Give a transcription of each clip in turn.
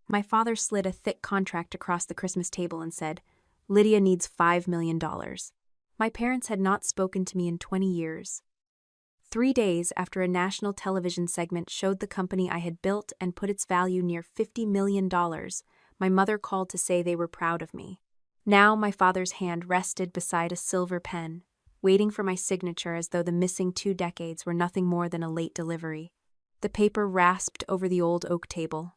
My father slid a thick contract across the Christmas table and said, "Lydia needs $5 million." My parents had not spoken to me in 20 years. 3 days after a national television segment showed the company I had built and put its value near $50 million, my mother called to say they were proud of me. Now my father's hand rested beside a silver pen, waiting for my signature as though the missing 2 decades were nothing more than a late delivery. The paper rasped over the old oak table.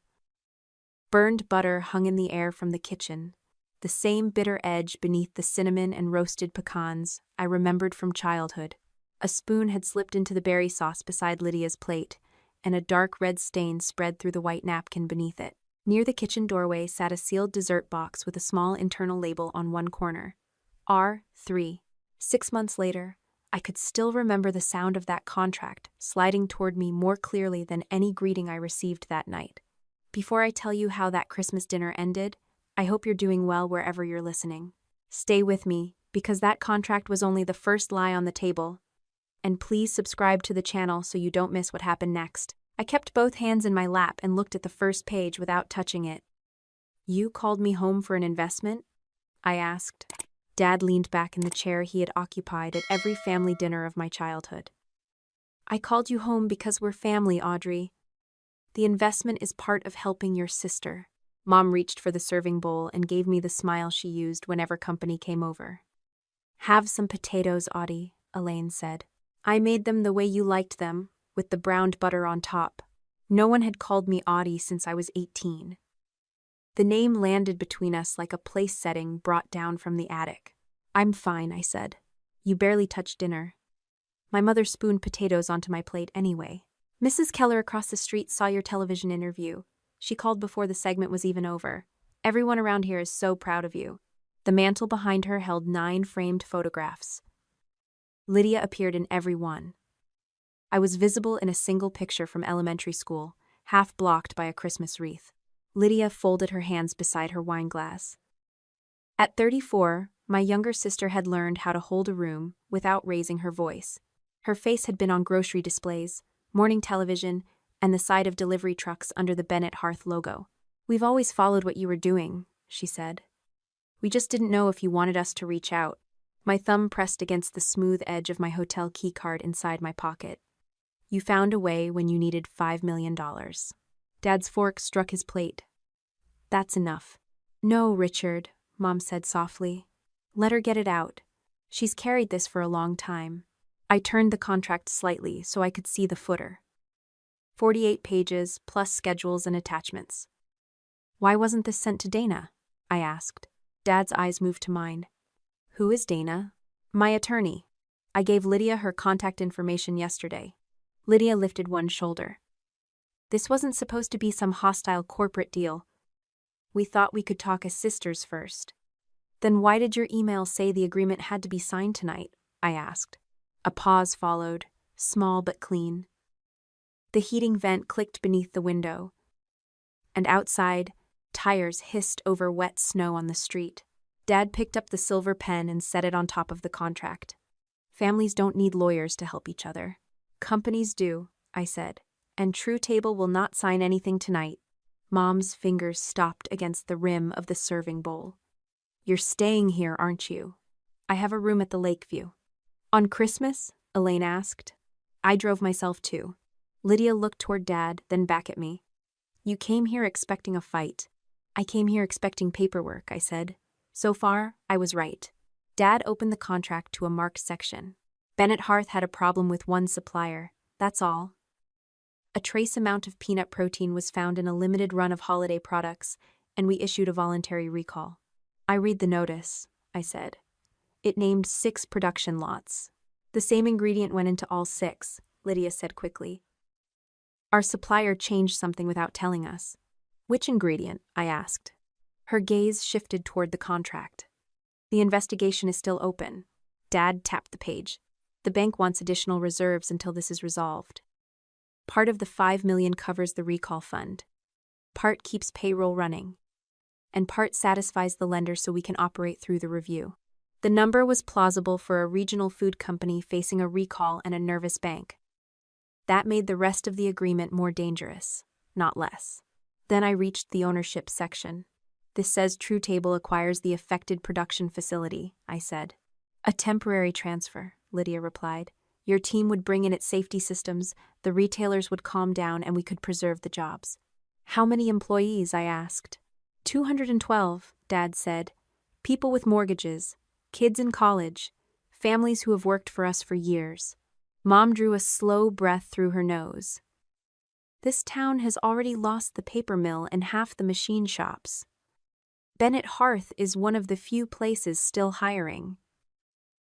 Burned butter hung in the air from the kitchen, the same bitter edge beneath the cinnamon and roasted pecans I remembered from childhood. A spoon had slipped into the berry sauce beside Lydia's plate, and a dark red stain spread through the white napkin beneath it. Near the kitchen doorway sat a sealed dessert box with a small internal label on one corner. R3. 6 months later, I could still remember the sound of that contract sliding toward me more clearly than any greeting I received that night. Before I tell you how that Christmas dinner ended, I hope you're doing well wherever you're listening. Stay with me, because that contract was only the first lie on the table. And please subscribe to the channel so you don't miss what happened next. I kept both hands in my lap and looked at the first page without touching it. "You called me home for an investment?" I asked. Dad leaned back in the chair he had occupied at every family dinner of my childhood. "I called you home because we're family, Audrey. The investment is part of helping your sister." Mom reached for the serving bowl and gave me the smile she used whenever company came over. "Have some potatoes, Audie," Elaine said. "I made them the way you liked them, with the browned butter on top." No one had called me Audie since I was 18. The name landed between us like a place setting brought down from the attic. "I'm fine," I said. "You barely touched dinner." My mother spooned potatoes onto my plate anyway. "Mrs. Keller across the street saw your television interview. She called before the segment was even over. Everyone around here is so proud of you." The mantel behind her held 9 framed photographs. Lydia appeared in every one. I was visible in a single picture from elementary school, half blocked by a Christmas wreath. Lydia folded her hands beside her wine glass. At 34, my younger sister had learned how to hold a room without raising her voice. Her face had been on grocery displays, morning television, and the side of delivery trucks under the Bennett Hearth logo. "We've always followed what you were doing," she said. "We just didn't know if you wanted us to reach out." My thumb pressed against the smooth edge of my hotel keycard inside my pocket. "You found a way when you needed $5 million. Dad's fork struck his plate. "That's enough." "No, Richard," Mom said softly. "Let her get it out. She's carried this for a long time." I turned the contract slightly so I could see the footer. 48 pages, plus schedules and attachments. "Why wasn't this sent to Dana?" I asked. Dad's eyes moved to mine. "Who is Dana?" "My attorney. I gave Lydia her contact information yesterday." Lydia lifted one shoulder. "This wasn't supposed to be some hostile corporate deal. We thought we could talk as sisters first." "Then why did your email say the agreement had to be signed tonight?" I asked. A pause followed, small but clean. The heating vent clicked beneath the window, and outside, tires hissed over wet snow on the street. Dad picked up the silver pen and set it on top of the contract. "Families don't need lawyers to help each other. Companies do," I said, "and True Table will not sign anything tonight." Mom's fingers stopped against the rim of the serving bowl. "You're staying here, aren't you?" "I have a room at the Lakeview." "On Christmas?" Elaine asked. I drove myself too. Lydia looked toward Dad, then back at me. "You came here expecting a fight." "I came here expecting paperwork," I said. So far, I was right. Dad opened the contract to a marked section. Bennett Hearth had a problem with one supplier, that's all. A trace amount of peanut protein was found in a limited run of holiday products, and we issued a voluntary recall. "I read the notice," I said. "It named 6 production lots. The same ingredient went into all 6, Lydia said quickly. "Our supplier changed something without telling us." "Which ingredient?" I asked. Her gaze shifted toward the contract. "The investigation is still open." Dad tapped the page. "The bank wants additional reserves until this is resolved. Part of the $5 million covers the recall fund. Part keeps payroll running. And part satisfies the lender so we can operate through the review." The number was plausible for a regional food company facing a recall and a nervous bank. That made the rest of the agreement more dangerous, not less. Then I reached the ownership section. This says TrueTable acquires the affected production facility, I said. A temporary transfer, Lydia replied. Your team would bring in its safety systems, the retailers would calm down, and we could preserve the jobs. How many employees? I asked. 212, Dad said. People with mortgages, kids in college, families who have worked for us for years. Mom drew a slow breath through her nose. This town has already lost the paper mill and half the machine shops. Bennett Hearth is one of the few places still hiring.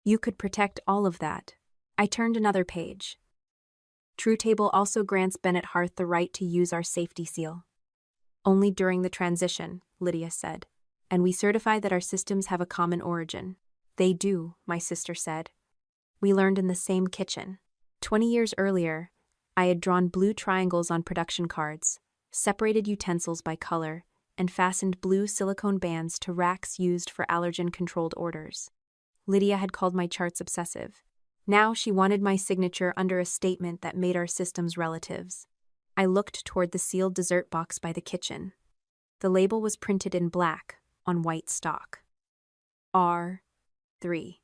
You could protect all of that. I turned another page. TrueTable also grants Bennett Hearth the right to use our safety seal. Only during the transition, Lydia said. And we certify that our systems have a common origin. They do, my sister said. We learned in the same kitchen. 20 years earlier, I had drawn blue triangles on production cards, separated utensils by color, and fastened blue silicone bands to racks used for allergen-controlled orders. Lydia had called my charts obsessive. Now she wanted my signature under a statement that made our systems relatives. I looked toward the sealed dessert box by the kitchen. The label was printed in black on white stock. R3.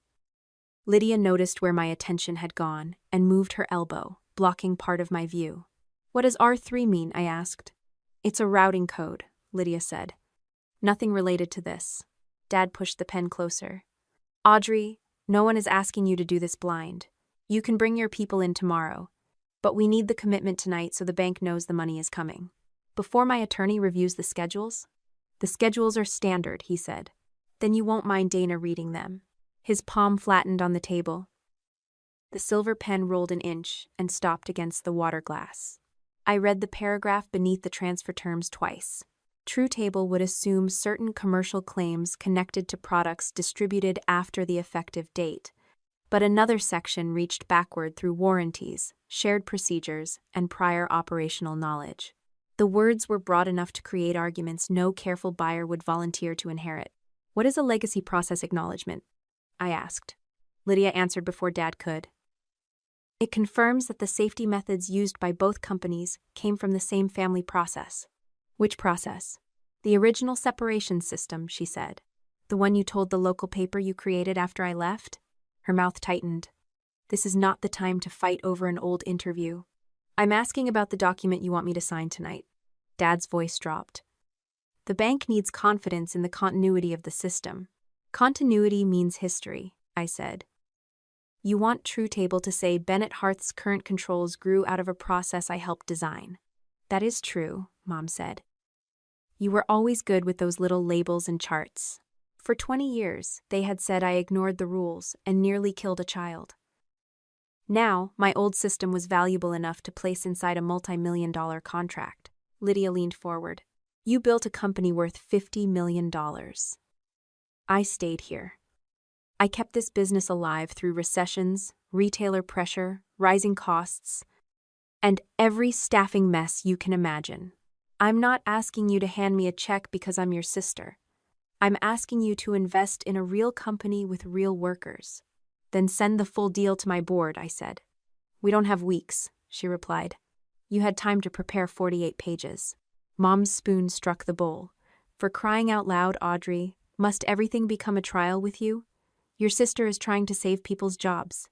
Lydia noticed where my attention had gone and moved her elbow, blocking part of my view. What does R3 mean? I asked. It's a routing code, Lydia said. Nothing related to this. Dad pushed the pen closer. Audrey, no one is asking you to do this blind. You can bring your people in tomorrow, but we need the commitment tonight so the bank knows the money is coming. Before my attorney reviews the schedules? The schedules are standard, he said. Then you won't mind Dana reading them. His palm flattened on the table. The silver pen rolled an inch and stopped against the water glass. I read the paragraph beneath the transfer terms twice. TrueTable would assume certain commercial claims connected to products distributed after the effective date, but another section reached backward through warranties, shared procedures, and prior operational knowledge. The words were broad enough to create arguments no careful buyer would volunteer to inherit. What is a legacy process acknowledgement? I asked. Lydia answered before Dad could. It confirms that the safety methods used by both companies came from the same family process. Which process? The original separation system, she said. The one you told the local paper you created after I left? Her mouth tightened. This is not the time to fight over an old interview. I'm asking about the document you want me to sign tonight. Dad's voice dropped. The bank needs confidence in the continuity of the system. Continuity means history, I said. You want TrueTable to say Bennett Hearth's current controls grew out of a process I helped design. That is true, Mom said. You were always good with those little labels and charts. For 20 years, they had said I ignored the rules and nearly killed a child. Now, my old system was valuable enough to place inside a multi-million-dollar contract. Lydia leaned forward. You built a company worth $50 million. I stayed here. I kept this business alive through recessions, retailer pressure, rising costs, and every staffing mess you can imagine. I'm not asking you to hand me a check because I'm your sister. I'm asking you to invest in a real company with real workers. Then send the full deal to my board, I said. We don't have weeks, she replied. You had time to prepare 48 pages. Mom's spoon struck the bowl. For crying out loud, Audrey, must everything become a trial with you? Your sister is trying to save people's jobs.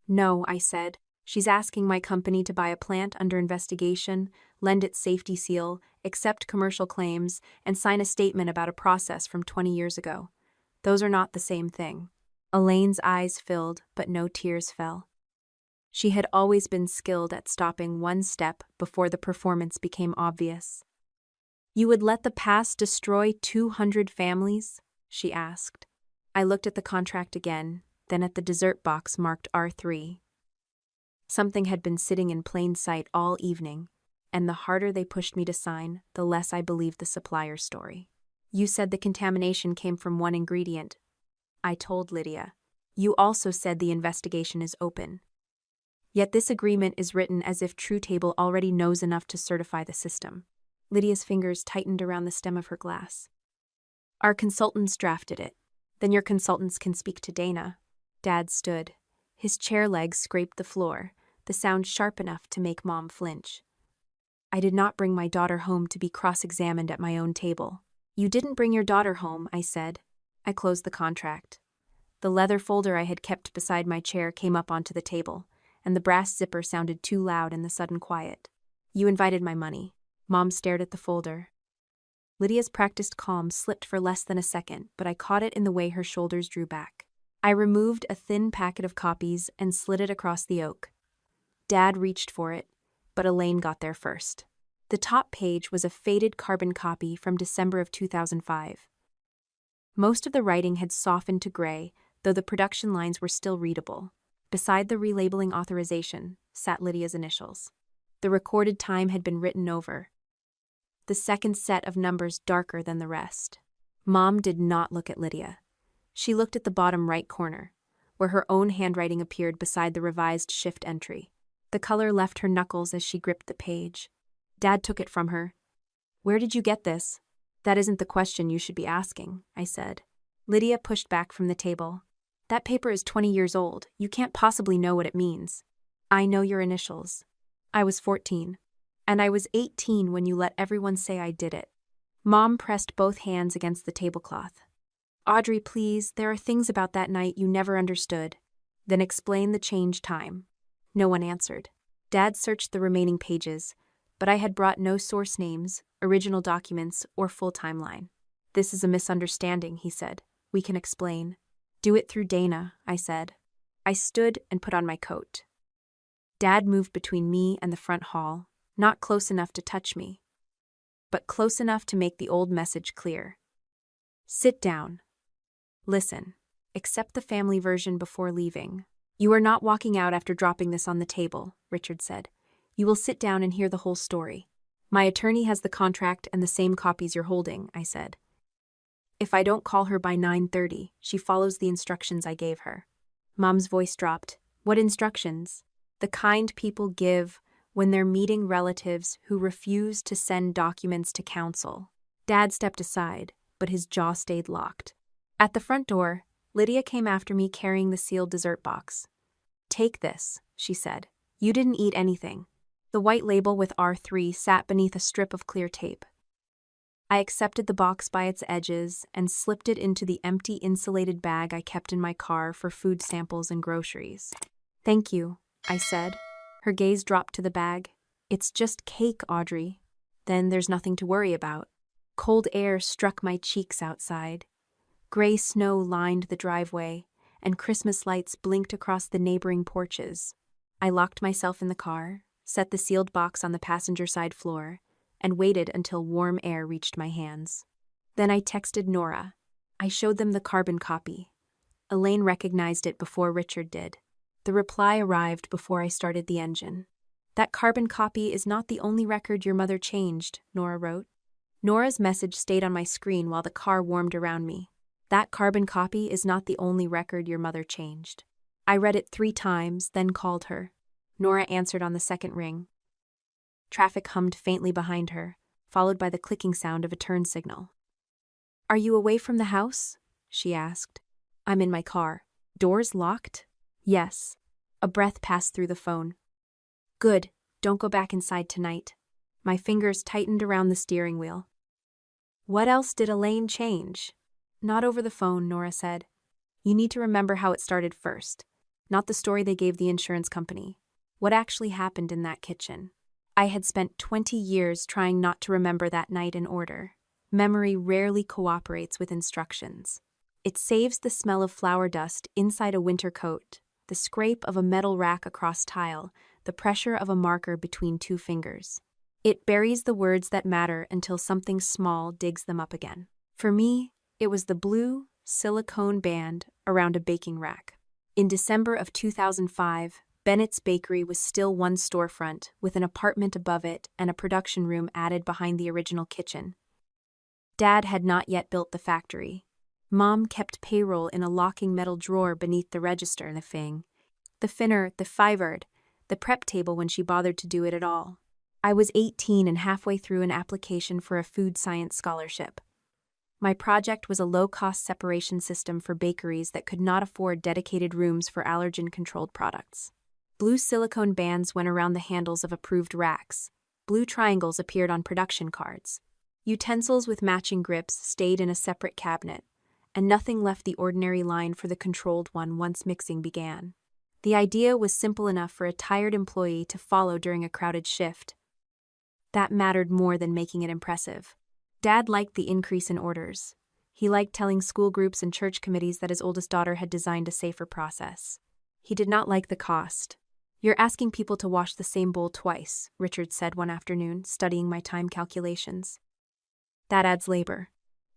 No, I said. She's asking my company to buy a plant under investigation, lend its safety seal, accept commercial claims, and sign a statement about a process from 20 years ago. Those are not the same thing. Elaine's eyes filled, but no tears fell. She had always been skilled at stopping one step before the performance became obvious. You would let the past destroy 200 families? She asked. I looked at the contract again, then at the dessert box marked R3. Something had been sitting in plain sight all evening, and the harder they pushed me to sign, the less I believed the supplier's story. You said the contamination came from one ingredient. I told Lydia. You also said the investigation is open. Yet this agreement is written as if TrueTable already knows enough to certify the system. Lydia's fingers tightened around the stem of her glass. Our consultants drafted it. Then your consultants can speak to Dana. Dad stood. His chair legs scraped the floor, the sound sharp enough to make Mom flinch. I did not bring my daughter home to be cross-examined at my own table. You didn't bring your daughter home, I said. I closed the contract. The leather folder I had kept beside my chair came up onto the table, and the brass zipper sounded too loud in the sudden quiet. You invited my money. Mom stared at the folder. Lydia's practiced calm slipped for less than a second, but I caught it in the way her shoulders drew back. I removed a thin packet of copies and slid it across the oak. Dad reached for it, but Elaine got there first. The top page was a faded carbon copy from December of 2005. Most of the writing had softened to gray, though the production lines were still readable. Beside the relabeling authorization sat Lydia's initials. The recorded time had been written over, the second set of numbers darker than the rest. Mom did not look at Lydia. She looked at the bottom right corner, where her own handwriting appeared beside the revised shift entry. The color left her knuckles as she gripped the page. Dad took it from her. Where did you get this? That isn't the question you should be asking, I said. Lydia pushed back from the table. That paper is 20 years old. You can't possibly know what it means. I know your initials. I was 14. And I was 18 when you let everyone say I did it. Mom pressed both hands against the tablecloth. Audrey, please, there are things about that night you never understood. Then explain the change time. No one answered. Dad searched the remaining pages, but I had brought no source names, original documents, or full timeline. This is a misunderstanding, he said. We can explain. Do it through Dana, I said. I stood and put on my coat. Dad moved between me and the front hall, not close enough to touch me, but close enough to make the old message clear. Sit down. Listen. Accept the family version before leaving. You are not walking out after dropping this on the table, Richard said. You will sit down and hear the whole story. My attorney has the contract and the same copies you're holding, I said. If I don't call her by 9:30, she follows the instructions I gave her. Mom's voice dropped. What instructions? The kind people give when they're meeting relatives who refuse to send documents to counsel. Dad stepped aside, but his jaw stayed locked. At the front door, Lydia came after me carrying the sealed dessert box. Take this, she said. You didn't eat anything. The white label with R3 sat beneath a strip of clear tape. I accepted the box by its edges and slipped it into the empty insulated bag I kept in my car for food samples and groceries. Thank you, I said. Her gaze dropped to the bag. It's just cake, Audrey. Then there's nothing to worry about. Cold air struck my cheeks outside. Gray snow lined the driveway, and Christmas lights blinked across the neighboring porches. I locked myself in the car, set the sealed box on the passenger side floor, and waited until warm air reached my hands. Then I texted Nora. I showed them the carbon copy. Elaine recognized it before Richard did. The reply arrived before I started the engine. That carbon copy is not the only record your mother changed, Nora wrote. Nora's message stayed on my screen while the car warmed around me. That carbon copy is not the only record your mother changed. I read it 3 times, then called her. Nora answered on the second ring. Traffic hummed faintly behind her, followed by the clicking sound of a turn signal. Are you away from the house? She asked. I'm in my car. Doors locked? Yes. A breath passed through the phone. Good. Don't go back inside tonight. My fingers tightened around the steering wheel. What else did Elaine change? Not over the phone, Nora said. You need to remember how it started first, not the story they gave the insurance company. What actually happened in that kitchen? I had spent 20 years trying not to remember that night in order. Memory rarely cooperates with instructions. It saves the smell of flour dust inside a winter coat, the scrape of a metal rack across tile, the pressure of a marker between 2 fingers. It buries the words that matter until something small digs them up again. For me, it was the blue, silicone band around a baking rack. In December of 2005, Bennett's Bakery was still one storefront, with an apartment above it and a production room added behind the original kitchen. Dad had not yet built the factory. Mom kept payroll in a locking metal drawer beneath the register, the finner, the fiverd, the prep table when she bothered to do it at all. I was 18 and halfway through an application for a food science scholarship. My project was a low-cost separation system for bakeries that could not afford dedicated rooms for allergen-controlled products. Blue silicone bands went around the handles of approved racks. blue triangles appeared on production cards. Utensils with matching grips stayed in a separate cabinet, and nothing left the ordinary line for the controlled one once mixing began. The idea was simple enough for a tired employee to follow during a crowded shift. That mattered more than making it impressive. Dad liked the increase in orders. He liked telling school groups and church committees that his oldest daughter had designed a safer process. He did not like the cost. "You're asking people to wash the same bowl twice," Richard said one afternoon, studying my time calculations. "That adds labor.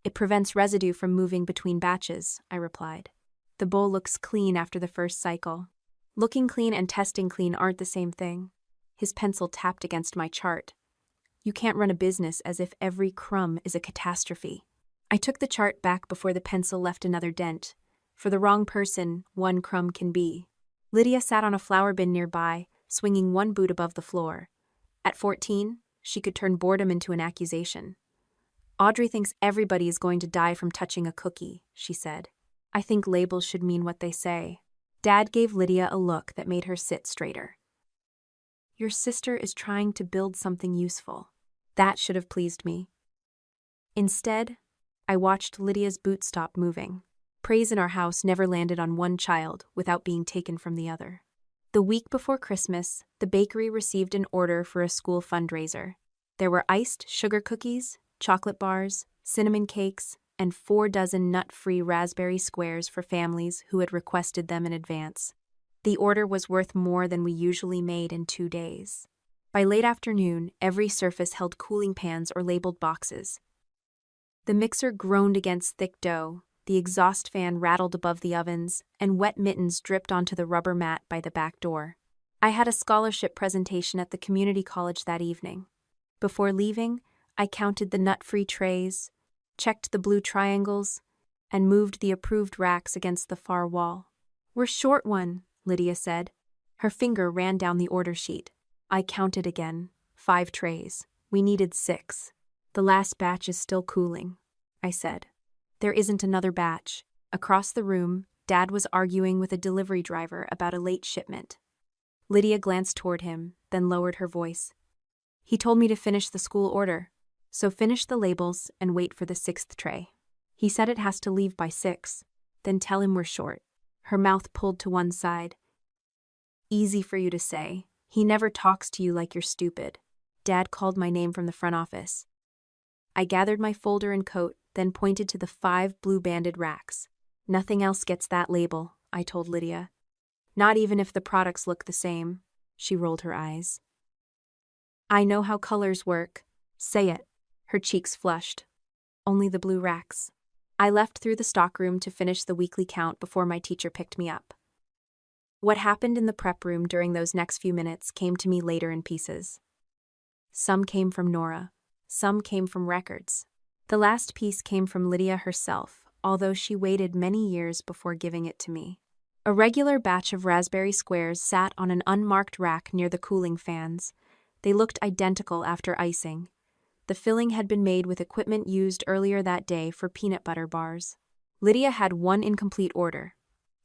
It prevents residue from moving between batches," I replied. "The bowl looks clean after the first cycle." "Looking clean and testing clean aren't the same thing." His pencil tapped against my chart. "You can't run a business as if every crumb is a catastrophe." I took the chart back before the pencil left another dent. For the wrong person, one crumb can be. Lydia sat on a flower bin nearby, swinging one boot above the floor. At 14, she could turn boredom into an accusation. "Audrey thinks everybody is going to die from touching a cookie," she said. "I think labels should mean what they say." Dad gave Lydia a look that made her sit straighter. "Your sister is trying to build something useful." That should have pleased me. Instead, I watched Lydia's boot stop moving. Praise in our house never landed on one child without being taken from the other. The week before Christmas, the bakery received an order for a school fundraiser. There were iced sugar cookies, chocolate bars, cinnamon cakes, and 4 dozen nut-free raspberry squares for families who had requested them in advance. The order was worth more than we usually made in 2 days. By late afternoon, every surface held cooling pans or labeled boxes. The mixer groaned against thick dough, the exhaust fan rattled above the ovens, and wet mittens dripped onto the rubber mat by the back door. I had a scholarship presentation at the community college that evening. Before leaving, I counted the nut-free trays, checked the blue triangles, and moved the approved racks against the far wall. "We're short one," Lydia said. Her finger ran down the order sheet. I counted again. 5 trays. We needed 6. "The last batch is still cooling," I said. "There isn't another batch." Across the room, Dad was arguing with a delivery driver about a late shipment. Lydia glanced toward him, then lowered her voice. "He told me to finish the school order, so finish the labels and wait for the 6th tray. He said it has to leave by 6, then tell him we're short." Her mouth pulled to one side. "Easy for you to say. He never talks to you like you're stupid." Dad called my name from the front office. I gathered my folder and coat, then pointed to the 5 blue-banded racks. "Nothing else gets that label," I told Lydia. "Not even if the products look the same." She rolled her eyes. "I know how colors work." "Say it." Her cheeks flushed. "Only the blue racks." I left through the stockroom to finish the weekly count before my teacher picked me up. What happened in the prep room during those next few minutes came to me later in pieces. Some came from Nora. Some came from records. The last piece came from Lydia herself, although she waited many years before giving it to me. A regular batch of raspberry squares sat on an unmarked rack near the cooling fans. They looked identical after icing. The filling had been made with equipment used earlier that day for peanut butter bars. Lydia had one incomplete order: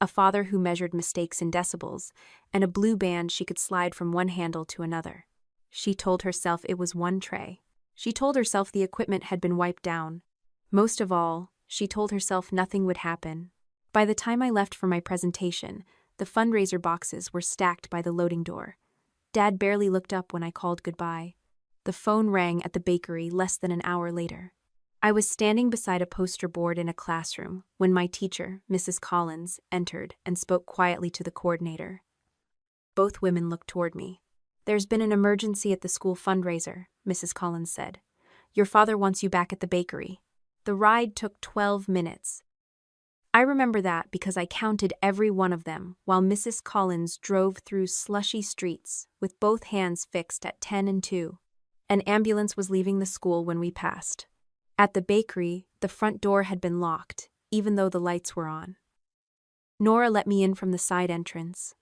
a father who measured mistakes in decibels, and a blue band she could slide from one handle to another. She told herself it was 1 tray. She told herself the equipment had been wiped down. Most of all, she told herself nothing would happen. By the time I left for my presentation, the fundraiser boxes were stacked by the loading door. Dad barely looked up when I called goodbye. The phone rang at the bakery less than an hour later. I was standing beside a poster board in a classroom when my teacher, Mrs. Collins, entered and spoke quietly to the coordinator. Both women looked toward me. "There's been an emergency at the school fundraiser," Mrs. Collins said. "Your father wants you back at the bakery." The ride took 12 minutes. I remember that because I counted every one of them while Mrs. Collins drove through slushy streets with both hands fixed at 10 and 2. An ambulance was leaving the school when we passed. At the bakery, the front door had been locked, even though the lights were on. Nora let me in from the side entrance.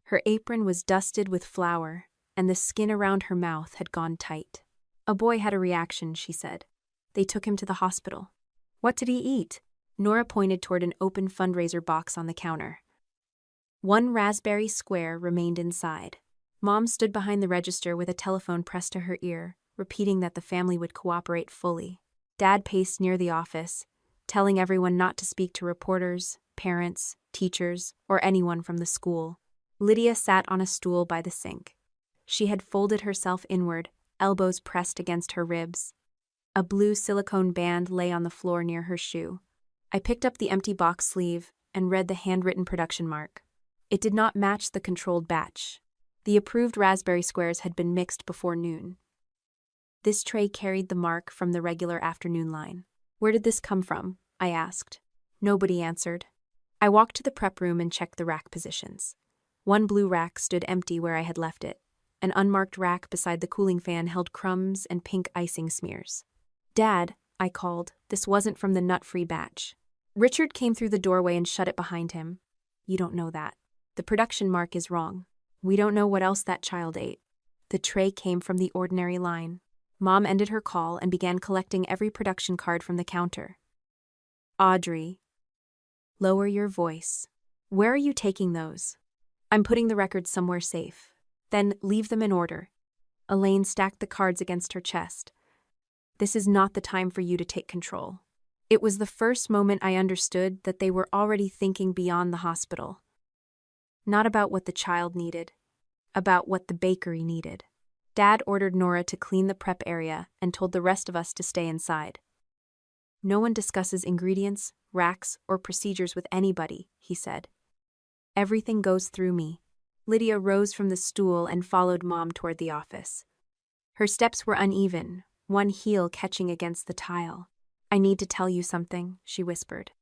Her apron was dusted with flour, and the skin around her mouth had gone tight. "A boy had a reaction," she said. "They took him to the hospital." "What did he eat?" Nora pointed toward an open fundraiser box on the counter. 1 raspberry square remained inside. Mom stood behind the register with a telephone pressed to her ear, repeating that the family would cooperate fully. Dad paced near the office, telling everyone not to speak to reporters, parents, teachers, or anyone from the school. Lydia sat on a stool by the sink. She had folded herself inward, elbows pressed against her ribs. A blue silicone band lay on the floor near her shoe. I picked up the empty box sleeve and read the handwritten production mark. It did not match the controlled batch. The approved raspberry squares had been mixed before noon. This tray carried the mark from the regular afternoon line. "Where did this come from?" I asked. Nobody answered. I walked to the prep room and checked the rack positions. One blue rack stood empty where I had left it. An unmarked rack beside the cooling fan held crumbs and pink icing smears. "Dad," I called, "this wasn't from the nut-free batch." Richard came through the doorway and shut it behind him. "You don't know that. The production mark is wrong. We don't know what else that child ate." The tray came from the ordinary line. Mom ended her call and began collecting every production card from the counter. "Audrey, lower your voice. Where are you taking those?" "I'm putting the records somewhere safe." "Then leave them in order." Elaine stacked the cards against her chest. "This is not the time for you to take control." It was the first moment I understood that they were already thinking beyond the hospital. Not about what the child needed, about what the bakery needed. Dad ordered Nora to clean the prep area and told the rest of us to stay inside. "No one discusses ingredients, racks, or procedures with anybody," he said. "Everything goes through me." Lydia rose from the stool and followed Mom toward the office. Her steps were uneven, one heel catching against the tile. "I need to tell you something," she whispered.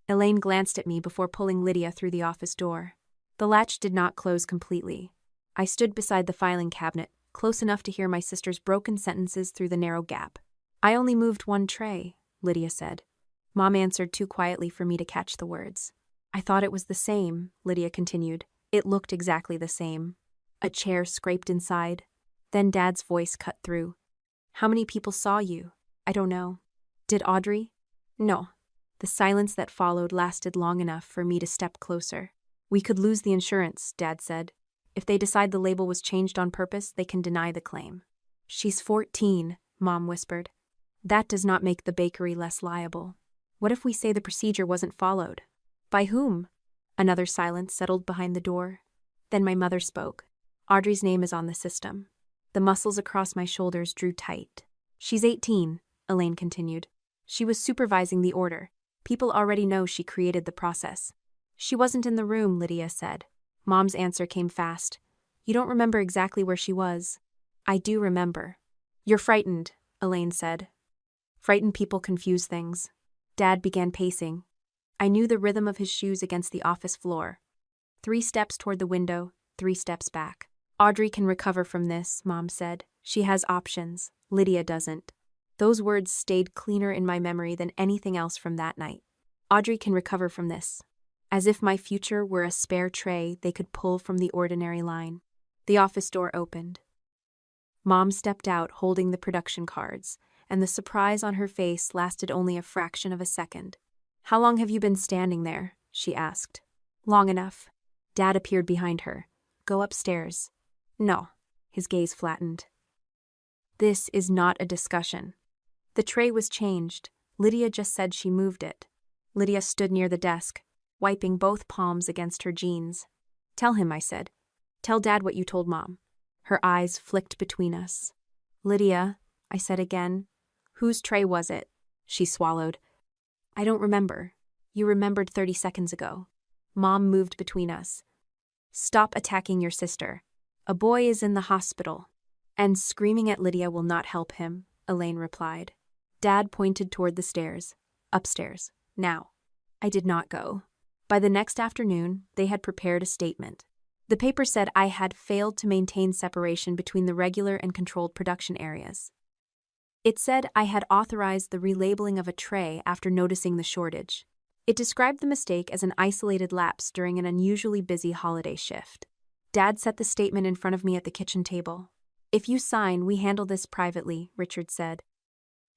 Elaine glanced at me before pulling Lydia through the office door. The latch did not close completely. I stood beside the filing cabinet, close enough to hear my sister's broken sentences through the narrow gap. "I only moved one tray," Lydia said. Mom answered too quietly for me to catch the words. "I thought it was the same," Lydia continued. "It looked exactly the same. A chair scraped inside." Then Dad's voice cut through. "How many people saw you?" "I don't know." "Did Audrey?" "No." The silence that followed lasted long enough for me to step closer. "We could lose the insurance," Dad said. "If they decide the label was changed on purpose, they can deny the claim." "She's 14, Mom whispered. "That does not make the bakery less liable." "What if we say the procedure wasn't followed?" "By whom?" Another silence settled behind the door. Then my mother spoke. "Audrey's name is on the system." The muscles across my shoulders drew tight. "She's 18, Elaine continued. "She was supervising the order. People already know she created the process." "She wasn't in the room," Lydia said. Mom's answer came fast. "You don't remember exactly where she was." "I do remember." "You're frightened," Elaine said. "Frightened people confuse things." Dad began pacing. I knew the rhythm of his shoes against the office floor. 3 steps toward the window, 3 steps back. "Audrey can recover from this," Mom said. "She has options. Lydia doesn't." Those words stayed cleaner in my memory than anything else from that night. Audrey can recover from this. As if my future were a spare tray they could pull from the ordinary line. The office door opened. Mom stepped out holding the production cards, and the surprise on her face lasted only a fraction of a second. "How long have you been standing there?" she asked. "Long enough." Dad appeared behind her. "Go upstairs." "No." His gaze flattened. "This is not a discussion." The tray was changed. Lydia just said she moved it. Lydia stood near the desk, wiping both palms against her jeans. "Tell him," I said. "Tell Dad what you told Mom." Her eyes flicked between us. "Lydia," I said again. "Whose tray was it?" She swallowed. "I don't remember. You remembered 30 seconds ago." Mom moved between us. "Stop attacking your sister. A boy is in the hospital." "And screaming at Lydia will not help him," Elaine replied. Dad pointed toward the stairs. "Upstairs. Now." I did not go. By the next afternoon, they had prepared a statement. The paper said I had failed to maintain separation between the regular and controlled production areas. It said I had authorized the relabeling of a tray after noticing the shortage. It described the mistake as an isolated lapse during an unusually busy holiday shift. Dad set the statement in front of me at the kitchen table. "If you sign, we handle this privately," Richard said.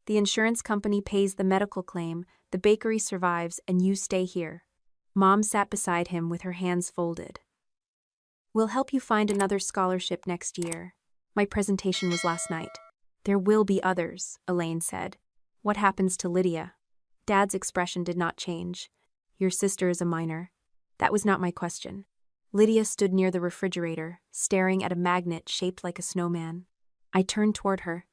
"The insurance company pays the medical claim, the bakery survives, and you stay here." Mom sat beside him with her hands folded. We'll help you find another scholarship next year. My presentation was last night. There will be others, Elaine said. What happens to Lydia? Dad's expression did not change. Your sister is a minor. That was not my question. Lydia stood near the refrigerator, staring at a magnet shaped like a snowman. I turned toward her.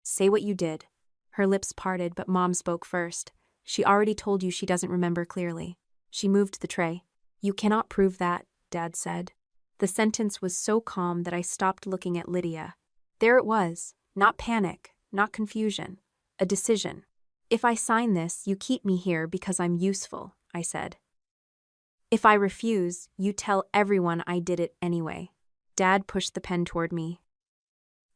Say what you did. Her lips parted, but Mom spoke first. She already told you she doesn't remember clearly. She moved the tray. You cannot prove that, Dad said. The sentence was so calm that I stopped looking at Lydia. There it was, not panic, not confusion, a decision. If I sign this, you keep me here because I'm useful, I said. If I refuse, you tell everyone I did it anyway. Dad pushed the pen toward me.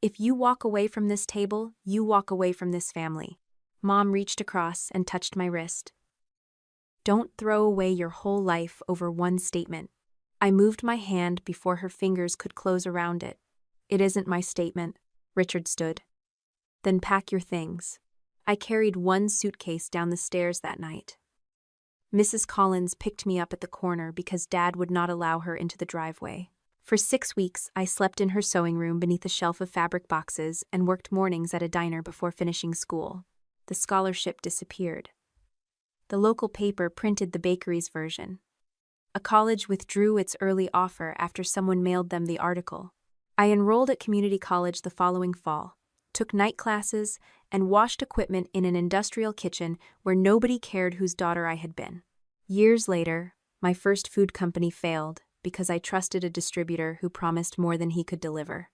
If you walk away from this table, you walk away from this family. Mom reached across and touched my wrist. Don't throw away your whole life over one statement. I moved my hand before her fingers could close around it. It isn't my statement. Richard stood. Then pack your things. I carried one suitcase down the stairs that night. Mrs. Collins picked me up at the corner because Dad would not allow her into the driveway. For 6 weeks, I slept in her sewing room beneath a shelf of fabric boxes and worked mornings at a diner before finishing school. The scholarship disappeared. The local paper printed the bakery's version. A college withdrew its early offer after someone mailed them the article. I enrolled at community college the following fall, took night classes, and washed equipment in an industrial kitchen where nobody cared whose daughter I had been. Years later, my first food company failed because I trusted a distributor who promised more than he could deliver.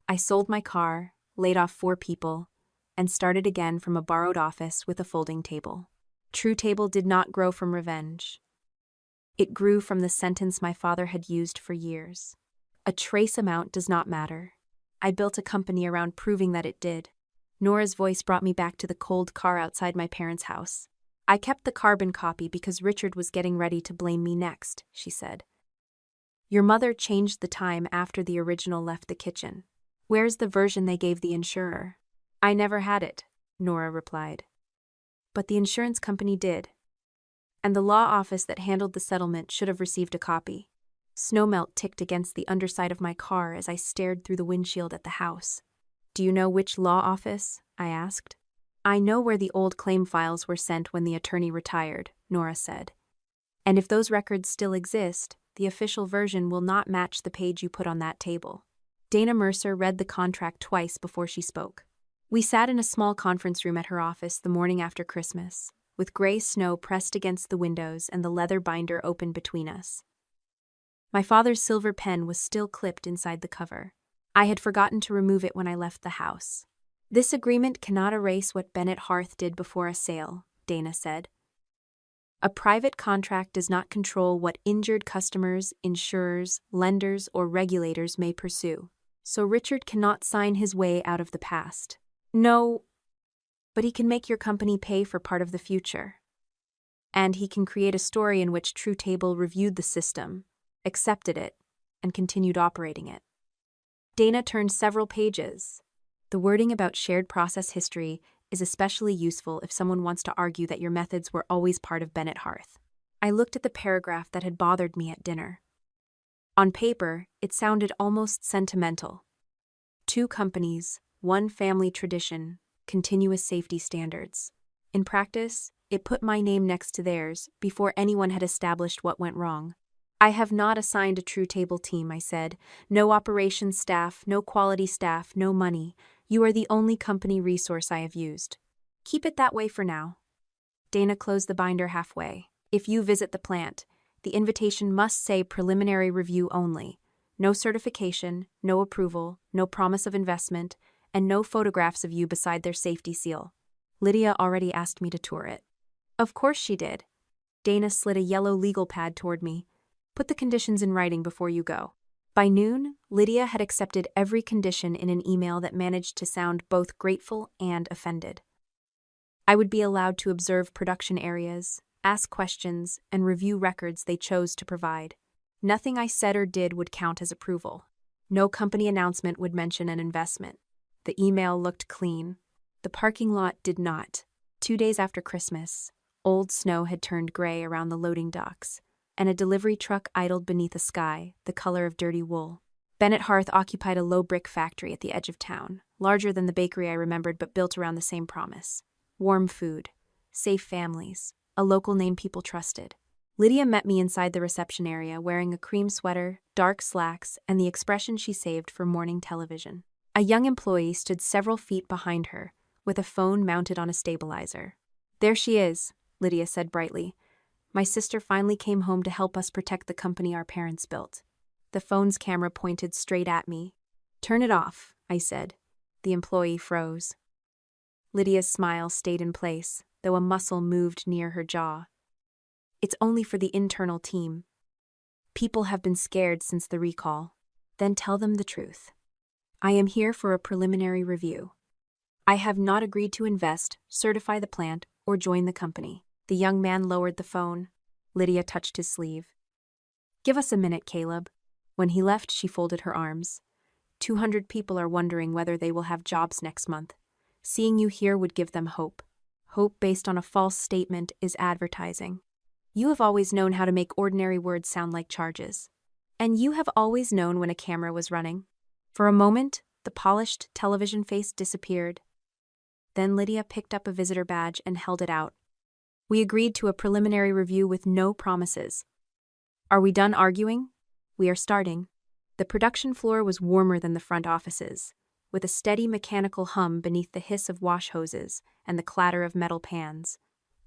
I sold my car, laid off 4 people, and started again from a borrowed office with a folding table. True Table did not grow from revenge. It grew from the sentence my father had used for years. A trace amount does not matter. I built a company around proving that it did. Nora's voice brought me back to the cold car outside my parents' house. I kept the carbon copy because Richard was getting ready to blame me next, she said. Your mother changed the time after the original left the kitchen. Where's the version they gave the insurer? I never had it, Nora replied. But the insurance company did. And the law office that handled the settlement should have received a copy. Snowmelt ticked against the underside of my car as I stared through the windshield at the house. Do you know which law office? I asked. I know where the old claim files were sent when the attorney retired, Nora said. And if those records still exist, the official version will not match the page you put on that table. Dana Mercer read the contract twice before she spoke. We sat in a small conference room at her office the morning after Christmas, with gray snow pressed against the windows and the leather binder open between us. My father's silver pen was still clipped inside the cover. I had forgotten to remove it when I left the house. This agreement cannot erase what Bennett Hearth did before a sale, Dana said. A private contract does not control what injured customers, insurers, lenders, or regulators may pursue. So Richard cannot sign his way out of the past. No, but he can make your company pay for part of the future. And he can create a story in which True Table reviewed the system, accepted it, and continued operating it. Dana turned several pages. The wording about shared process history is especially useful if someone wants to argue that your methods were always part of Bennett Hearth. I looked at the paragraph that had bothered me at dinner. On paper, it sounded almost sentimental. 2 companies, 1 family tradition, continuous safety standards. In practice, it put my name next to theirs before anyone had established what went wrong. I have not assigned a True Table team, I said. No operations staff, no quality staff, no money. You are the only company resource I have used. Keep it that way for now. Dana closed the binder halfway. If you visit the plant, the invitation must say preliminary review only. No certification, no approval, no promise of investment, and no photographs of you beside their safety seal. Lydia already asked me to tour it. Of course she did. Dana slid a yellow legal pad toward me. Put the conditions in writing before you go. By noon, Lydia had accepted every condition in an email that managed to sound both grateful and offended. I would be allowed to observe production areas, ask questions, and review records they chose to provide. Nothing I said or did would count as approval. No company announcement would mention an investment. The email looked clean. The parking lot did not. 2 days after Christmas, old snow had turned gray around the loading docks. and a delivery truck idled beneath a sky the color of dirty wool. Bennett Hearth occupied a low brick factory at the edge of town, larger than the bakery I remembered but built around the same promise. Warm food, safe families, a local name people trusted. Lydia met me inside the reception area wearing a cream sweater, dark slacks, and the expression she saved for morning television. A young employee stood several feet behind her, with a phone mounted on a stabilizer. "There she is," Lydia said brightly. "My sister finally came home to help us protect the company our parents built." The phone's camera pointed straight at me. "Turn it off," I said. The employee froze. Lydia's smile stayed in place, though a muscle moved near her jaw. "It's only for the internal team. People have been scared since the recall." "Then tell them the truth. I am here for a preliminary review. I have not agreed to invest, certify the plant, or join the company." The young man lowered the phone. Lydia touched his sleeve. "Give us a minute, Caleb." When he left, she folded her arms. 200 people are wondering whether they will have jobs next month. Seeing you here would give them hope. Hope based on a false statement is advertising. You have always known how to make ordinary words sound like charges. And you have always known when a camera was running. For a moment, the polished television face disappeared. Then Lydia picked up a visitor badge and held it out. "We agreed to a preliminary review with no promises. Are we done arguing? We are starting." The production floor was warmer than the front offices, with a steady mechanical hum beneath the hiss of wash hoses and the clatter of metal pans.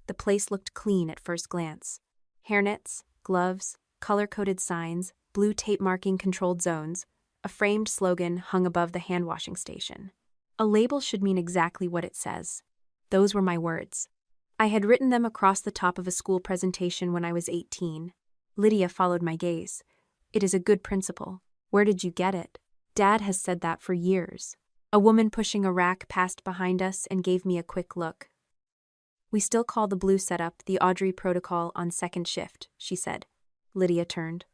The place looked clean at first glance. Hairnets, gloves, color-coded signs, blue tape marking controlled zones. A framed slogan hung above the hand-washing station. A label should mean exactly what it says. Those were my words. I had written them across the top of a school presentation when I was 18. Lydia followed my gaze. "It is a good principle. Where did you get it?" "Dad has said that for years." A woman pushing a rack passed behind us and gave me a quick look. "We still call the blue setup the Audrey protocol on second shift," she said. Lydia turned.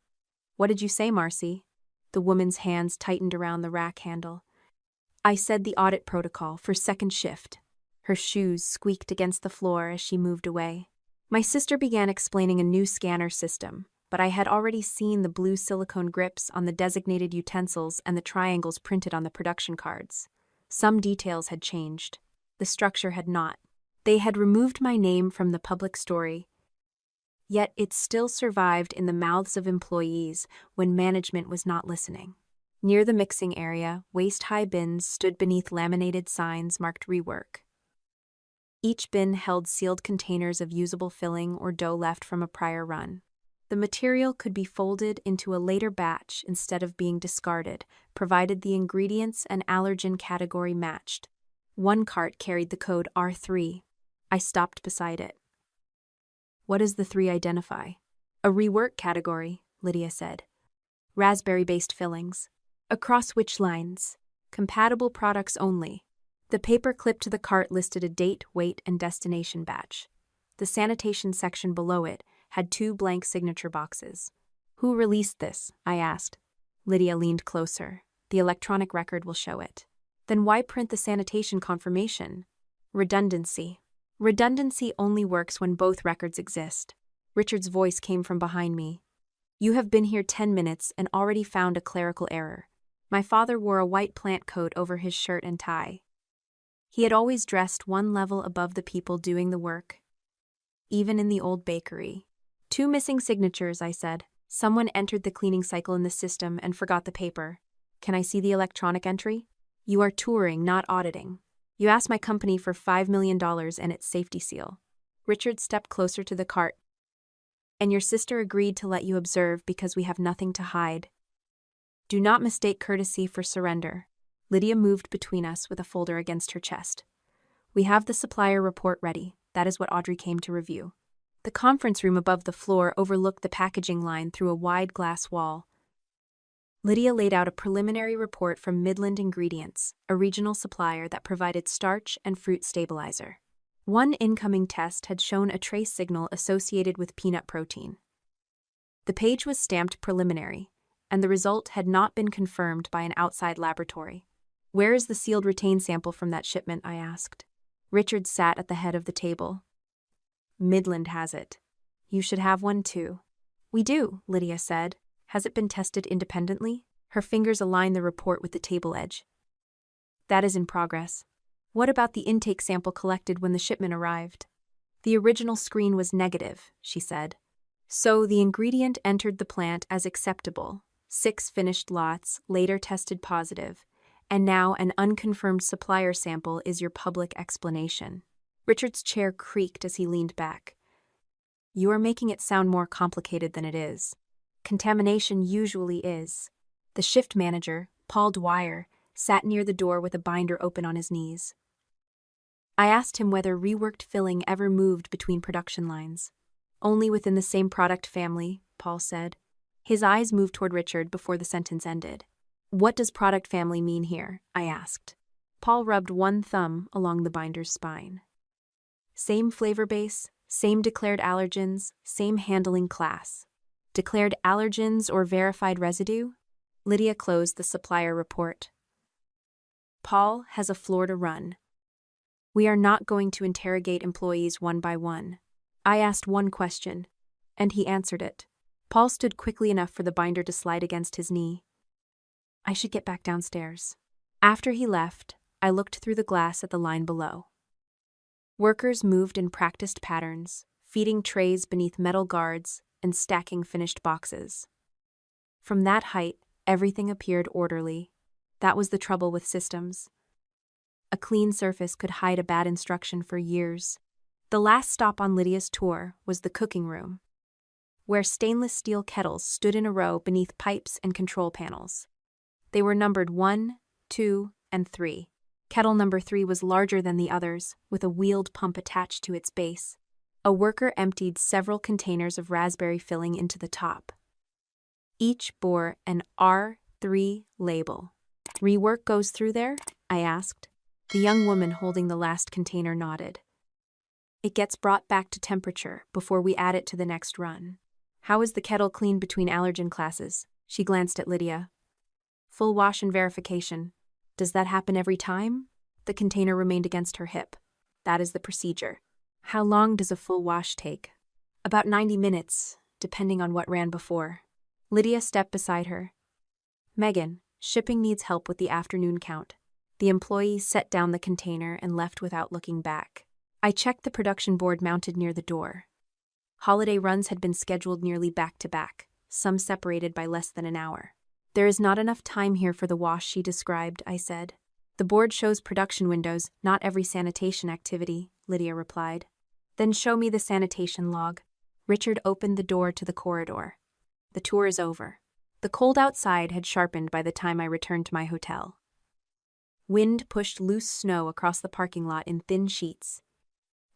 "What did you say, Marcy?" The woman's hands tightened around the rack handle. "I said the audit protocol for second shift." Her shoes squeaked against the floor as she moved away. My sister began explaining a new scanner system, but I had already seen the blue silicone grips on the designated utensils and the triangles printed on the production cards. Some details had changed. The structure had not. They had removed my name from the public story. Yet it still survived in the mouths of employees when management was not listening. Near the mixing area, waist-high bins stood beneath laminated signs marked rework. Each bin held sealed containers of usable filling or dough left from a prior run. The material could be folded into a later batch instead of being discarded, provided the ingredients and allergen category matched. One cart carried the code R3. I stopped beside it. "What does the 3 identify?" "A rework category," Lydia said. "Raspberry-based fillings." "Across which lines?" "Compatible products only." The paper clipped to the cart listed a date, weight, and destination batch. The sanitation section below it had 2 blank signature boxes. "Who released this?" I asked. Lydia leaned closer. "The electronic record will show it." "Then why print the sanitation confirmation?" "Redundancy." "Redundancy only works when both records exist." Richard's voice came from behind me. "You have been here 10 minutes and already found a clerical error." My father wore a white plant coat over his shirt and tie. He had always dressed one level above the people doing the work, even in the old bakery. "2 missing signatures," I said. "Someone entered the cleaning cycle in the system and forgot the paper." "Can I see the electronic entry?" "You are touring, not auditing. You asked my company for $5 million and its safety seal." Richard stepped closer to the cart. "And your sister agreed to let you observe because we have nothing to hide. Do not mistake courtesy for surrender." Lydia moved between us with a folder against her chest. "We have the supplier report ready. That is what Audrey came to review." The conference room above the floor overlooked the packaging line through a wide glass wall. Lydia laid out a preliminary report from Midland Ingredients, a regional supplier that provided starch and fruit stabilizer. One incoming test had shown a trace signal associated with peanut protein. The page was stamped preliminary, and the result had not been confirmed by an outside laboratory. "Where is the sealed retain sample from that shipment?" I asked. Richard sat at the head of the table. "Midland has it. You should have one too." We do, Lydia said. Has it been tested independently? Her fingers aligned the report with the table edge. That is in progress. What about the intake sample collected when the shipment arrived? The original screen was negative, she said. So the ingredient entered the plant as acceptable. 6 finished lots, later tested positive, and now an unconfirmed supplier sample is your public explanation. Richard's chair creaked as he leaned back. You are making it sound more complicated than it is. Contamination usually is. The shift manager, Paul Dwyer, sat near the door with a binder open on his knees. I asked him whether reworked filling ever moved between production lines. Only within the same product family, Paul said. His eyes moved toward Richard before the sentence ended. What does product family mean here? I asked. Paul rubbed one thumb along the binder's spine. Same flavor base, same declared allergens, same handling class. Declared allergens or verified residue? Lydia closed the supplier report. Paul has a floor to run. We are not going to interrogate employees one by one. I asked one question, and he answered it. Paul stood quickly enough for the binder to slide against his knee. I should get back downstairs. After he left, I looked through the glass at the line below. Workers moved in practiced patterns, feeding trays beneath metal guards and stacking finished boxes. From that height, everything appeared orderly. That was the trouble with systems. A clean surface could hide a bad instruction for years. The last stop on Lydia's tour was the cooking room, where stainless steel kettles stood in a row beneath pipes and control panels. They were numbered 1, 2, and 3. Kettle number 3 was larger than the others, with a wheeled pump attached to its base. A worker emptied several containers of raspberry filling into the top. Each bore an R3 label. Rework goes through there? I asked. The young woman holding the last container nodded. It gets brought back to temperature before we add it to the next run. How is the kettle cleaned between allergen classes? She glanced at Lydia. Full wash and verification. Does that happen every time? The container remained against her hip. That is the procedure. How long does a full wash take? About 90 minutes, depending on what ran before. Lydia stepped beside her. Megan, shipping needs help with the afternoon count. The employee set down the container and left without looking back. I checked the production board mounted near the door. Holiday runs had been scheduled nearly back-to-back, some separated by less than an hour. There is not enough time here for the wash she described, I said. The board shows production windows, not every sanitation activity, Lydia replied. Then show me the sanitation log. Richard opened the door to the corridor. The tour is over. The cold outside had sharpened by the time I returned to my hotel. Wind pushed loose snow across the parking lot in thin sheets,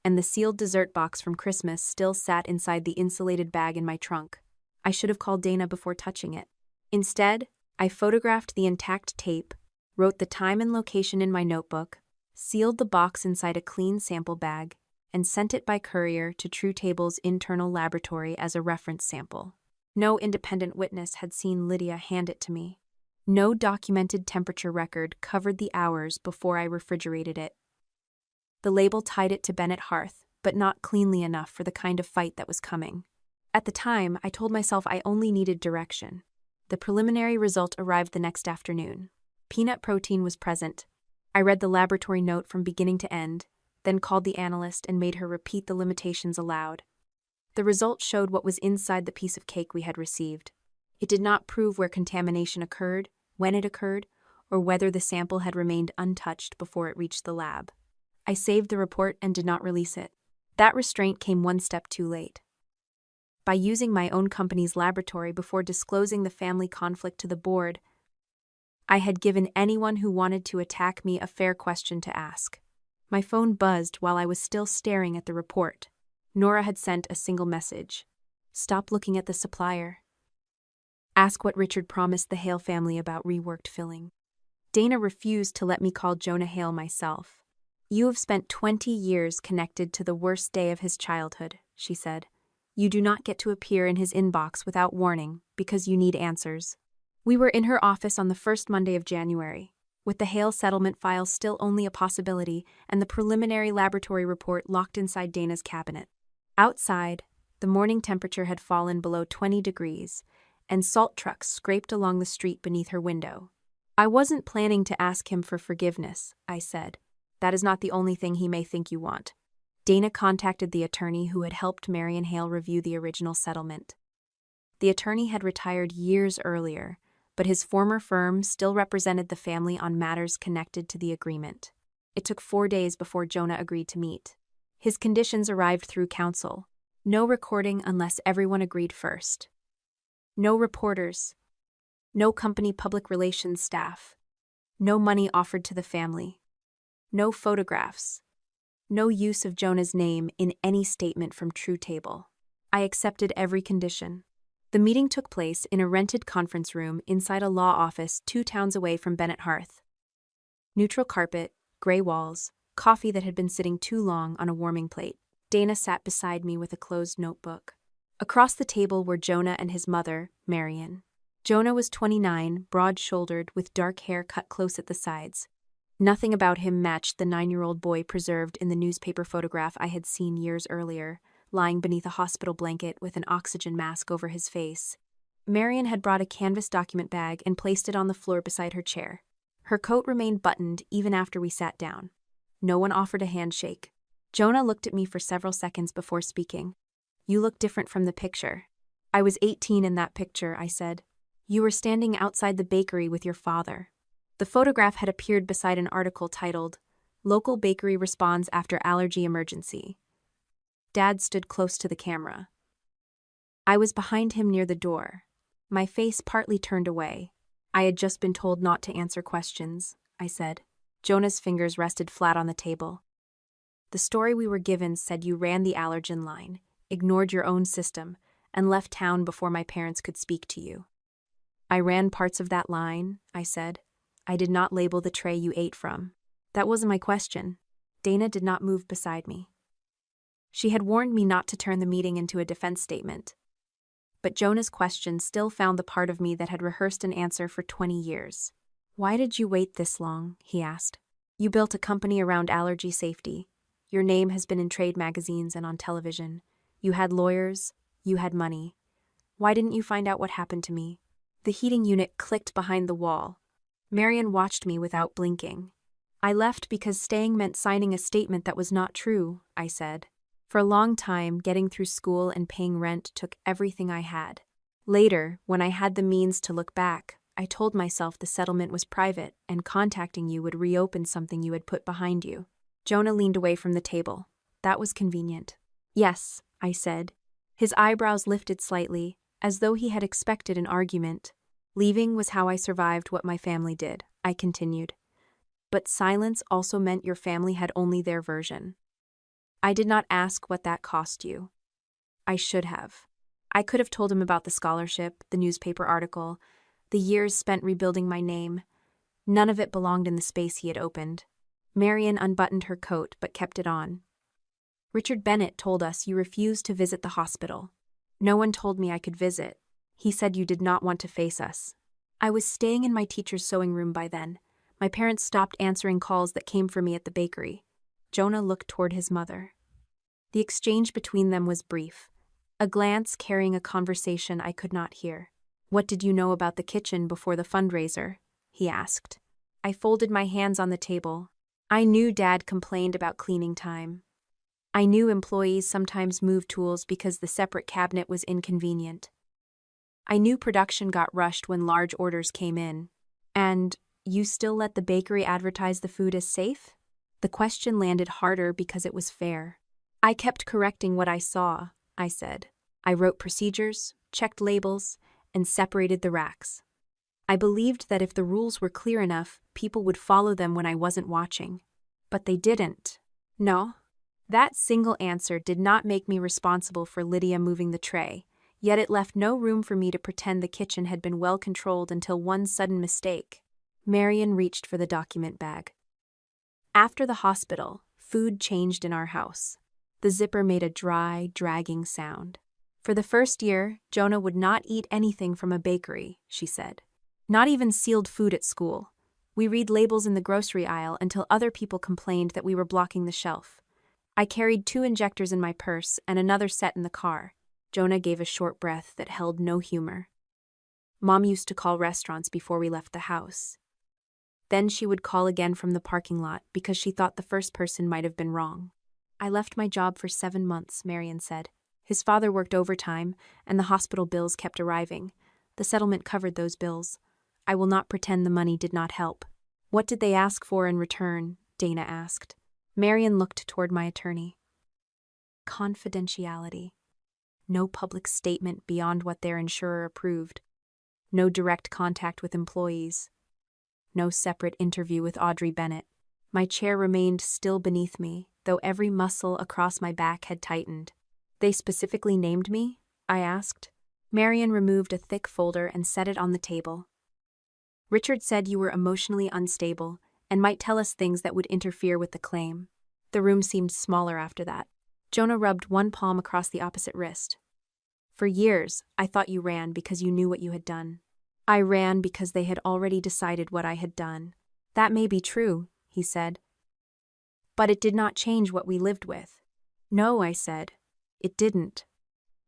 and the sealed dessert box from Christmas still sat inside the insulated bag in my trunk. I should have called Dana before touching it. Instead, I photographed the intact tape, wrote the time and location in my notebook, sealed the box inside a clean sample bag, and sent it by courier to TrueTable's internal laboratory as a reference sample. No independent witness had seen Lydia hand it to me. No documented temperature record covered the hours before I refrigerated it. The label tied it to Bennett Hearth, but not cleanly enough for the kind of fight that was coming. At the time, I told myself I only needed direction. The preliminary result arrived the next afternoon. Peanut protein was present. I read the laboratory note from beginning to end, then called the analyst and made her repeat the limitations aloud. The result showed what was inside the piece of cake we had received. It did not prove where contamination occurred, when it occurred, or whether the sample had remained untouched before it reached the lab. I saved the report and did not release it. That restraint came one step too late. By using my own company's laboratory before disclosing the family conflict to the board, I had given anyone who wanted to attack me a fair question to ask. My phone buzzed while I was still staring at the report. Nora had sent a single message. Stop looking at the supplier. Ask what Richard promised the Hale family about reworked filling. Dana refused to let me call Jonah Hale myself. You have spent 20 years connected to the worst day of his childhood, she said. You do not get to appear in his inbox without warning because you need answers. We were in her office on the first Monday of January, with the Hale settlement file still only a possibility and the preliminary laboratory report locked inside Dana's cabinet. Outside, The morning temperature had fallen below 20 degrees, and salt trucks scraped along the street beneath her window. I wasn't planning to ask him for forgiveness, I said. That is not the only thing he may think you want. Dana contacted the attorney who had helped Marion Hale review the original settlement. The attorney had retired years earlier, but his former firm still represented the family on matters connected to the agreement. It took 4 days before Jonah agreed to meet. His conditions arrived through counsel. No recording unless everyone agreed first. No reporters. No company public relations staff. No money offered to the family. No photographs. No use of Jonah's name in any statement from TrueTable. I accepted every condition. The meeting took place in a rented conference room inside a law office 2 towns away from Bennett Hearth. Neutral carpet, gray walls, coffee that had been sitting too long on a warming plate. Dana sat beside me with a closed notebook. Across the table were Jonah and his mother, Marion. Jonah was 29, broad-shouldered, with dark hair cut close at the sides. Nothing about him matched the 9-year-old boy preserved in the newspaper photograph I had seen years earlier, lying beneath a hospital blanket with an oxygen mask over his face. Marion had brought a canvas document bag and placed it on the floor beside her chair. Her coat remained buttoned even after we sat down. No one offered a handshake. Jonah looked at me for several seconds before speaking. You look different from the picture. I was 18 in that picture, I said. You were standing outside the bakery with your father. The photograph had appeared beside an article titled, Local Bakery Responds After Allergy Emergency. Dad stood close to the camera. I was behind him near the door, my face partly turned away. I had just been told not to answer questions, I said. Jonah's fingers rested flat on the table. The story we were given said you ran the allergen line, ignored your own system, and left town before my parents could speak to you. I ran parts of that line, I said. I did not label the tray you ate from. That wasn't my question. Dana did not move beside me. She had warned me not to turn the meeting into a defense statement. But Jonah's question still found the part of me that had rehearsed an answer for 20 years. Why did you wait this long? He asked. You built a company around allergy safety. Your name has been in trade magazines and on television. You had lawyers. You had money. Why didn't you find out what happened to me? The heating unit clicked behind the wall. Marion watched me without blinking. I left because staying meant signing a statement that was not true, I said. For a long time, getting through school and paying rent took everything I had. Later, when I had the means to look back, I told myself the settlement was private and contacting you would reopen something you had put behind you. Jonah leaned away from the table. That was convenient. Yes, I said. His eyebrows lifted slightly, as though he had expected an argument. Leaving was how I survived what my family did, I continued. But silence also meant your family had only their version. I did not ask what that cost you. I should have. I could have told him about the scholarship, the newspaper article, the years spent rebuilding my name. None of it belonged in the space he had opened. Marion unbuttoned her coat but kept it on. Richard Bennett told us you refused to visit the hospital. No one told me I could visit. He said you did not want to face us. I was staying in my teacher's sewing room by then. My parents stopped answering calls that came for me at the bakery. Jonah looked toward his mother. The exchange between them was brief, a glance carrying a conversation I could not hear. What did you know about the kitchen before the fundraiser? He asked. I folded my hands on the table. I knew Dad complained about cleaning time. I knew employees sometimes moved tools because the separate cabinet was inconvenient. I knew production got rushed when large orders came in. And you still let the bakery advertise the food as safe? The question landed harder because it was fair. I kept correcting what I saw, I said. I wrote procedures, checked labels, and separated the racks. I believed that if the rules were clear enough, people would follow them when I wasn't watching. But they didn't. No. That single answer did not make me responsible for Lydia moving the tray, yet it left no room for me to pretend the kitchen had been well controlled until one sudden mistake. Marion reached for the document bag. After the hospital, food changed in our house. The zipper made a dry, dragging sound. For the first year, Jonah would not eat anything from a bakery, she said. Not even sealed food at school. We read labels in the grocery aisle until other people complained that we were blocking the shelf. I carried 2 injectors in my purse and another set in the car. Jonah gave a short breath that held no humor. Mom used to call restaurants before we left the house. Then she would call again from the parking lot because she thought the first person might have been wrong. I left my job for 7 months, Marion said. His father worked overtime, and the hospital bills kept arriving. The settlement covered those bills. I will not pretend the money did not help. What did they ask for in return? Dana asked. Marion looked toward my attorney. Confidentiality. No public statement beyond what their insurer approved. No direct contact with employees. No separate interview with Audrey Bennett. My chair remained still beneath me, though every muscle across my back had tightened. They specifically named me? I asked. Marion removed a thick folder and set it on the table. Richard said you were emotionally unstable and might tell us things that would interfere with the claim. The room seemed smaller after that. Jonah rubbed one palm across the opposite wrist. For years, I thought you ran because you knew what you had done. I ran because they had already decided what I had done. That may be true, he said. But it did not change what we lived with. No, I said. It didn't.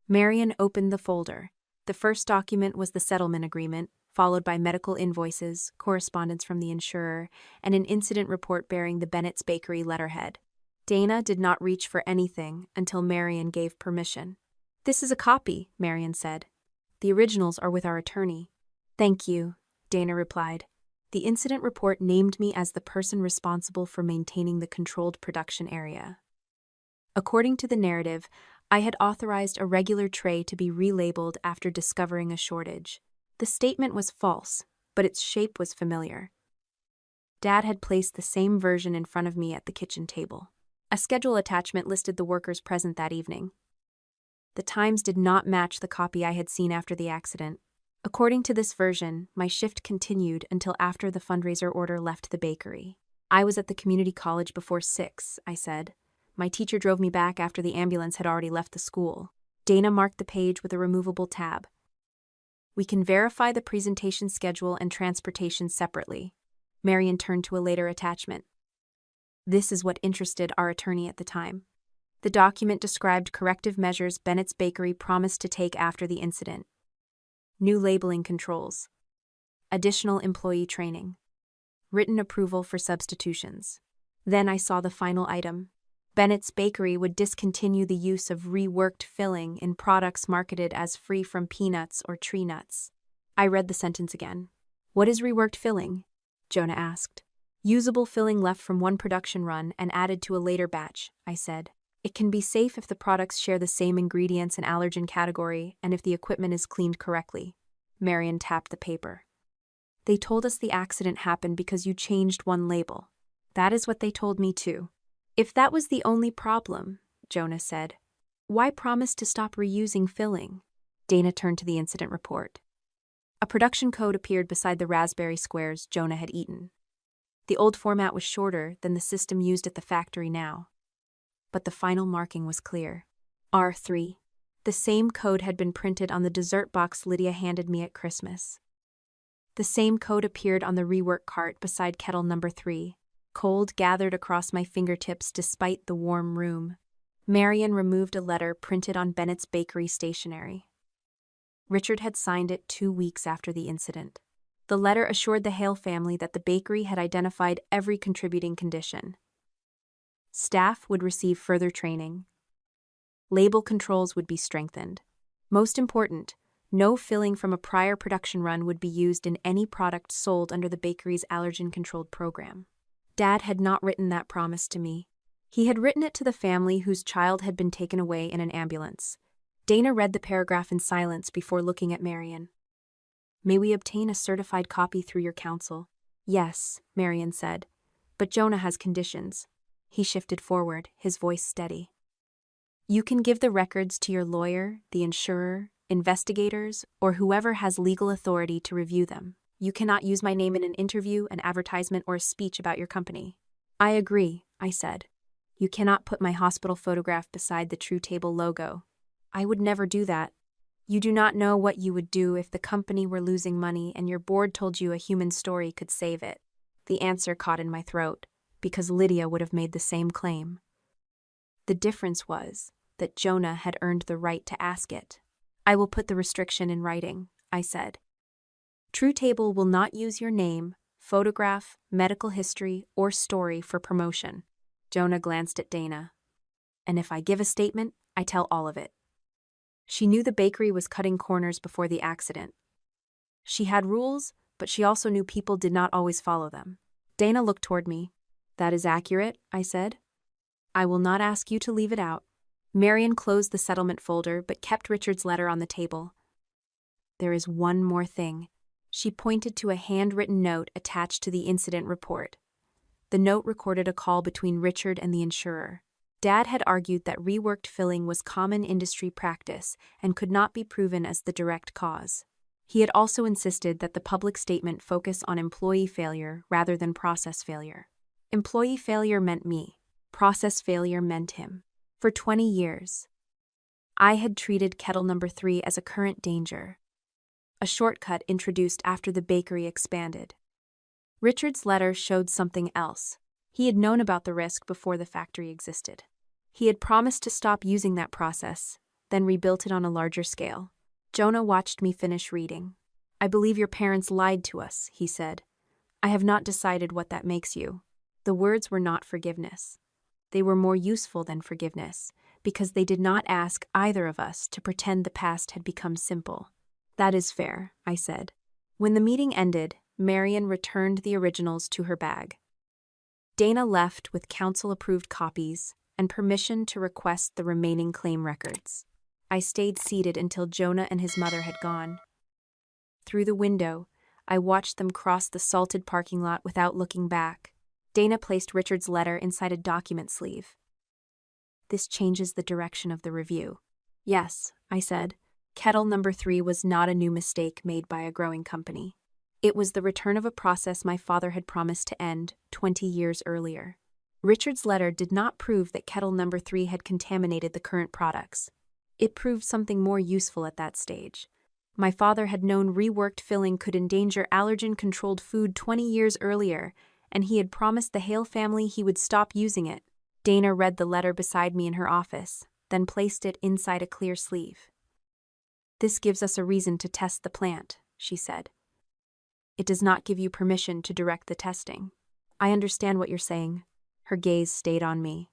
Marion opened the folder. The first document was the settlement agreement, followed by medical invoices, correspondence from the insurer, and an incident report bearing the Bennett's Bakery letterhead. Dana did not reach for anything until Marion gave permission. This is a copy, Marion said. The originals are with our attorney. Thank you, Dana replied. The incident report named me as the person responsible for maintaining the controlled production area. According to the narrative, I had authorized a regular tray to be relabeled after discovering a shortage. The statement was false, but its shape was familiar. Dad had placed the same version in front of me at the kitchen table. A schedule attachment listed the workers present that evening. The times did not match the copy I had seen after the accident. According to this version, my shift continued until after the fundraiser order left the bakery. I was at the community college before 6, I said. My teacher drove me back after the ambulance had already left the school. Dana marked the page with a removable tab. We can verify the presentation schedule and transportation separately. Marion turned to a later attachment. This is what interested our attorney at the time. The document described corrective measures Bennett's Bakery promised to take after the incident. New labeling controls. Additional employee training. Written approval for substitutions. Then I saw the final item. Bennett's Bakery would discontinue the use of reworked filling in products marketed as free from peanuts or tree nuts. I read the sentence again. What is reworked filling? Jonah asked. Usable filling left from one production run and added to a later batch, I said. It can be safe if the products share the same ingredients and allergen category and if the equipment is cleaned correctly. Marion tapped the paper. They told us the accident happened because you changed one label. That is what they told me too. If that was the only problem, Jonah said, why promise to stop reusing filling? Dana turned to the incident report. A production code appeared beside the raspberry squares Jonah had eaten. The old format was shorter than the system used at the factory now. But the final marking was clear. R3. The same code had been printed on the dessert box Lydia handed me at Christmas. The same code appeared on the rework cart beside kettle number 3. Cold gathered across my fingertips despite the warm room. Marion removed a letter printed on Bennett's Bakery stationery. Richard had signed it 2 weeks after the incident. The letter assured the Hale family that the bakery had identified every contributing condition. Staff would receive further training. Label controls would be strengthened. Most important, no filling from a prior production run would be used in any product sold under the bakery's allergen-controlled program. Dad had not written that promise to me. He had written it to the family whose child had been taken away in an ambulance. Dana read the paragraph in silence before looking at Marion. May we obtain a certified copy through your counsel? Yes, Marion said, but Jonah has conditions. He shifted forward, his voice steady. You can give the records to your lawyer, the insurer, investigators, or whoever has legal authority to review them. You cannot use my name in an interview, an advertisement, or a speech about your company. I agree, I said. You cannot put my hospital photograph beside the True Table logo. I would never do that. You do not know what you would do if the company were losing money and your board told you a human story could save it. The answer caught in my throat, because Lydia would have made the same claim. The difference was, that Jonah had earned the right to ask it. I will put the restriction in writing, I said. TrueTable will not use your name, photograph, medical history, or story for promotion. Jonah glanced at Dana. And if I give a statement, I tell all of it. She knew the bakery was cutting corners before the accident. She had rules, but she also knew people did not always follow them. Dana looked toward me. That is accurate, I said. I will not ask you to leave it out. Marion closed the settlement folder but kept Richard's letter on the table. There is one more thing. She pointed to a handwritten note attached to the incident report. The note recorded a call between Richard and the insurer. Dad had argued that reworked filling was common industry practice and could not be proven as the direct cause. He had also insisted that the public statement focus on employee failure rather than process failure. Employee failure meant me. Process failure meant him. For 20 years, I had treated kettle number 3 as a current danger, a shortcut introduced after the bakery expanded. Richard's letter showed something else. He had known about the risk before the factory existed. He had promised to stop using that process, then rebuilt it on a larger scale. Jonah watched me finish reading. I believe your parents lied to us, he said. I have not decided what that makes you. The words were not forgiveness. They were more useful than forgiveness, because they did not ask either of us to pretend the past had become simple. That is fair, I said. When the meeting ended, Marion returned the originals to her bag. Dana left with council-approved copies and permission to request the remaining claim records. I stayed seated until Jonah and his mother had gone. Through the window, I watched them cross the salted parking lot without looking back. Dana placed Richard's letter inside a document sleeve. This changes the direction of the review. Yes, I said. Kettle number 3 was not a new mistake made by a growing company. It was the return of a process my father had promised to end 20 years earlier. Richard's letter did not prove that kettle number 3 had contaminated the current products. It proved something more useful at that stage. My father had known reworked filling could endanger allergen-controlled food 20 years earlier, and he had promised the Hale family he would stop using it. Dana read the letter beside me in her office, then placed it inside a clear sleeve. This gives us a reason to test the plant, she said. It does not give you permission to direct the testing. I understand what you're saying. Her gaze stayed on me.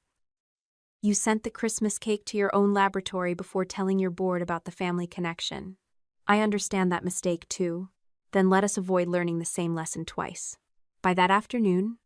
You sent the Christmas cake to your own laboratory before telling your board about the family connection. I understand that mistake too. Then let us avoid learning the same lesson twice. By that afternoon,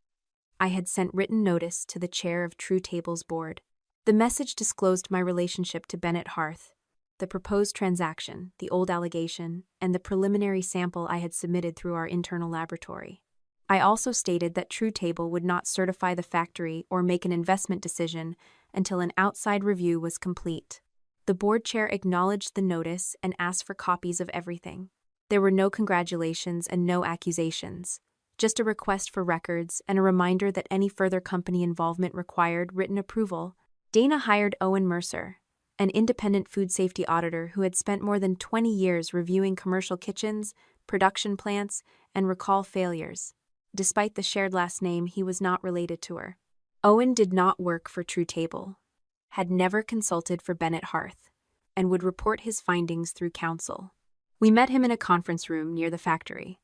I had sent written notice to the chair of TrueTable's board. The message disclosed my relationship to Bennett Harth, the proposed transaction, the old allegation, and the preliminary sample I had submitted through our internal laboratory. I also stated that TrueTable would not certify the factory or make an investment decision until an outside review was complete. The board chair acknowledged the notice and asked for copies of everything. There were no congratulations and no accusations, just a request for records and a reminder that any further company involvement required written approval. Dana hired Owen Mercer, an independent food safety auditor who had spent more than 20 years reviewing commercial kitchens, production plants, and recall failures. Despite the shared last name, he was not related to her. Owen did not work for TrueTable, had never consulted for Bennett Harth, and would report his findings through counsel. We met him in a conference room near the factory.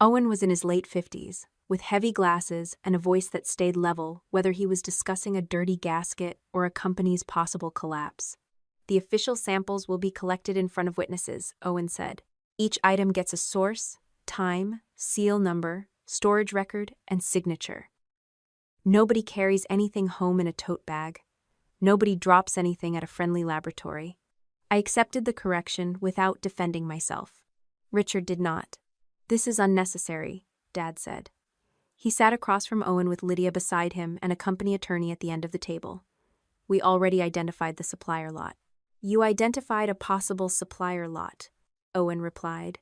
Owen was in his late 50s, with heavy glasses and a voice that stayed level whether he was discussing a dirty gasket or a company's possible collapse. The official samples will be collected in front of witnesses, Owen said. Each item gets a source, time, seal number, storage record, and signature. Nobody carries anything home in a tote bag. Nobody drops anything at a friendly laboratory. I accepted the correction without defending myself. Richard did not. This is unnecessary, Dad said. He sat across from Owen with Lydia beside him and a company attorney at the end of the table. We already identified the supplier lot. You identified a possible supplier lot, Owen replied.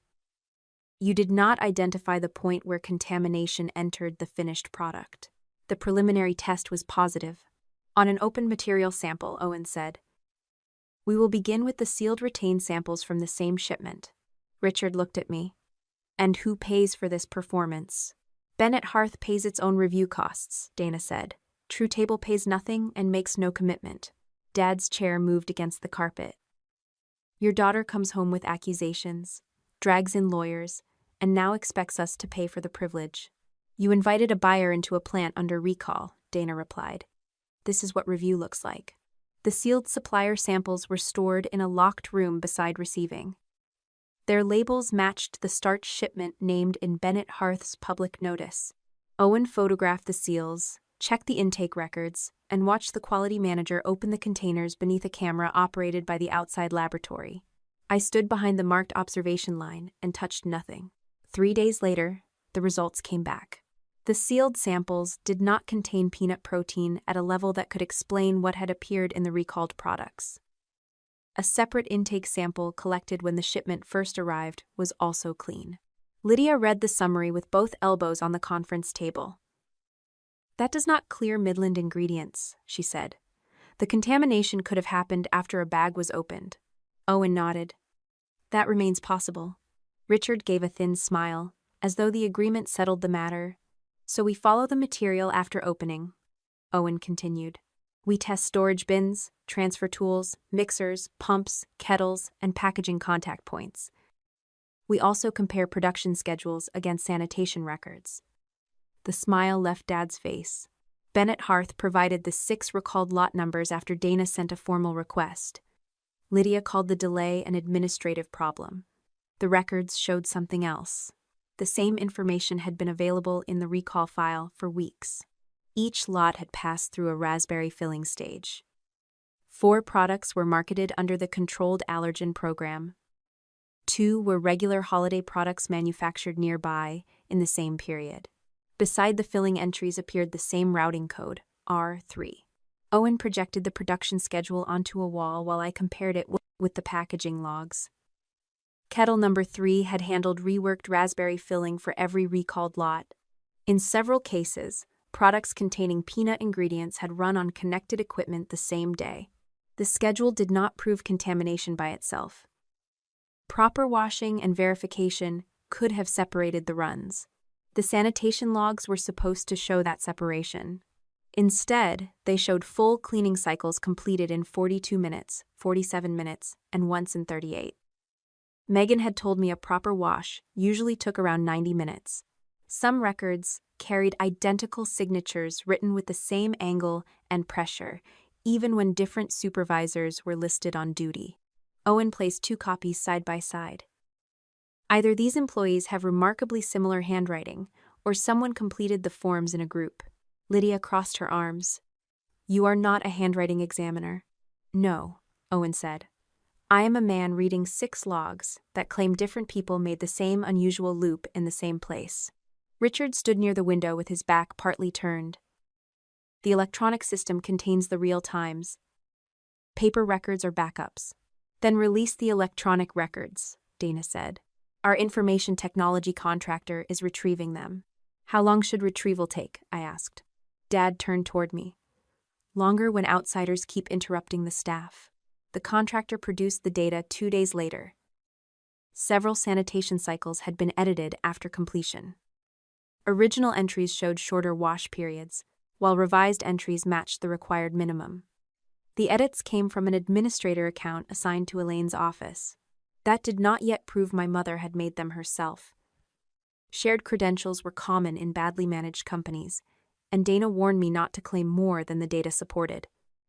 You did not identify the point where contamination entered the finished product. The preliminary test was positive. On an open material sample, Owen said. We will begin with the sealed retained samples from the same shipment. Richard looked at me. And who pays for this performance? Bennett Harth pays its own review costs, Dana said. TrueTable pays nothing and makes no commitment. Dad's chair moved against the carpet. Your daughter comes home with accusations, drags in lawyers, and now expects us to pay for the privilege. You invited a buyer into a plant under recall, Dana replied. This is what review looks like. The sealed supplier samples were stored in a locked room beside receiving. Their labels matched the starch shipment named in Bennett Hearth's public notice. Owen photographed the seals, checked the intake records, and watched the quality manager open the containers beneath a camera operated by the outside laboratory. I stood behind the marked observation line and touched nothing. 3 days later, the results came back. The sealed samples did not contain peanut protein at a level that could explain what had appeared in the recalled products. A separate intake sample collected when the shipment first arrived was also clean. Lydia read the summary with both elbows on the conference table. That does not clear Midland Ingredients, she said. The contamination could have happened after a bag was opened. Owen nodded. That remains possible. Richard gave a thin smile, as though the agreement settled the matter. So we follow the material after opening, Owen continued. We test storage bins, transfer tools, mixers, pumps, kettles, and packaging contact points. We also compare production schedules against sanitation records. The smile left Dad's face. Bennett Hearth provided the 6 recalled lot numbers after Dana sent a formal request. Lydia called the delay an administrative problem. The records showed something else. The same information had been available in the recall file for weeks. Each lot had passed through a raspberry filling stage. 4 products were marketed under the Controlled Allergen Program. 2 were regular holiday products manufactured nearby in the same period. Beside the filling entries appeared the same routing code, R3. Owen projected the production schedule onto a wall while I compared it with the packaging logs. Kettle number 3 had handled reworked raspberry filling for every recalled lot. In several cases, products containing peanut ingredients had run on connected equipment the same day. The schedule did not prove contamination by itself. Proper washing and verification could have separated the runs. The sanitation logs were supposed to show that separation. Instead, they showed full cleaning cycles completed in 42 minutes, 47 minutes, and once in 38. Megan had told me a proper wash usually took around 90 minutes. Some records carried identical signatures written with the same angle and pressure, even when different supervisors were listed on duty. Owen placed 2 copies side by side. Either these employees have remarkably similar handwriting, or someone completed the forms in a group. Lydia crossed her arms. You are not a handwriting examiner. No, Owen said. I am a man reading 6 logs that claim different people made the same unusual loop in the same place. Richard stood near the window with his back partly turned. The electronic system contains the real times. Paper records are backups. Then release the electronic records, Dana said. Our information technology contractor is retrieving them. How long should retrieval take? I asked. Dad turned toward me. Longer when outsiders keep interrupting the staff. The contractor produced the data 2 days later. Several sanitation cycles had been edited after completion. Original entries showed shorter wash periods, while revised entries matched the required minimum. The edits came from an administrator account assigned to Elaine's office. That did not yet prove my mother had made them herself. Shared credentials were common in badly managed companies, and Dana warned me not to claim more than the data supported.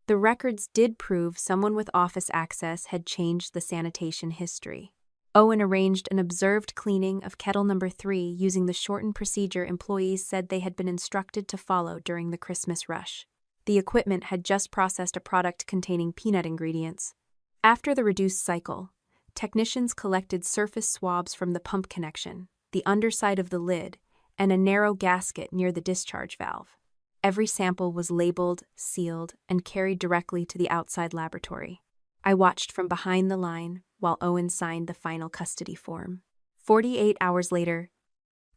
The records did prove someone with office access had changed the sanitation history. Owen arranged an observed cleaning of kettle number 3 using the shortened procedure employees said they had been instructed to follow during the Christmas rush. The equipment had just processed a product containing peanut ingredients. After the reduced cycle, technicians collected surface swabs from the pump connection, the underside of the lid, and a narrow gasket near the discharge valve. Every sample was labeled, sealed, and carried directly to the outside laboratory. I watched from behind the line while Owen signed the final custody form. 48 hours later,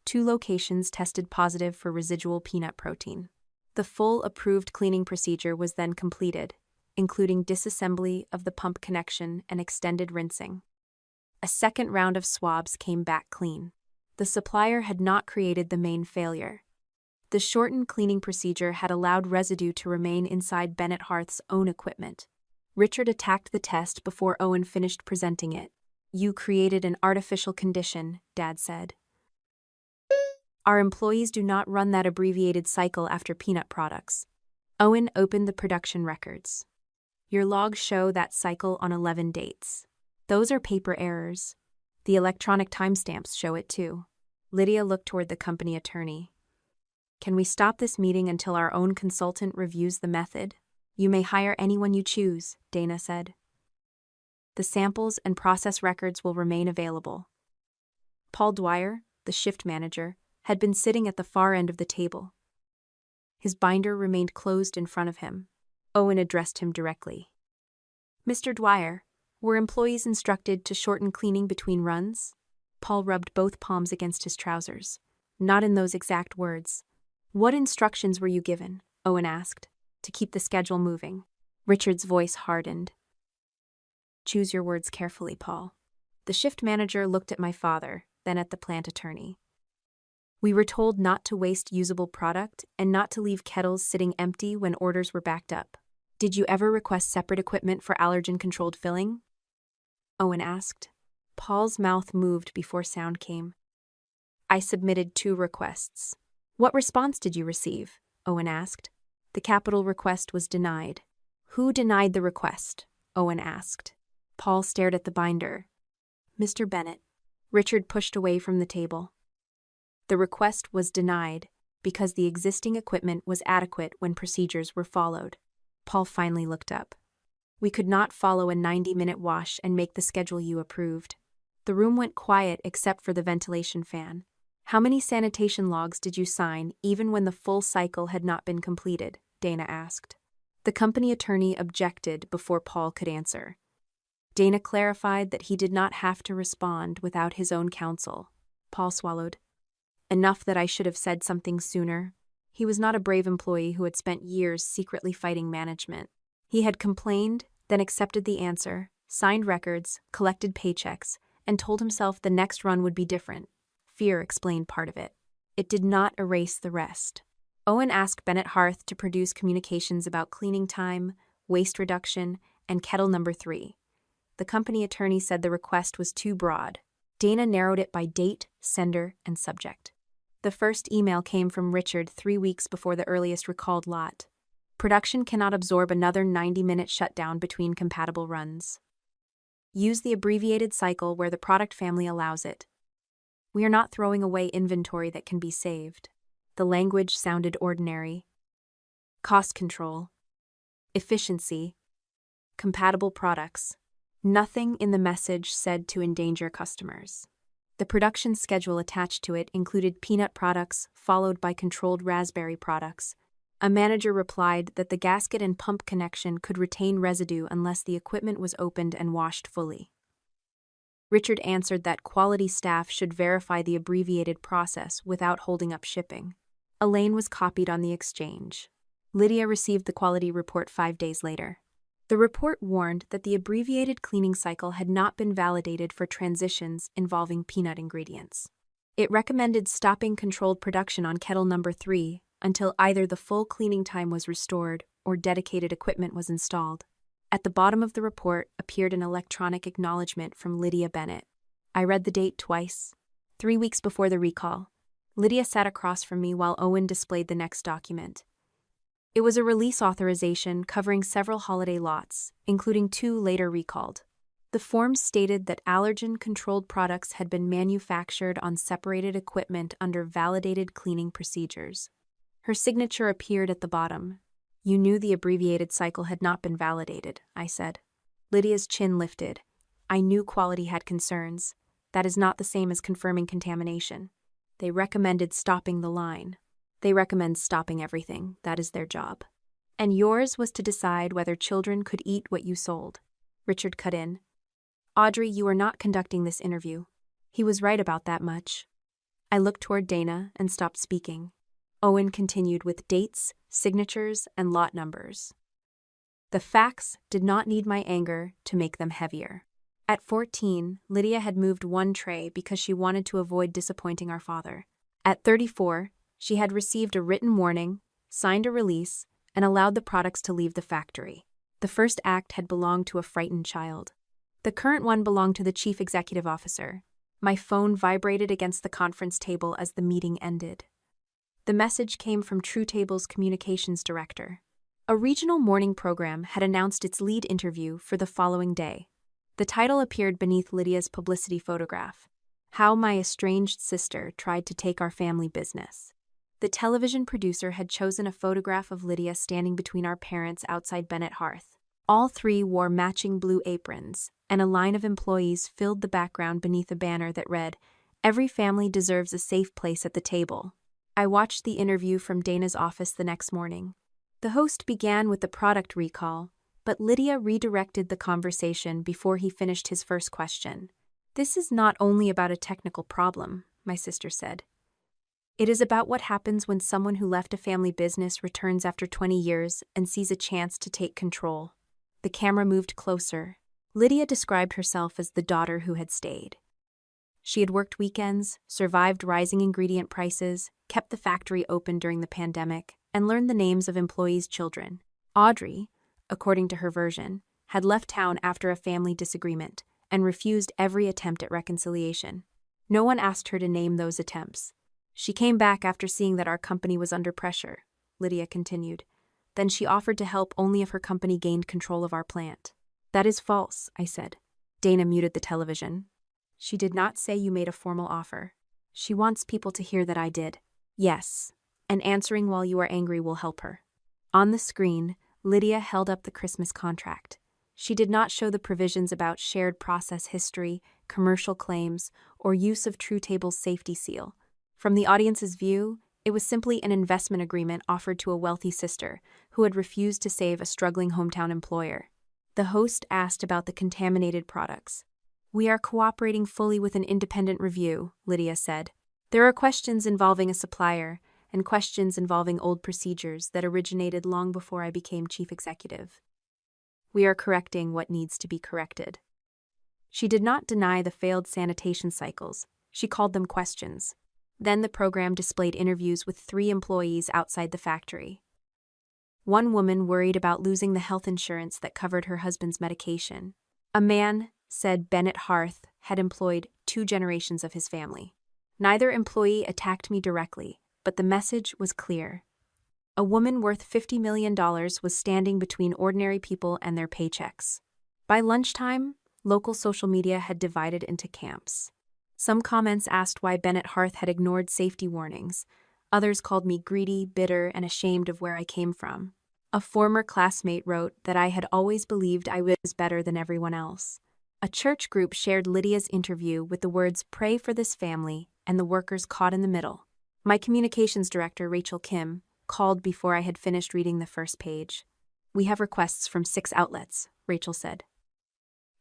2 locations tested positive for residual peanut protein. The full approved cleaning procedure was then completed, including disassembly of the pump connection and extended rinsing. A second round of swabs came back clean. The supplier had not created the main failure. The shortened cleaning procedure had allowed residue to remain inside Bennett Hearth's own equipment. Richard attacked the test before Owen finished presenting it. "You created an artificial condition," Dad said. "Our employees do not run that abbreviated cycle after peanut products." Owen opened the production records. "Your logs show that cycle on 11 dates. Those are paper errors. The electronic timestamps show it too." Lydia looked toward the company attorney. "Can we stop this meeting until our own consultant reviews the method?" "You may hire anyone you choose," Dana said. "The samples and process records will remain available." Paul Dwyer, the shift manager, had been sitting at the far end of the table. His binder remained closed in front of him. Owen addressed him directly. "Mr. Dwyer, were employees instructed to shorten cleaning between runs?" Paul rubbed both palms against his trousers. "Not in those exact words." "What instructions were you given?" Owen asked. "To keep the schedule moving." Richard's voice hardened. "Choose your words carefully, Paul." The shift manager looked at my father, then at the plant attorney. "We were told not to waste usable product and not to leave kettles sitting empty when orders were backed up." "Did you ever request separate equipment for allergen-controlled filling?" Owen asked. Paul's mouth moved before sound came. "I submitted 2 requests." "What response did you receive?" Owen asked. "The capital request was denied." "Who denied the request?" Owen asked. Paul stared at the binder. "Mr. Bennett." Richard pushed away from the table. "The request was denied because the existing equipment was adequate when procedures were followed." Paul finally looked up. "We could not follow a 90-minute wash and make the schedule you approved." The room went quiet except for the ventilation fan. "How many sanitation logs did you sign even when the full cycle had not been completed?" Dana asked. The company attorney objected before Paul could answer. Dana clarified that he did not have to respond without his own counsel. Paul swallowed. "Enough that I should have said something sooner." He was not a brave employee who had spent years secretly fighting management. He had complained, then accepted the answer, signed records, collected paychecks, and told himself the next run would be different. Fear explained part of it. It did not erase the rest. Owen asked Bennett Harth to produce communications about cleaning time, waste reduction, and kettle number 3. The company attorney said the request was too broad. Dana narrowed it by date, sender, and subject. The first email came from Richard 3 weeks before the earliest recalled lot. "Production cannot absorb another 90-minute shutdown between compatible runs. Use the abbreviated cycle where the product family allows it. We are not throwing away inventory that can be saved." The language sounded ordinary. "Cost control. Efficiency. Compatible products." Nothing in the message said to endanger customers. The production schedule attached to it included peanut products, followed by controlled raspberry products. A manager replied that the gasket and pump connection could retain residue unless the equipment was opened and washed fully. Richard answered that quality staff should verify the abbreviated process without holding up shipping. Elaine was copied on the exchange. Lydia received the quality report 5 days later. The report warned that the abbreviated cleaning cycle had not been validated for transitions involving peanut ingredients. It recommended stopping controlled production on kettle number 3 until either the full cleaning time was restored or dedicated equipment was installed. At the bottom of the report appeared an electronic acknowledgement from Lydia Bennett. I read the date twice. 3 weeks before the recall. Lydia sat across from me while Owen displayed the next document. It was a release authorization covering several holiday lots, including 2 later recalled. The form stated that allergen-controlled products had been manufactured on separated equipment under validated cleaning procedures. Her signature appeared at the bottom. "You knew the abbreviated cycle had not been validated," I said. Lydia's chin lifted. "I knew quality had concerns. That is not the same as confirming contamination. They recommended stopping the line. They recommend stopping everything. That is their job. And yours was to decide whether children could eat what you sold." Richard cut in. "Audrey, you are not conducting this interview." He was right about that much. I looked toward Dana and stopped speaking. Owen continued with dates, signatures, and lot numbers. The facts did not need my anger to make them heavier. At 14, Lydia had moved 1 tray because she wanted to avoid disappointing our father. At 34, she had received a written warning, signed a release, and allowed the products to leave the factory. The first act had belonged to a frightened child. The current one belonged to the chief executive officer. My phone vibrated against the conference table as the meeting ended. The message came from TrueTable's communications director. A regional morning program had announced its lead interview for the following day. The title appeared beneath Lydia's publicity photograph: How My Estranged Sister Tried to Take Our Family Business. The television producer had chosen a photograph of Lydia standing between our parents outside Bennett Hearth. All three wore matching blue aprons, and a line of employees filled the background beneath a banner that read, "Every family deserves a safe place at the table." I watched the interview from Dana's office the next morning. The host began with the product recall, but Lydia redirected the conversation before he finished his first question. "This is not only about a technical problem," my sister said. "It is about what happens when someone who left a family business returns after 20 years and sees a chance to take control." The camera moved closer. Lydia described herself as the daughter who had stayed. She had worked weekends, survived rising ingredient prices, kept the factory open during the pandemic, and learned the names of employees' children. Audrey, according to her version, had left town after a family disagreement and refused every attempt at reconciliation. No one asked her to name those attempts. "She came back after seeing that our company was under pressure," Lydia continued. "Then she offered to help only if her company gained control of our plant." "That is false," I said. Dana muted the television. "She did not say you made a formal offer. She wants people to hear that I did." "Yes, and answering while you are angry will help her." On the screen, Lydia held up the Christmas contract. She did not show the provisions about shared process history, commercial claims, or use of TrueTable's safety seal. From the audience's view, it was simply an investment agreement offered to a wealthy sister who had refused to save a struggling hometown employer. The host asked about the contaminated products. "We are cooperating fully with an independent review," Lydia said. "There are questions involving a supplier and questions involving old procedures that originated long before I became chief executive. We are correcting what needs to be corrected." She did not deny the failed sanitation cycles. She called them questions. Then the program displayed interviews with 3 employees outside the factory. One woman worried about losing the health insurance that covered her husband's medication. A man said Bennett Hearth had employed 2 generations of his family. Neither employee attacked me directly, but the message was clear. A woman worth $50 million was standing between ordinary people and their paychecks. By lunchtime, local social media had divided into camps. Some comments asked why Bennett Hearth had ignored safety warnings. Others called me greedy, bitter, and ashamed of where I came from. A former classmate wrote that I had always believed I was better than everyone else. A church group shared Lydia's interview with the words "Pray for this family" and the workers caught in the middle. My communications director, Rachel Kim, called before I had finished reading the first page. "We have requests from 6 outlets," Rachel said.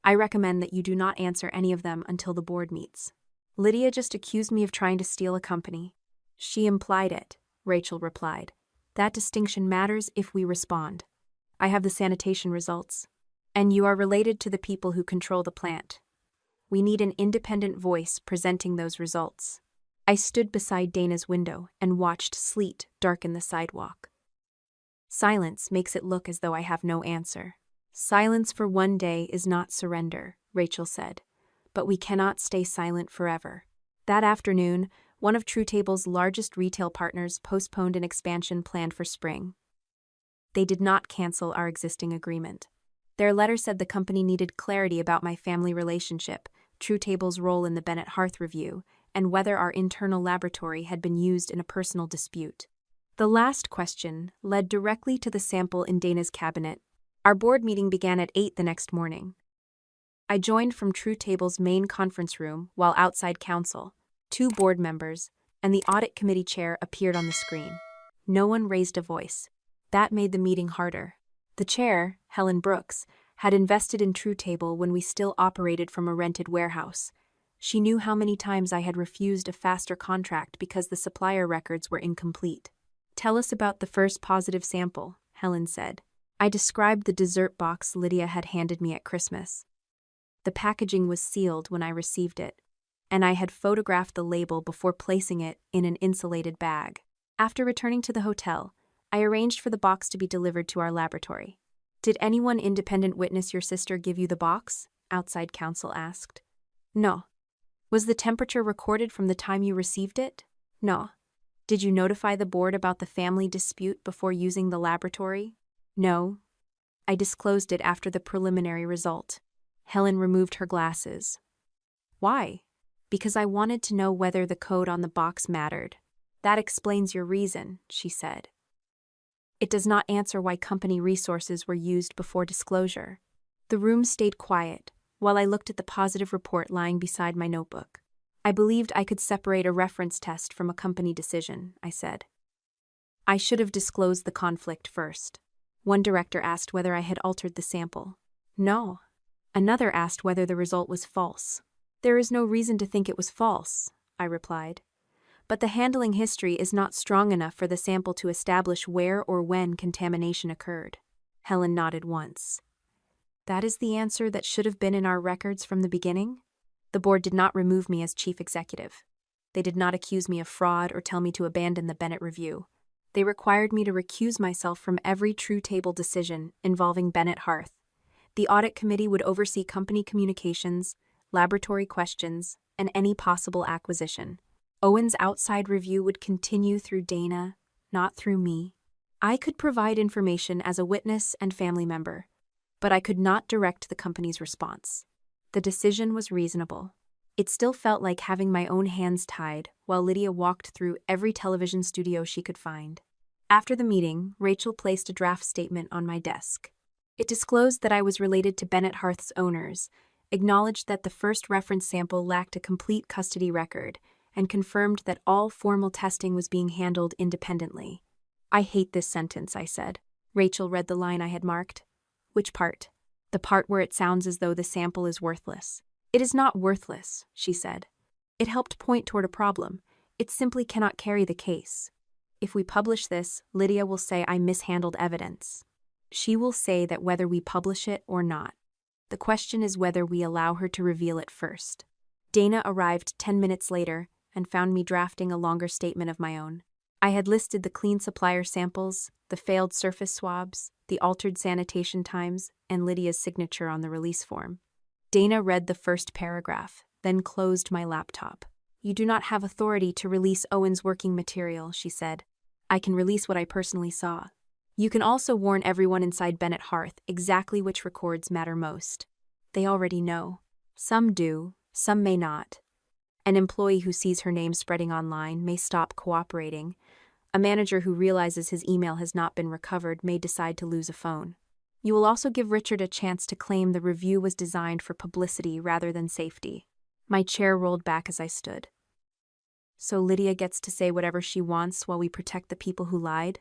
"I recommend that you do not answer any of them until the board meets." "Lydia just accused me of trying to steal a company." "She implied it," Rachel replied. "That distinction matters if we respond. I have the sanitation results. And you are related to the people who control the plant. We need an independent voice presenting those results." I stood beside Dana's window and watched sleet darken the sidewalk. "Silence makes it look as though I have no answer." "Silence for one day is not surrender," Rachel said. "But we cannot stay silent forever." That afternoon, one of TrueTable's largest retail partners postponed an expansion planned for spring. They did not cancel our existing agreement. Their letter said the company needed clarity about my family relationship, TrueTable's role in the Bennett Hearth review, and whether our internal laboratory had been used in a personal dispute. The last question led directly to the sample in Dana's cabinet. Our board meeting began at 8 the next morning. I joined from TrueTable's main conference room while outside counsel, 2 board members, and the audit committee chair appeared on the screen. No one raised a voice. That made the meeting harder. The chair, Helen Brooks, had invested in TrueTable when we still operated from a rented warehouse. She knew how many times I had refused a faster contract because the supplier records were incomplete. "Tell us about the first positive sample," Helen said. I described the dessert box Lydia had handed me at Christmas. The packaging was sealed when I received it, and I had photographed the label before placing it in an insulated bag. After returning to the hotel, I arranged for the box to be delivered to our laboratory. Did anyone independent witness your sister give you the box? Outside counsel asked. No. Was the temperature recorded from the time you received it? No. Did you notify the board about the family dispute before using the laboratory? No. I disclosed it after the preliminary result. Helen removed her glasses. Why? Because I wanted to know whether the code on the box mattered. That explains your reason, she said. It does not answer why company resources were used before disclosure. The room stayed quiet while I looked at the positive report lying beside my notebook. I believed I could separate a reference test from a company decision, I said. I should have disclosed the conflict first. One director asked whether I had altered the sample. No. Another asked whether the result was false. There is no reason to think it was false, I replied. But the handling history is not strong enough for the sample to establish where or when contamination occurred. Helen nodded once. That is the answer that should have been in our records from the beginning? The board did not remove me as chief executive. They did not accuse me of fraud or tell me to abandon the Bennett Review. They required me to recuse myself from every True Table decision involving Bennett Hearth. The audit committee would oversee company communications, laboratory questions, and any possible acquisition. Owen's outside review would continue through Dana, not through me. I could provide information as a witness and family member, but I could not direct the company's response. The decision was reasonable. It still felt like having my own hands tied while Lydia walked through every television studio she could find. After the meeting, Rachel placed a draft statement on my desk. It disclosed that I was related to Bennett Hearth's owners, acknowledged that the first reference sample lacked a complete custody record, and confirmed that all formal testing was being handled independently. I hate this sentence, I said. Rachel read the line I had marked. Which part? The part where it sounds as though the sample is worthless. It is not worthless, she said. It helped point toward a problem. It simply cannot carry the case. If we publish this, Lydia will say I mishandled evidence. She will say that whether we publish it or not. The question is whether we allow her to reveal it first. Dana arrived 10 minutes later and found me drafting a longer statement of my own. I had listed the clean supplier samples, the failed surface swabs, the altered sanitation times, and Lydia's signature on the release form. Dana read the first paragraph, then closed my laptop. You do not have authority to release Owen's working material, she said. I can release what I personally saw. You can also warn everyone inside Bennett Hearth exactly which records matter most. They already know. Some do, some may not. An employee who sees her name spreading online may stop cooperating. A manager who realizes his email has not been recovered may decide to lose a phone. You will also give Richard a chance to claim the review was designed for publicity rather than safety. My chair rolled back as I stood. So Lydia gets to say whatever she wants while we protect the people who lied?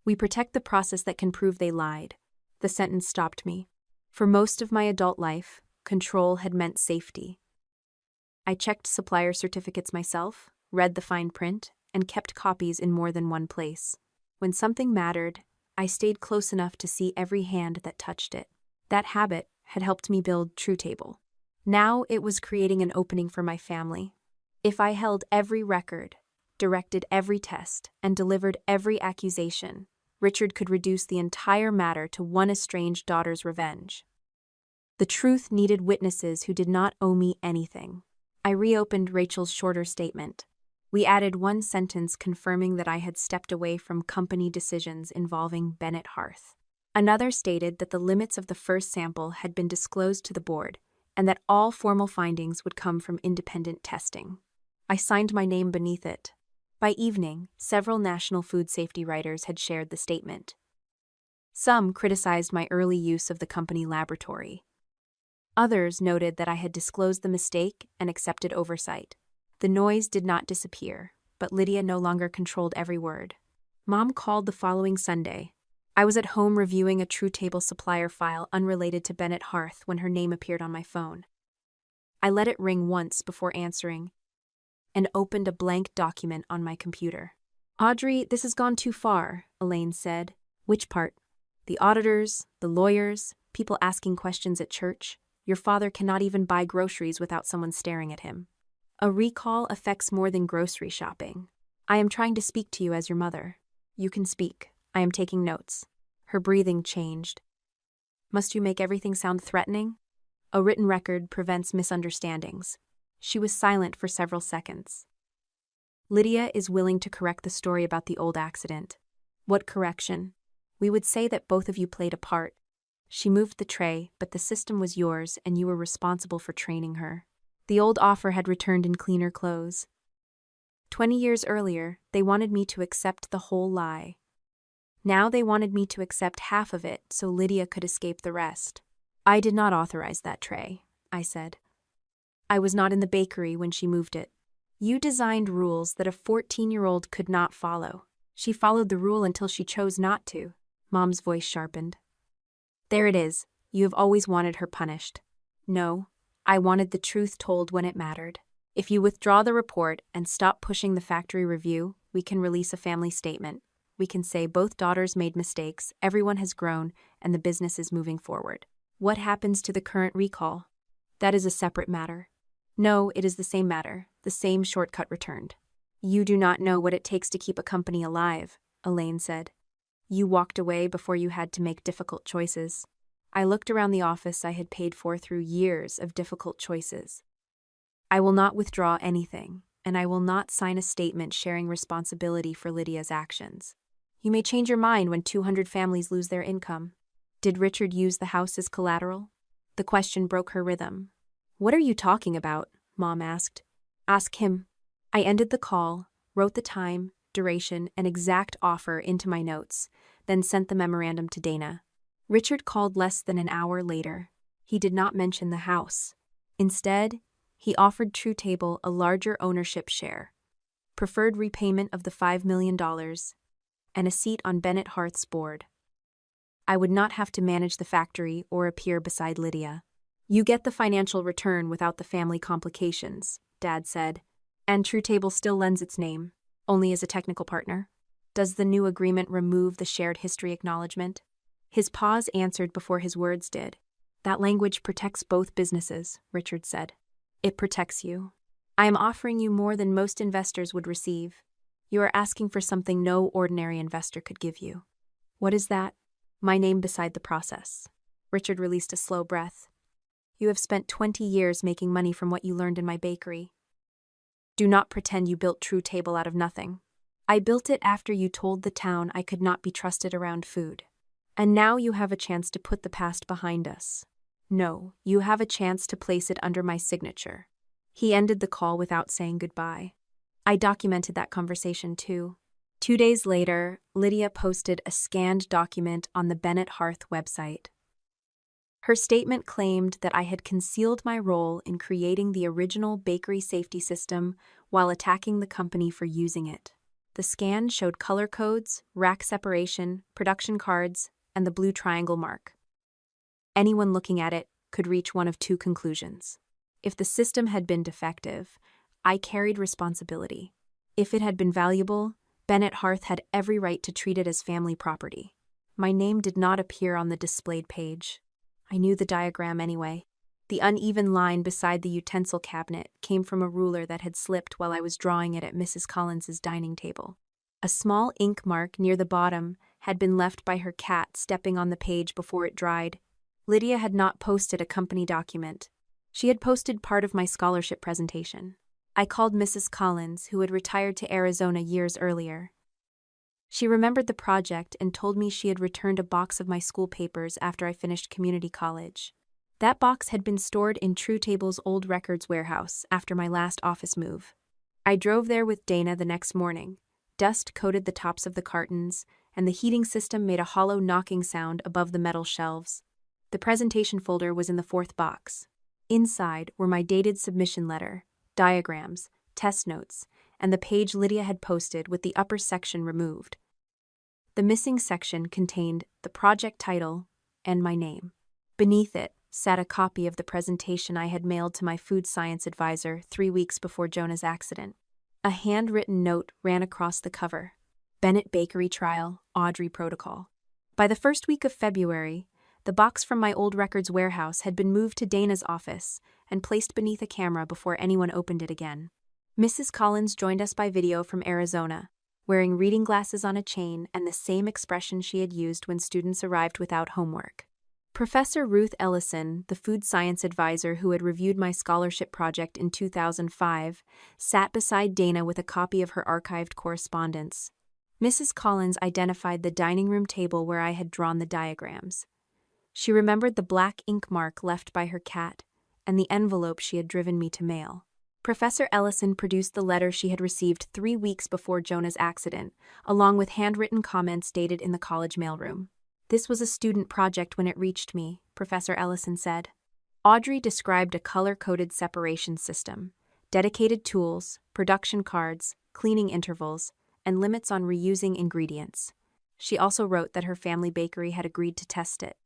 We protect the process that can prove they lied. The sentence stopped me. For most of my adult life, control had meant safety. I checked supplier certificates myself, read the fine print, and kept copies in more than one place. When something mattered, I stayed close enough to see every hand that touched it. That habit had helped me build True Table. Now it was creating an opening for my family. If I held every record, directed every test, and delivered every accusation, Richard could reduce the entire matter to one estranged daughter's revenge. The truth needed witnesses who did not owe me anything. I reopened Rachel's shorter statement. We added one sentence confirming that I had stepped away from company decisions involving Bennett Hearth. Another stated that the limits of the first sample had been disclosed to the board and that all formal findings would come from independent testing. I signed my name beneath it. By evening, several national food safety writers had shared the statement. Some criticized my early use of the company laboratory. Others noted that I had disclosed the mistake and accepted oversight. The noise did not disappear, but Lydia no longer controlled every word. Mom called the following Sunday. I was at home reviewing a True Table supplier file unrelated to Bennett Hearth when her name appeared on my phone. I let it ring once before answering and opened a blank document on my computer. Audrey, this has gone too far, Elaine said. Which part? The auditors, the lawyers, people asking questions at church. Your father cannot even buy groceries without someone staring at him. A recall affects more than grocery shopping. I am trying to speak to you as your mother. You can speak. I am taking notes. Her breathing changed. Must you make everything sound threatening? A written record prevents misunderstandings. She was silent for several seconds. Lydia is willing to correct the story about the old accident. What correction? We would say that both of you played a part. She moved the tray, but the system was yours and you were responsible for training her. The old offer had returned in cleaner clothes. 20 years earlier, they wanted me to accept the whole lie. Now they wanted me to accept half of it so Lydia could escape the rest. I did not authorize that tray, I said. I was not in the bakery when she moved it. You designed rules that a 14-year-old could not follow. She followed the rule until she chose not to. Mom's voice sharpened. There it is. You have always wanted her punished. No, I wanted the truth told when it mattered. If you withdraw the report and stop pushing the factory review, we can release a family statement. We can say both daughters made mistakes, everyone has grown, and the business is moving forward. What happens to the current recall? That is a separate matter. No, it is the same matter, the same shortcut returned. You do not know what it takes to keep a company alive, Elaine said. You walked away before you had to make difficult choices. I looked around the office I had paid for through years of difficult choices. I will not withdraw anything, and I will not sign a statement sharing responsibility for Lydia's actions. You may change your mind when 200 families lose their income. Did Richard use the house as collateral? The question broke her rhythm. What are you talking about? Mom asked. Ask him. I ended the call, wrote the time, duration, and exact offer into my notes, then sent the memorandum to Dana. Richard called less than an hour later. He did not mention the house. Instead, he offered TrueTable a larger ownership share, preferred repayment of the $5 million, and a seat on Bennett Hearth's board. I would not have to manage the factory or appear beside Lydia. You get the financial return without the family complications, Dad said, and TrueTable still lends its name, only as a technical partner. Does the new agreement remove the shared history acknowledgement? His pause answered before his words did. That language protects both businesses, Richard said. It protects you. I am offering you more than most investors would receive. You are asking for something no ordinary investor could give you. What is that? My name beside the process. Richard released a slow breath. You have spent 20 years making money from what you learned in my bakery. Do not pretend you built TrueTable out of nothing. I built it after you told the town I could not be trusted around food. And now you have a chance to put the past behind us. No, you have a chance to place it under my signature. He ended the call without saying goodbye. I documented that conversation too. 2 days later, Lydia posted a scanned document on the Bennett Hearth website. Her statement claimed that I had concealed my role in creating the original bakery safety system while attacking the company for using it. The scan showed color codes, rack separation, production cards, and the blue triangle mark. Anyone looking at it could reach one of two conclusions. If the system had been defective, I carried responsibility. If it had been valuable, Bennett Hearth had every right to treat it as family property. My name did not appear on the displayed page. I knew the diagram anyway. The uneven line beside the utensil cabinet came from a ruler that had slipped while I was drawing it at Mrs. Collins's dining table. A small ink mark near the bottom had been left by her cat stepping on the page before it dried. Lydia had not posted a company document. She had posted part of my scholarship presentation. I called Mrs. Collins, who had retired to Arizona years earlier. She remembered the project and told me she had returned a box of my school papers after I finished community college. That box had been stored in TrueTable's old records warehouse after my last office move. I drove there with Dana the next morning. Dust coated the tops of the cartons, and the heating system made a hollow knocking sound above the metal shelves. The presentation folder was in the fourth box. Inside were my dated submission letter, diagrams, test notes, and the page Lydia had posted with the upper section removed. The missing section contained the project title and my name. Beneath it sat a copy of the presentation I had mailed to my food science advisor 3 weeks before Jonah's accident. A handwritten note ran across the cover. Bennett Bakery Trial, Audrey Protocol. By the first week of February, the box from my old records warehouse had been moved to Dana's office and placed beneath a camera before anyone opened it again. Mrs. Collins joined us by video from Arizona, wearing reading glasses on a chain and the same expression she had used when students arrived without homework. Professor Ruth Ellison, the food science advisor who had reviewed my scholarship project in 2005, sat beside Dana with a copy of her archived correspondence. Mrs. Collins identified the dining room table where I had drawn the diagrams. She remembered the black ink mark left by her cat and the envelope she had driven me to mail. Professor Ellison produced the letter she had received 3 weeks before Jonah's accident, along with handwritten comments dated in the college mailroom. "This was a student project when it reached me," Professor Ellison said. Audrey described a color-coded separation system, dedicated tools, production cards, cleaning intervals, and limits on reusing ingredients. She also wrote that her family bakery had agreed to test it.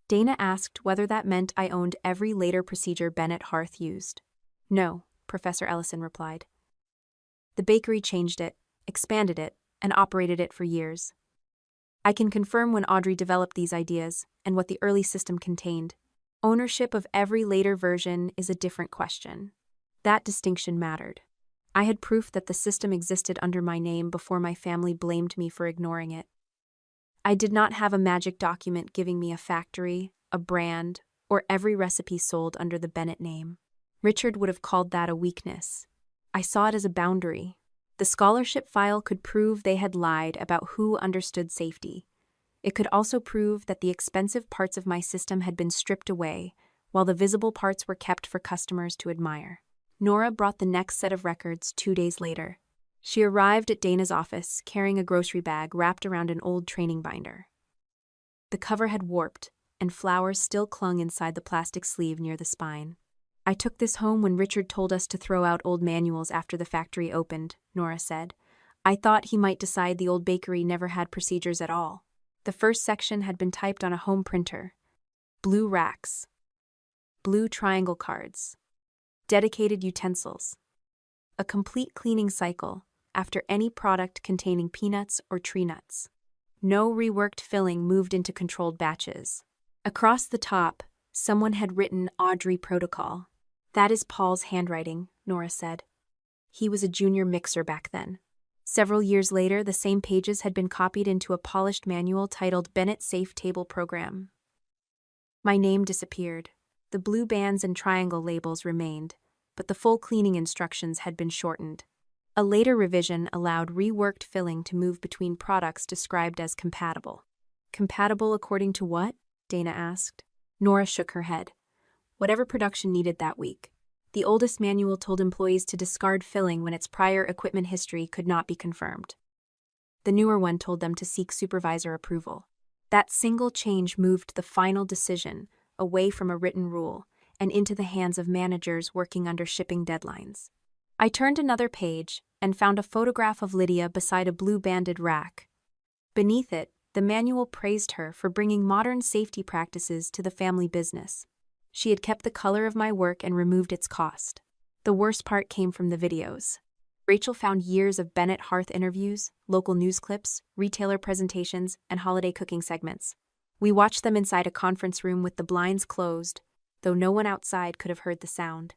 Dana asked whether that meant I owned every later procedure Bennett Hearth used. "No," Professor Ellison replied. "The bakery changed it, expanded it, and operated it for years. I can confirm when Audrey developed these ideas and what the early system contained. Ownership of every later version is a different question. That distinction mattered. I had proof that the system existed under my name before my family blamed me for ignoring it. I did not have a magic document giving me a factory, a brand, or every recipe sold under the Bennett name. Richard would have called that a weakness. I saw it as a boundary. The scholarship file could prove they had lied about who understood safety. It could also prove that the expensive parts of my system had been stripped away, while the visible parts were kept for customers to admire." Nora brought the next set of records 2 days later. She arrived at Dana's office carrying a grocery bag wrapped around an old training binder. The cover had warped, and flowers still clung inside the plastic sleeve near the spine. "I took this home when Richard told us to throw out old manuals after the factory opened," Nora said. "I thought he might decide the old bakery never had procedures at all." The first section had been typed on a home printer. Blue racks. Blue triangle cards. Dedicated utensils. A complete cleaning cycle after any product containing peanuts or tree nuts. No reworked filling moved into controlled batches. Across the top, someone had written Audrey Protocol. "That is Paul's handwriting," Nora said. He was a junior mixer back then. Several years later, the same pages had been copied into a polished manual titled Bennett Safe Table Program. My name disappeared. The blue bands and triangle labels remained, but the full cleaning instructions had been shortened. A later revision allowed reworked filling to move between products described as compatible. "Compatible according to what?" Dana asked. Nora shook her head. "Whatever production needed that week." The oldest manual told employees to discard filling when its prior equipment history could not be confirmed. The newer one told them to seek supervisor approval. That single change moved the final decision away from a written rule and into the hands of managers working under shipping deadlines. I turned another page and found a photograph of Lydia beside a blue-banded rack. Beneath it, the manual praised her for bringing modern safety practices to the family business. She had kept the color of my work and removed its cost. The worst part came from the videos. Rachel found years of Bennett Hearth interviews, local news clips, retailer presentations, and holiday cooking segments. We watched them inside a conference room with the blinds closed, though no one outside could have heard the sound.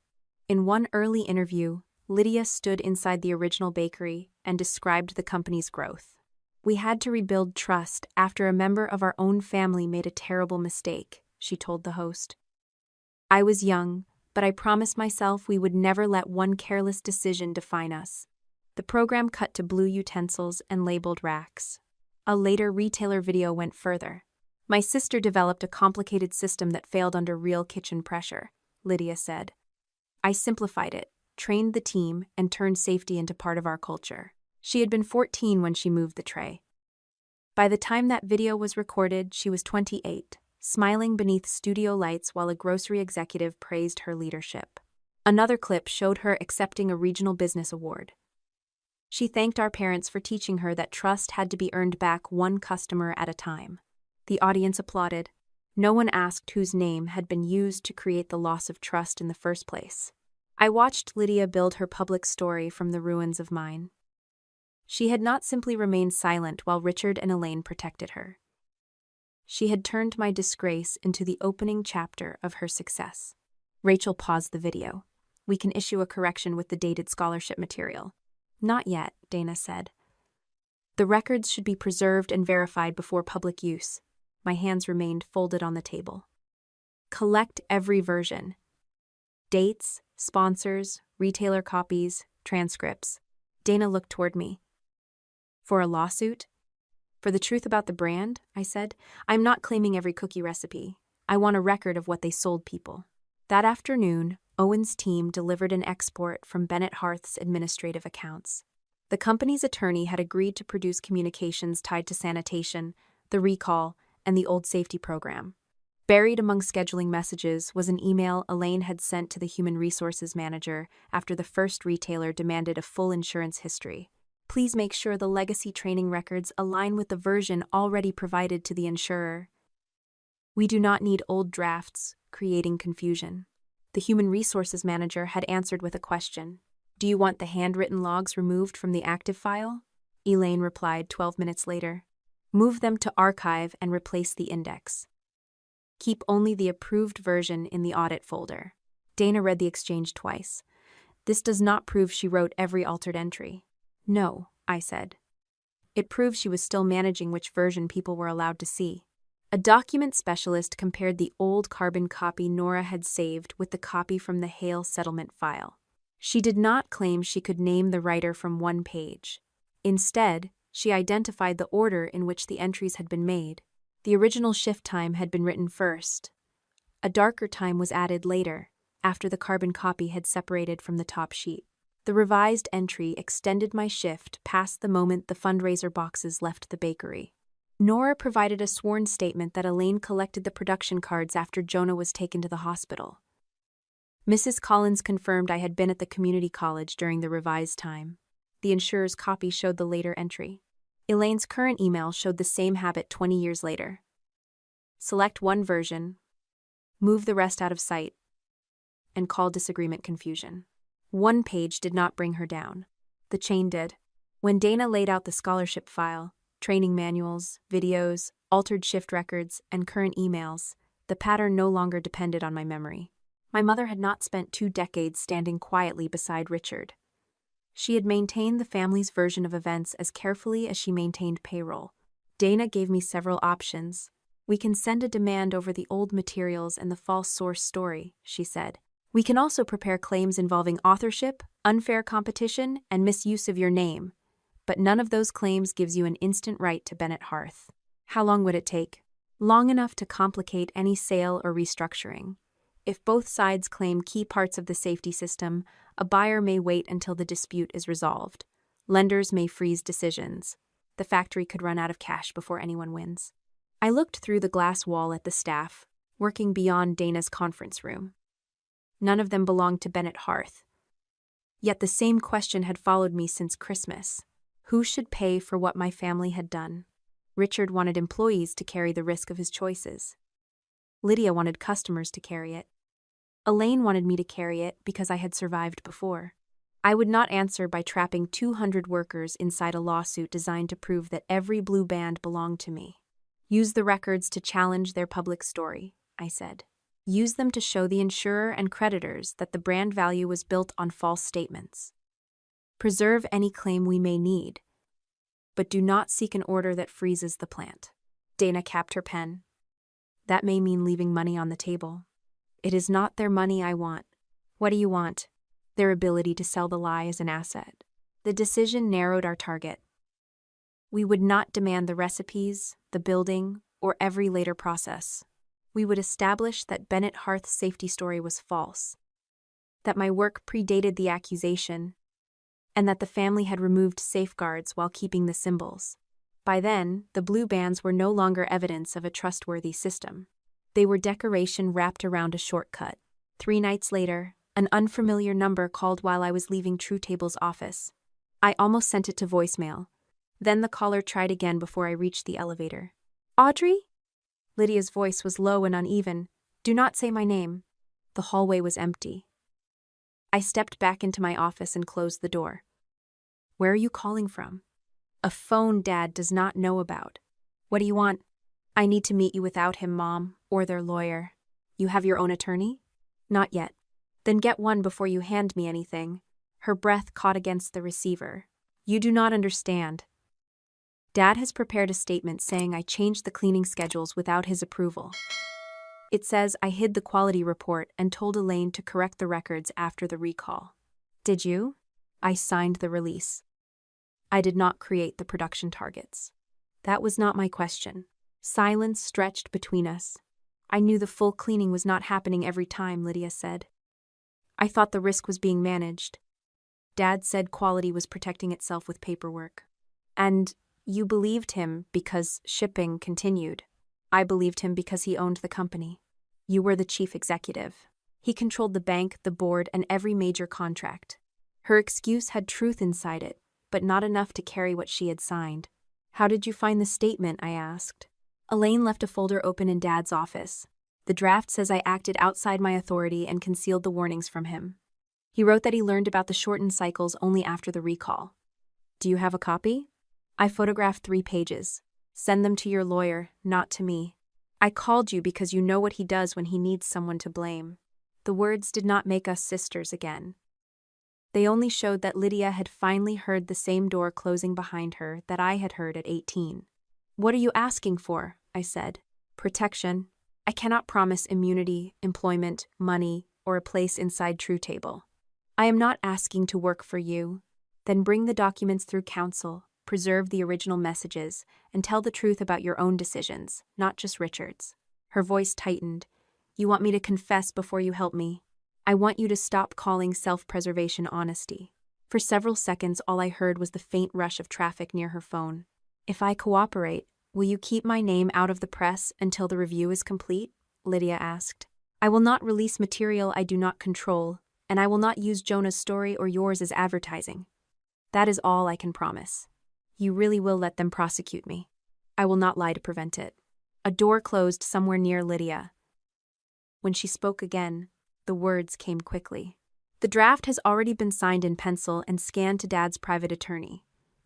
In one early interview, Lydia stood inside the original bakery and described the company's growth. "We had to rebuild trust after a member of our own family made a terrible mistake," she told the host. "I was young, but I promised myself we would never let one careless decision define us." The program cut to blue utensils and labeled racks. A later retailer video went further. "My sister developed a complicated system that failed under real kitchen pressure," Lydia said. "I simplified it, trained the team, and turned safety into part of our culture." She had been 14 when she moved the tray. By the time that video was recorded, she was 28, smiling beneath studio lights while a grocery executive praised her leadership. Another clip showed her accepting a regional business award. She thanked our parents for teaching her that trust had to be earned back one customer at a time. The audience applauded. No one asked whose name had been used to create the loss of trust in the first place. I watched Lydia build her public story from the ruins of mine. She had not simply remained silent while Richard and Elaine protected her. She had turned my disgrace into the opening chapter of her success. Rachel paused the video. "We can issue a correction with the dated scholarship material." "Not yet," Dana said. "The records should be preserved and verified before public use." My hands remained folded on the table. collect every version. Dates, sponsors, retailer copies, transcripts. Dana looked toward me. For a lawsuit? For the truth about the brand, I said. I'm not claiming every cookie recipe. I want a record of what they sold people. That afternoon, Owen's team delivered an export from Bennett Hearth's administrative accounts. The company's attorney had agreed to produce communications tied to sanitation, the recall, and the old safety program. Buried among scheduling messages was an email Elaine had sent to the human resources manager after the first retailer demanded a full insurance history. Please make sure the legacy training records align with the version already provided to the insurer. We do not need old drafts, creating confusion. The human resources manager had answered with a question. Do you want the handwritten logs removed from the active file? Elaine replied 12 minutes later. Move them to archive and replace the index. Keep only the approved version in the audit folder. Dana read the exchange twice. This does not prove she wrote every altered entry. No, I said. It proves she was still managing which version people were allowed to see. A document specialist compared the old carbon copy Nora had saved with the copy from the Hale settlement file. She did not claim she could name the writer from one page. Instead, she identified the order in which the entries had been made. The original shift time had been written first. A darker time was added later, after the carbon copy had separated from the top sheet. The revised entry extended my shift past the moment the fundraiser boxes left the bakery. Nora provided a sworn statement that Elaine collected the production cards after Jonah was taken to the hospital. Mrs. Collins confirmed I had been at the community college during the revised time. The insurer's copy showed the later entry. Elaine's current email showed the same habit 20 years later. Select one version, move the rest out of sight, and call disagreement confusion. One page did not bring her down. The chain did. When Dana laid out the scholarship file, training manuals, videos, altered shift records, and current emails, the pattern no longer depended on my memory. My mother had not spent 2 decades standing quietly beside Richard. She had maintained the family's version of events as carefully as she maintained payroll. Dana gave me several options. We can send a demand over the old materials and the false source story, she said. We can also prepare claims involving authorship, unfair competition, and misuse of your name. But none of those claims gives you an instant right to Bennett Hearth. How long would it take? Long enough to complicate any sale or restructuring. If both sides claim key parts of the safety system, a buyer may wait until the dispute is resolved. Lenders may freeze decisions. The factory could run out of cash before anyone wins. I looked through the glass wall at the staff, working beyond Dana's conference room. None of them belonged to Bennett Hearth. Yet the same question had followed me since Christmas. Who should pay for what my family had done? Richard wanted employees to carry the risk of his choices. Lydia wanted customers to carry it. Elaine wanted me to carry it because I had survived before. I would not answer by trapping 200 workers inside a lawsuit designed to prove that every blue band belonged to me. Use the records to challenge their public story, I said. Use them to show the insurer and creditors that the brand value was built on false statements. Preserve any claim we may need, but do not seek an order that freezes the plant. Dana capped her pen. That may mean leaving money on the table. It is not their money I want. What do you want? Their ability to sell the lie as an asset. The decision narrowed our target. We would not demand the recipes, the building, or every later process. We would establish that Bennett Hearth's safety story was false, that my work predated the accusation, and that the family had removed safeguards while keeping the symbols. By then, the blue bands were no longer evidence of a trustworthy system. They were decoration wrapped around a shortcut. 3 nights later, an unfamiliar number called while I was leaving True Table's office. I almost sent it to voicemail. Then the caller tried again before I reached the elevator. Audrey? Lydia's voice was low and uneven. Do not say my name. The hallway was empty. I stepped back into my office and closed the door. Where are you calling from? A phone Dad does not know about. What do you want? I need to meet you without him, Mom, or their lawyer. You have your own attorney? Not yet. Then get one before you hand me anything. Her breath caught against the receiver. You do not understand. Dad has prepared a statement saying I changed the cleaning schedules without his approval. It says I hid the quality report and told Elaine to correct the records after the recall. Did you? I signed the release. I did not create the production targets. That was not my question. Silence stretched between us. I knew the full cleaning was not happening every time, Lydia said. I thought the risk was being managed. Dad said quality was protecting itself with paperwork. And you believed him because shipping continued. I believed him because he owned the company. You were the chief executive. He controlled the bank, the board, and every major contract. Her excuse had truth inside it, but not enough to carry what she had signed. How did you find the statement? I asked. Elaine left a folder open in Dad's office. The draft says I acted outside my authority and concealed the warnings from him. He wrote that he learned about the shortened cycles only after the recall. Do you have a copy? I photographed 3 pages. Send them to your lawyer, not to me. I called you because you know what he does when he needs someone to blame. The words did not make us sisters again. They only showed that Lydia had finally heard the same door closing behind her that I had heard at 18. What are you asking for? I said. Protection. I cannot promise immunity, employment, money, or a place inside TrueTable. I am not asking to work for you. Then bring the documents through counsel, preserve the original messages, and tell the truth about your own decisions, not just Richard's. Her voice tightened. You want me to confess before you help me? I want you to stop calling self-preservation honesty. For several seconds, all I heard was the faint rush of traffic near her phone. If I cooperate, will you keep my name out of the press until the review is complete? Lydia asked. I will not release material I do not control, and I will not use Jonah's story or yours as advertising. That is all I can promise. You really will let them prosecute me. I will not lie to prevent it. A door closed somewhere near Lydia. When she spoke again, the words came quickly. The draft has already been signed in pencil and scanned to Dad's private attorney.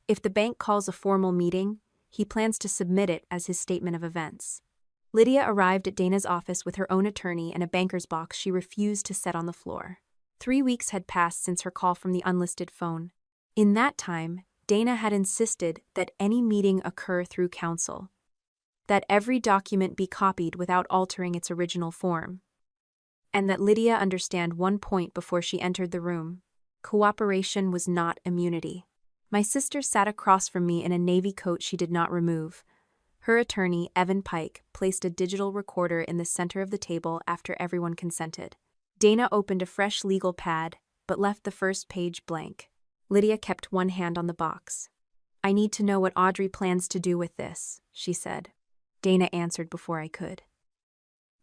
If the bank calls a formal meeting, he plans to submit it as his statement of events. Lydia arrived at Dana's office with her own attorney and a banker's box she refused to set on the floor. 3 weeks had passed since her call from the unlisted phone. In that time, Dana had insisted that any meeting occur through counsel, that every document be copied without altering its original form, and that Lydia understand one point before she entered the room. Cooperation was not immunity. My sister sat across from me in a navy coat she did not remove. Her attorney, Evan Pike, placed a digital recorder in the center of the table after everyone consented. Dana opened a fresh legal pad, but left the first page blank. Lydia kept one hand on the box. I need to know what Audrey plans to do with this, she said. Dana answered before I could.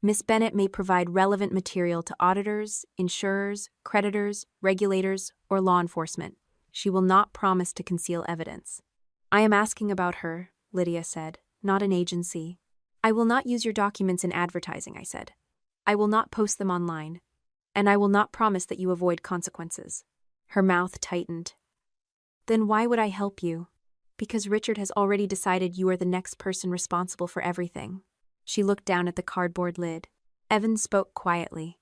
Miss Bennett may provide relevant material to auditors, insurers, creditors, regulators, or law enforcement. She will not promise to conceal evidence. I am asking about her, Lydia said, not an agency. I will not use your documents in advertising, I said. I will not post them online. And I will not promise that you avoid consequences. Her mouth tightened. Then why would I help you? Because Richard has already decided you are the next person responsible for everything. She looked down at the cardboard lid. Evan spoke quietly.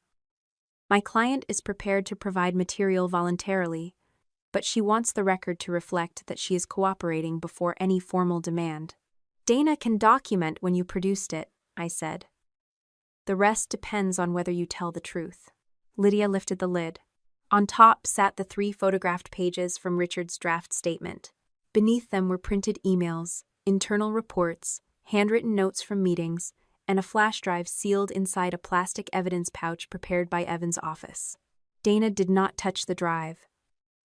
My client is prepared to provide material voluntarily, but she wants the record to reflect that she is cooperating before any formal demand. Dana can document when you produced it, I said. The rest depends on whether you tell the truth. Lydia lifted the lid. On top sat the 3 photographed pages from Richard's draft statement. Beneath them were printed emails, internal reports, handwritten notes from meetings, and a flash drive sealed inside a plastic evidence pouch prepared by Evan's office. Dana did not touch the drive.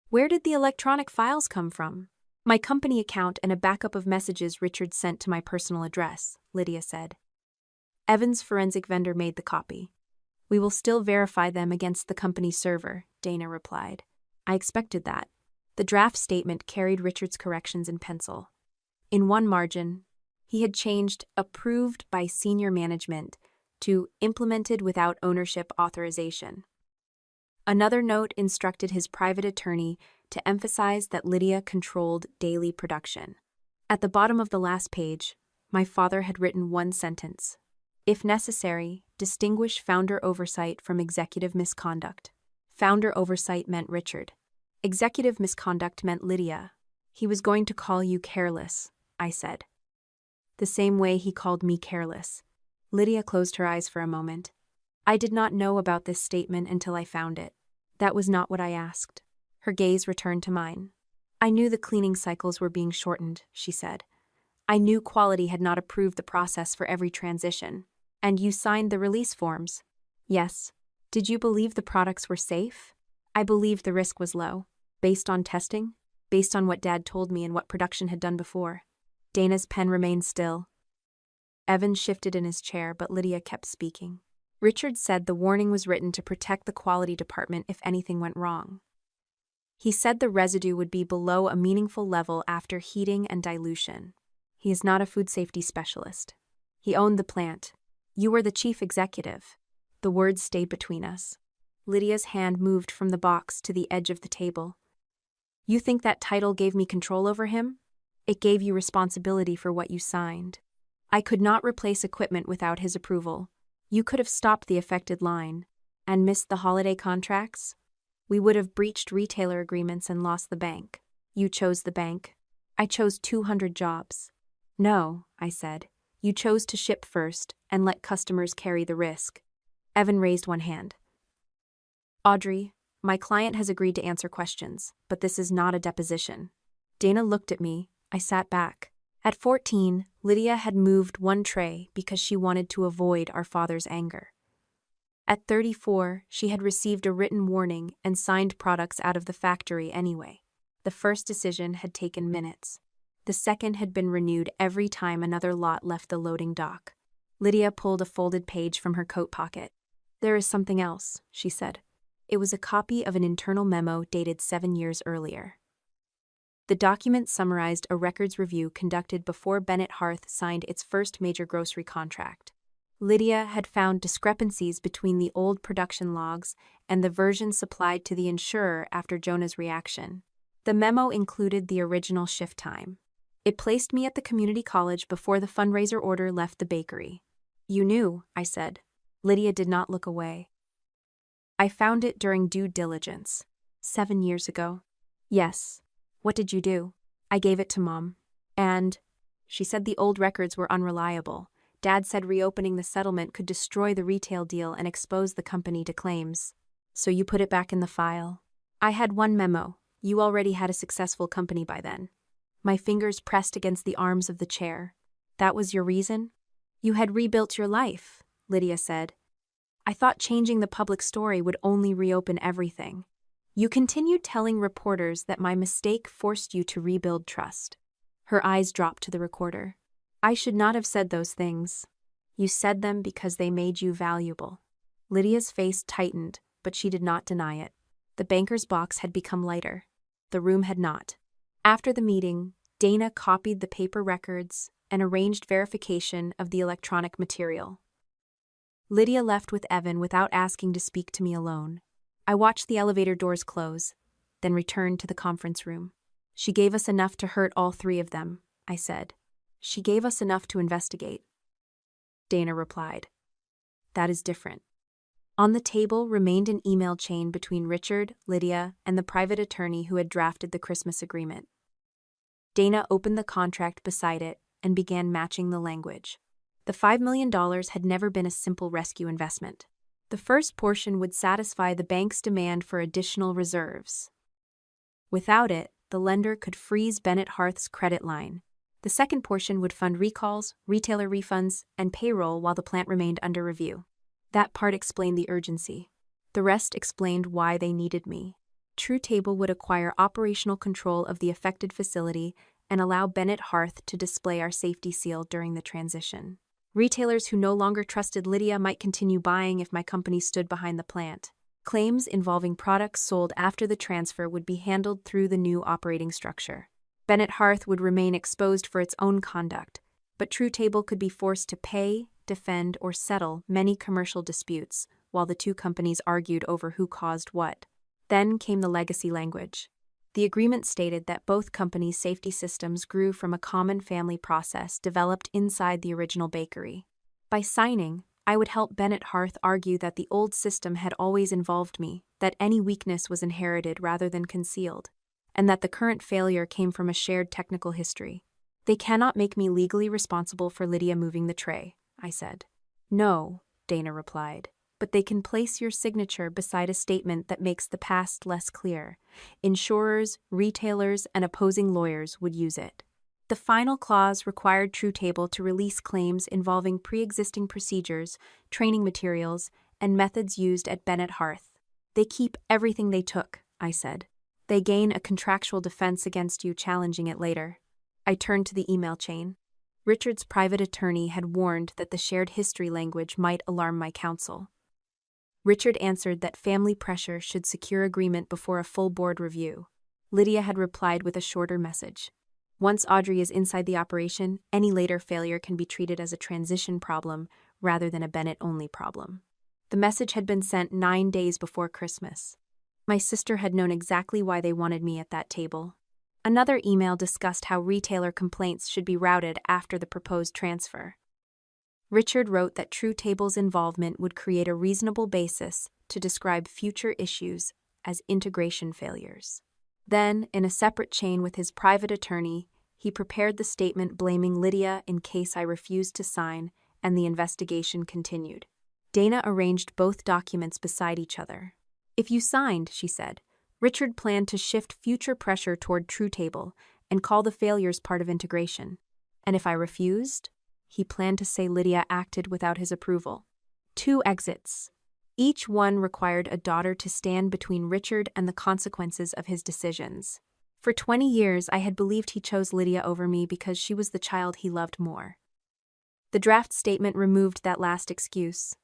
Where did the electronic files come from? My company account and a backup of messages Richard sent to my personal address, Lydia said. Evan's forensic vendor made the copy. We will still verify them against the company's server, Dana replied. I expected that. The draft statement carried Richard's corrections in pencil. In one margin, he had changed approved by senior management to implemented without ownership authorization. Another note instructed his private attorney to emphasize that Lydia controlled daily production. At the bottom of the last page, my father had written one sentence. If necessary, distinguish founder oversight from executive misconduct. Founder oversight meant Richard. Executive misconduct meant Lydia. He was going to call you careless, I said. The same way he called me careless. Lydia closed her eyes for a moment. I did not know about this statement until I found it. That was not what I asked. Her gaze returned to mine. I knew the cleaning cycles were being shortened, she said. I knew quality had not approved the process for every transition. And you signed the release forms. Yes. Did you believe the products were safe? I believed the risk was low. Based on testing? Based on what Dad told me and what production had done before. Dana's pen remained still. Evan shifted in his chair, but Lydia kept speaking. Richard said the warning was written to protect the quality department if anything went wrong. He said the residue would be below a meaningful level after heating and dilution. He is not a food safety specialist. He owned the plant. You were the chief executive. The words stayed between us. Lydia's hand moved from the box to the edge of the table. You think that title gave me control over him? It gave you responsibility for what you signed. I could not replace equipment without his approval. You could have stopped the affected line and missed the holiday contracts. We would have breached retailer agreements and lost the bank. You chose the bank. I chose 200 jobs. No, I said. You chose to ship first and let customers carry the risk. Evan raised one hand. Audrey, my client has agreed to answer questions, but this is not a deposition. Dana looked at me. I sat back. At 14, Lydia had moved one tray because she wanted to avoid our father's anger. At 34, she had received a written warning and signed products out of the factory anyway. The first decision had taken minutes. The second had been renewed every time another lot left the loading dock. Lydia pulled a folded page from her coat pocket. There is something else, she said. It was a copy of an internal memo dated 7 years earlier. The document summarized a records review conducted before Bennett Hearth signed its first major grocery contract. Lydia had found discrepancies between the old production logs and the version supplied to the insurer after Jonah's reaction. The memo included the original shift time. It placed me at the community college before the fundraiser order left the bakery. You knew, I said. Lydia did not look away. I found it during due diligence. 7 years ago. Yes. What did you do? I gave it to Mom. And she said the old records were unreliable. Dad said reopening the settlement could destroy the retail deal and expose the company to claims. So you put it back in the file. I had one memo. You already had a successful company by then. My fingers pressed against the arms of the chair. That was your reason? You had rebuilt your life, Lydia said. I thought changing the public story would only reopen everything. You continued telling reporters that my mistake forced you to rebuild trust. Her eyes dropped to the recorder. I should not have said those things. You said them because they made you valuable. Lydia's face tightened, but she did not deny it. The banker's box had become lighter. The room had not. After the meeting, Dana copied the paper records and arranged verification of the electronic material. Lydia left with Evan without asking to speak to me alone. I watched the elevator doors close, then returned to the conference room. She gave us enough to hurt all three of them, I said. She gave us enough to investigate. Dana replied. That is different. On the table remained an email chain between Richard, Lydia, and the private attorney who had drafted the Christmas agreement. Dana opened the contract beside it and began matching the language. The $5 million had never been a simple rescue investment. The first portion would satisfy the bank's demand for additional reserves. Without it, the lender could freeze Bennett Hearth's credit line. The second portion would fund recalls, retailer refunds, and payroll while the plant remained under review. That part explained the urgency. The rest explained why they needed me. True Table would acquire operational control of the affected facility and allow Bennett Hearth to display our safety seal during the transition. Retailers who no longer trusted Lydia might continue buying if my company stood behind the plant. Claims involving products sold after the transfer would be handled through the new operating structure. Bennett Hearth would remain exposed for its own conduct, but True Table could be forced to pay, defend, or settle many commercial disputes while the two companies argued over who caused what. Then came the legacy language. The agreement stated that both companies' safety systems grew from a common family process developed inside the original bakery. By signing, I would help Bennett Hearth argue that the old system had always involved me, that any weakness was inherited rather than concealed, and that the current failure came from a shared technical history. They cannot make me legally responsible for Lydia moving the tray, I said. No, Dana replied, but they can place your signature beside a statement that makes the past less clear. Insurers, retailers, and opposing lawyers would use it. The final clause required TrueTable to release claims involving pre-existing procedures, training materials, and methods used at Bennett Hearth. They keep everything they took, I said. They gain a contractual defense against you challenging it later. I turned to the email chain. Richard's private attorney had warned that the shared history language might alarm my counsel. Richard answered that family pressure should secure agreement before a full board review. Lydia had replied with a shorter message. Once Audrey is inside the operation, any later failure can be treated as a transition problem rather than a Bennett-only problem. The message had been sent 9 days before Christmas. My sister had known exactly why they wanted me at that table. Another email discussed how retailer complaints should be routed after the proposed transfer. Richard wrote that TrueTable's involvement would create a reasonable basis to describe future issues as integration failures. Then, in a separate chain with his private attorney, he prepared the statement blaming Lydia in case I refused to sign, and the investigation continued. Dana arranged both documents beside each other. If you signed, she said, Richard planned to shift future pressure toward TrueTable and call the failures part of integration. And if I refused, he planned to say Lydia acted without his approval. 2 exits. Each one required a daughter to stand between Richard and the consequences of his decisions. For 20 years, I had believed he chose Lydia over me because she was the child he loved more. The draft statement removed that last excuse.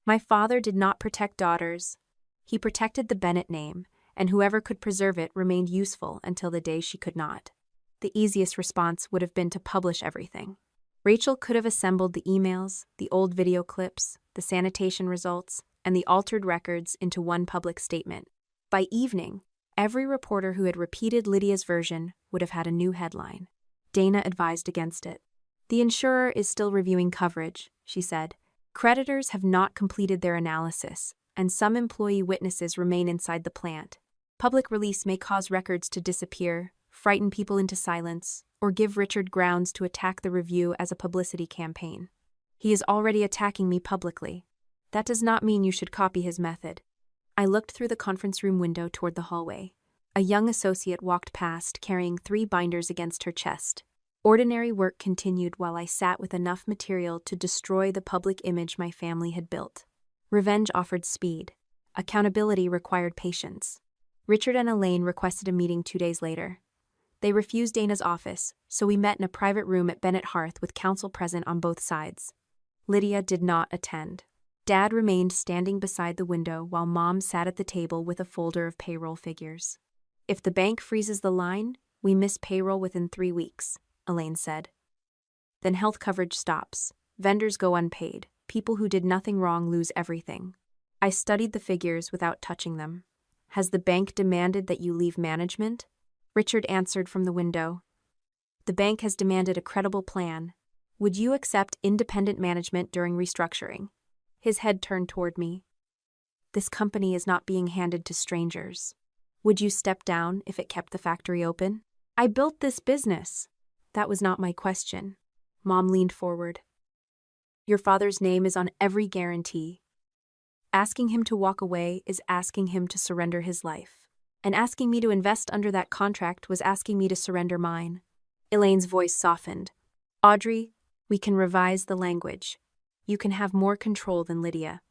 My father did not protect daughters. He protected the Bennett name, and whoever could preserve it remained useful until the day she could not. The easiest response would have been to publish everything. Rachel could have assembled the emails, the old video clips, the sanitation results, and the altered records into one public statement. By evening, every reporter who had repeated Lydia's version would have had a new headline. Dana advised against it. The insurer is still reviewing coverage, she said. Creditors have not completed their analysis, and some employee witnesses remain inside the plant. Public release may cause records to disappear, frighten people into silence, or give Richard grounds to attack the review as a publicity campaign. He is already attacking me publicly. That does not mean you should copy his method. I looked through the conference room window toward the hallway. A young associate walked past, carrying 3 binders against her chest. Ordinary work continued while I sat with enough material to destroy the public image my family had built. Revenge offered speed. Accountability required patience. Richard and Elaine requested a meeting 2 days later. They refused Dana's office, so we met in a private room at Bennett Hearth with counsel present on both sides. Lydia did not attend. Dad remained standing beside the window while Mom sat at the table with a folder of payroll figures. If the bank freezes the line, we miss payroll within 3 weeks, Elaine said. Then health coverage stops. Vendors go unpaid. People who did nothing wrong lose everything. I studied the figures without touching them. Has the bank demanded that you leave management? Richard answered from the window. The bank has demanded a credible plan. Would you accept independent management during restructuring? His head turned toward me. This company is not being handed to strangers. Would you step down if it kept the factory open? I built this business. That was not my question. Mom leaned forward. Your father's name is on every guarantee. Asking him to walk away is asking him to surrender his life. And asking me to invest under that contract was asking me to surrender mine. Elaine's voice softened. Audrey, we can revise the language. You can have more control than Lydia.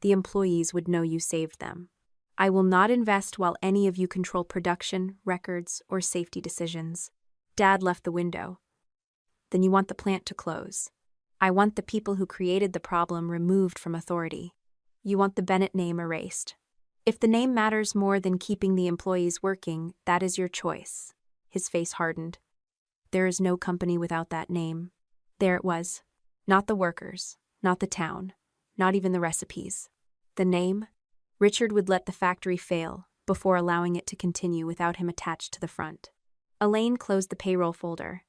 The employees would know you saved them. I will not invest while any of you control production, records, or safety decisions. Dad left the window. Then you want the plant to close. I want the people who created the problem removed from authority. You want the Bennett name erased. If the name matters more than keeping the employees working, that is your choice. His face hardened. There is no company without that name. There it was. Not the workers, not the town, not even the recipes. The name? Richard would let the factory fail before allowing it to continue without him attached to the front. Elaine closed the payroll folder.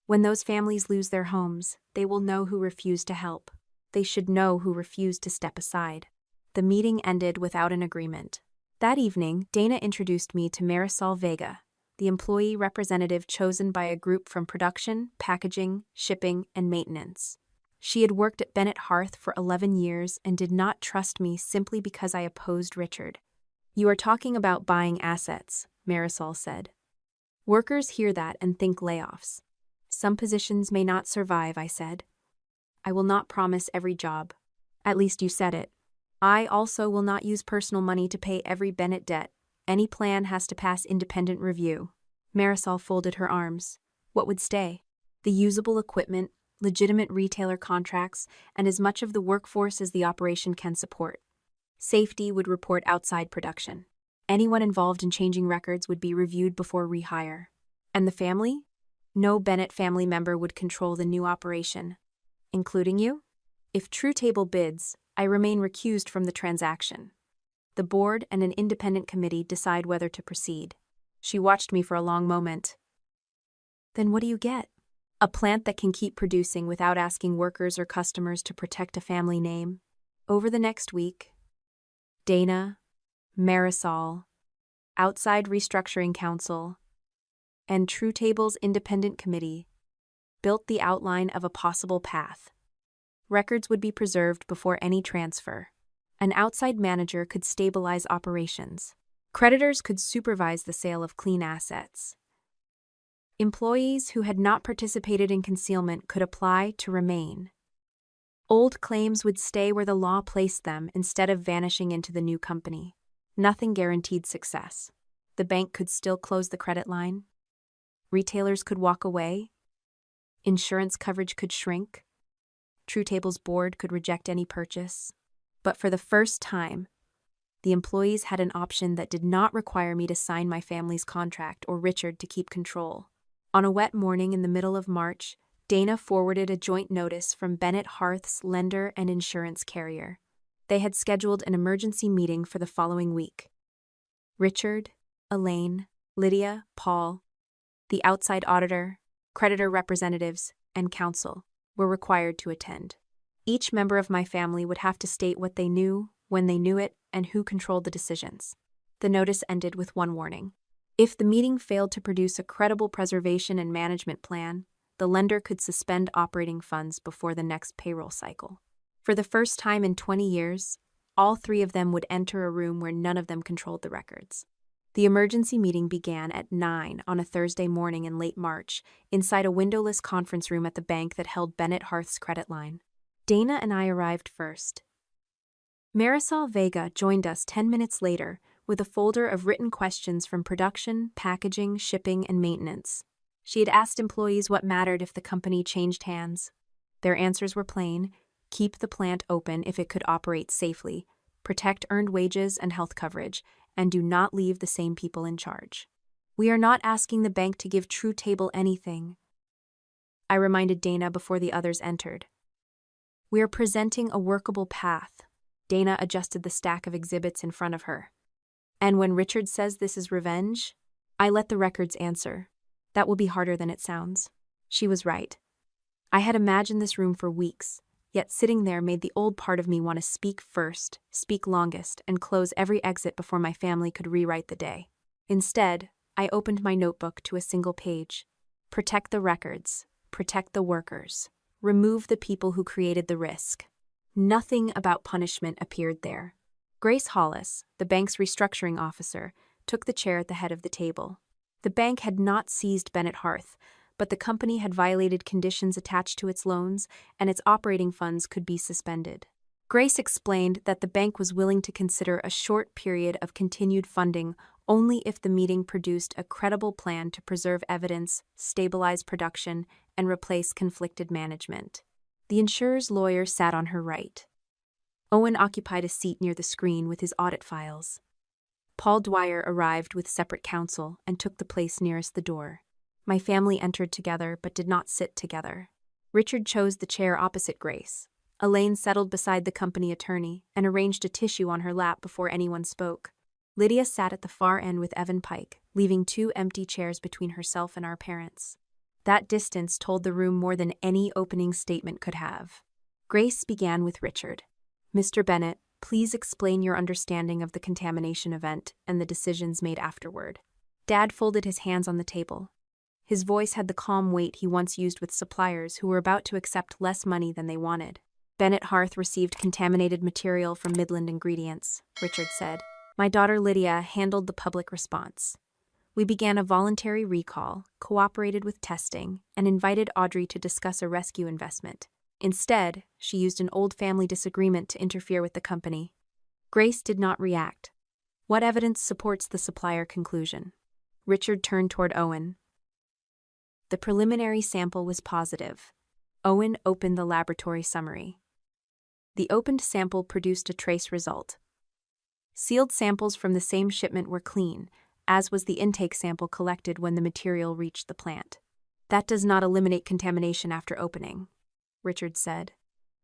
When those families lose their homes, they will know who refused to help. They should know who refused to step aside. The meeting ended without an agreement. That evening, Dana introduced me to Marisol Vega, the employee representative chosen by a group from production, packaging, shipping, and maintenance. She had worked at Bennett Hearth for 11 years and did not trust me simply because I opposed Richard. "You are talking about buying assets," Marisol said. "Workers hear that and think layoffs. Some positions may not survive," I said. "I will not promise every job. At least you said it. I also will not use personal money to pay every Bennett debt. Any plan has to pass independent review." Marisol folded her arms. What would stay? The usable equipment, legitimate retailer contracts, and as much of the workforce as the operation can support. Safety would report outside production. Anyone involved in changing records would be reviewed before rehire. And the family? No Bennett family member would control the new operation. Including you? If TrueTable bids, I remain recused from the transaction. The board and an independent committee decide whether to proceed. She watched me for a long moment. Then what do you get? A plant that can keep producing without asking workers or customers to protect a family name. Over the next week, Dana, Marisol, outside restructuring council, and TrueTable's independent committee built the outline of a possible path. Records would be preserved before any transfer. An outside manager could stabilize operations. Creditors could supervise the sale of clean assets. Employees who had not participated in concealment could apply to remain. Old claims would stay where the law placed them instead of vanishing into the new company. Nothing guaranteed success. The bank could still close the credit line. Retailers could walk away. Insurance coverage could shrink. TrueTable's board could reject any purchase. But for the first time, the employees had an option that did not require me to sign my family's contract or Richard to keep control. On a wet morning in the middle of March, Dana forwarded a joint notice from Bennett Hearth's lender and insurance carrier. They had scheduled an emergency meeting for the following week. Richard, Elaine, Lydia, Paul, the outside auditor, creditor representatives, and counsel were required to attend. Each member of my family would have to state what they knew, when they knew it, and who controlled the decisions. The notice ended with one warning. If the meeting failed to produce a credible preservation and management plan, the lender could suspend operating funds before the next payroll cycle. For the first time in 20 years, all three of them would enter a room where none of them controlled the records. The emergency meeting began at 9 on a Thursday morning in late March, inside a windowless conference room at the bank that held Bennett Hearth's credit line. Dana and I arrived first. Marisol Vega joined us 10 minutes later with a folder of written questions from production, packaging, shipping, and maintenance. She had asked employees what mattered if the company changed hands. Their answers were plain: keep the plant open if it could operate safely, protect earned wages and health coverage, and do not leave the same people in charge. "We are not asking the bank to give TrueTable anything," I reminded Dana before the others entered. "We are presenting a workable path." Dana adjusted the stack of exhibits in front of her. "And when Richard says this is revenge?" I let the records answer. "That will be harder than it sounds." She was right. I had imagined this room for weeks, yet sitting there made the old part of me want to speak first, speak longest, and close every exit before my family could rewrite the day. Instead, I opened my notebook to a single page. Protect the records. Protect the workers. Remove the people who created the risk. Nothing about punishment appeared there. Grace Hollis, the bank's restructuring officer, took the chair at the head of the table. The bank had not seized Bennett Hearth, but the company had violated conditions attached to its loans, and its operating funds could be suspended. Grace explained that the bank was willing to consider a short period of continued funding only if the meeting produced a credible plan to preserve evidence, stabilize production, and replace conflicted management. The insurer's lawyer sat on her right. Owen occupied a seat near the screen with his audit files. Paul Dwyer arrived with separate counsel and took the place nearest the door. My family entered together but did not sit together. Richard chose the chair opposite Grace. Elaine settled beside the company attorney and arranged a tissue on her lap before anyone spoke. Lydia sat at the far end with Evan Pike, leaving 2 empty chairs between herself and our parents. That distance told the room more than any opening statement could have. Grace began with Richard. "Mr. Bennett, please explain your understanding of the contamination event and the decisions made afterward." Dad folded his hands on the table. His voice had the calm weight he once used with suppliers who were about to accept less money than they wanted. Bennett Hearth received contaminated material from Midland Ingredients, Richard said. My daughter Lydia handled the public response. We began a voluntary recall, cooperated with testing, and invited Audrey to discuss a rescue investment. Instead, she used an old family disagreement to interfere with the company. Grace did not react. What evidence supports the supplier conclusion? Richard turned toward Owen. The preliminary sample was positive. Owen opened the laboratory summary. The opened sample produced a trace result. Sealed samples from the same shipment were clean, as was the intake sample collected when the material reached the plant. That does not eliminate contamination after opening, Richard said.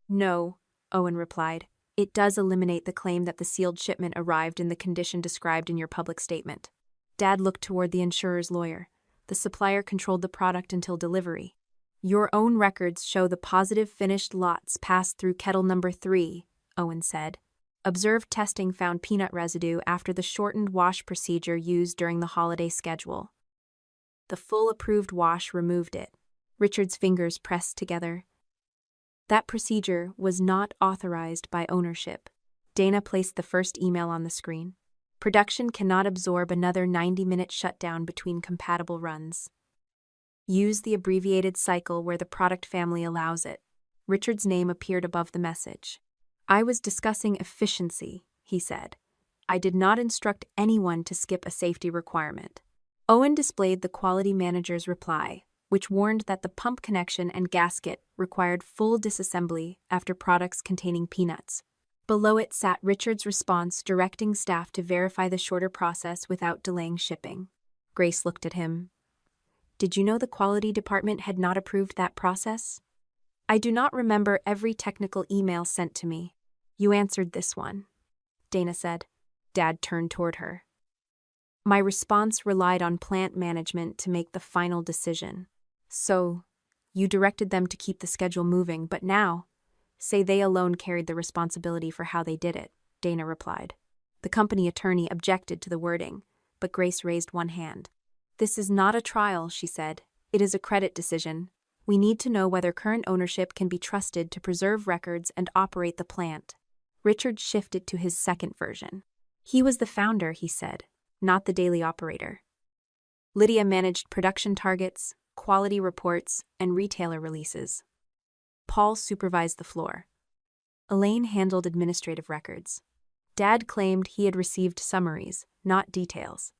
No, Owen replied. It does eliminate the claim that the sealed shipment arrived in the condition described in your public statement. Dad looked toward the insurer's lawyer. The supplier controlled the product until delivery. Your own records show the positive finished lots passed through kettle number 3, Owen said. Observed testing found peanut residue after the shortened wash procedure used during the holiday schedule. The full approved wash removed it. Richard's fingers pressed together. That procedure was not authorized by ownership. Dana placed the first email on the screen. Production cannot absorb another 90-minute shutdown between compatible runs. Use the abbreviated cycle where the product family allows it. Richard's name appeared above the message. I was discussing efficiency, he said. I did not instruct anyone to skip a safety requirement. Owen displayed the quality manager's reply, which warned that the pump connection and gasket required full disassembly after products containing peanuts. Below it sat Richard's response directing staff to verify the shorter process without delaying shipping. Grace looked at him. Did you know the quality department had not approved that process? I do not remember every technical email sent to me. You answered this one, Dana said. Dad turned toward her. My response relied on plant management to make the final decision. So, you directed them to keep the schedule moving, but now, say they alone carried the responsibility for how they did it, Dana replied. The company attorney objected to the wording, but Grace raised one hand. This is not a trial, she said. It is a credit decision. We need to know whether current ownership can be trusted to preserve records and operate the plant. Richard shifted to his second version. He was the founder, he said, not the daily operator. Lydia managed production targets, quality reports, and retailer releases. Paul supervised the floor. Elaine handled administrative records. Dad claimed he had received summaries, not details.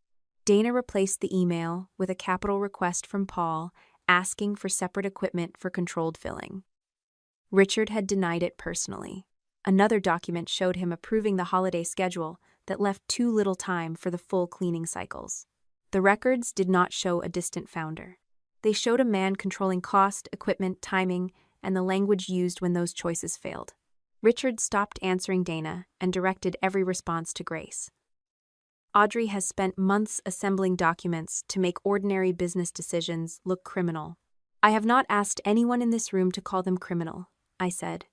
Dana replaced the email with a capital request from Paul asking for separate equipment for controlled filling. Richard had denied it personally. Another document showed him approving the holiday schedule that left too little time for the full cleaning cycles. The records did not show a distant founder. They showed a man controlling cost, equipment, timing, and the language used when those choices failed. Richard stopped answering Dana and directed every response to Grace. Audrey has spent months assembling documents to make ordinary business decisions look criminal. I have not asked anyone in this room to call them criminal, I said.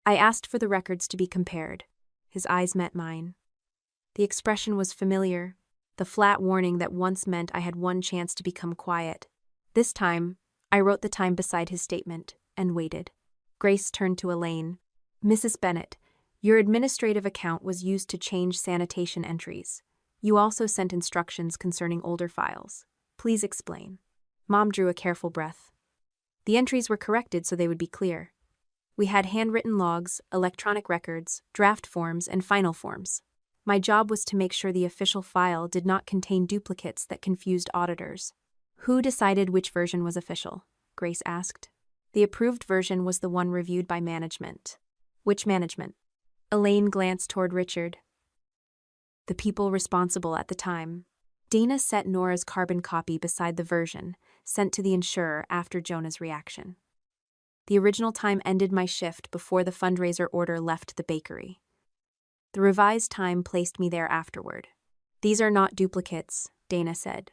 I asked for the records to be compared. His eyes met mine. The expression was familiar, the flat warning that once meant I had one chance to become quiet. This time, I wrote the time beside his statement and waited. Grace turned to Elaine. Mrs. Bennett, your administrative account was used to change sanitation entries. You also sent instructions concerning older files. Please explain. Mom drew a careful breath. The entries were corrected so they would be clear. We had handwritten logs, electronic records, draft forms, and final forms. My job was to make sure the official file did not contain duplicates that confused auditors. Who decided which version was official? Grace asked. The approved version was the one reviewed by management. Which management? Elaine glanced toward Richard. The people responsible at the time. Dana set Nora's carbon copy beside the version sent to the insurer after Jonah's reaction. The original time ended my shift before the fundraiser order left the bakery. The revised time placed me there afterward. These are not duplicates, Dana said.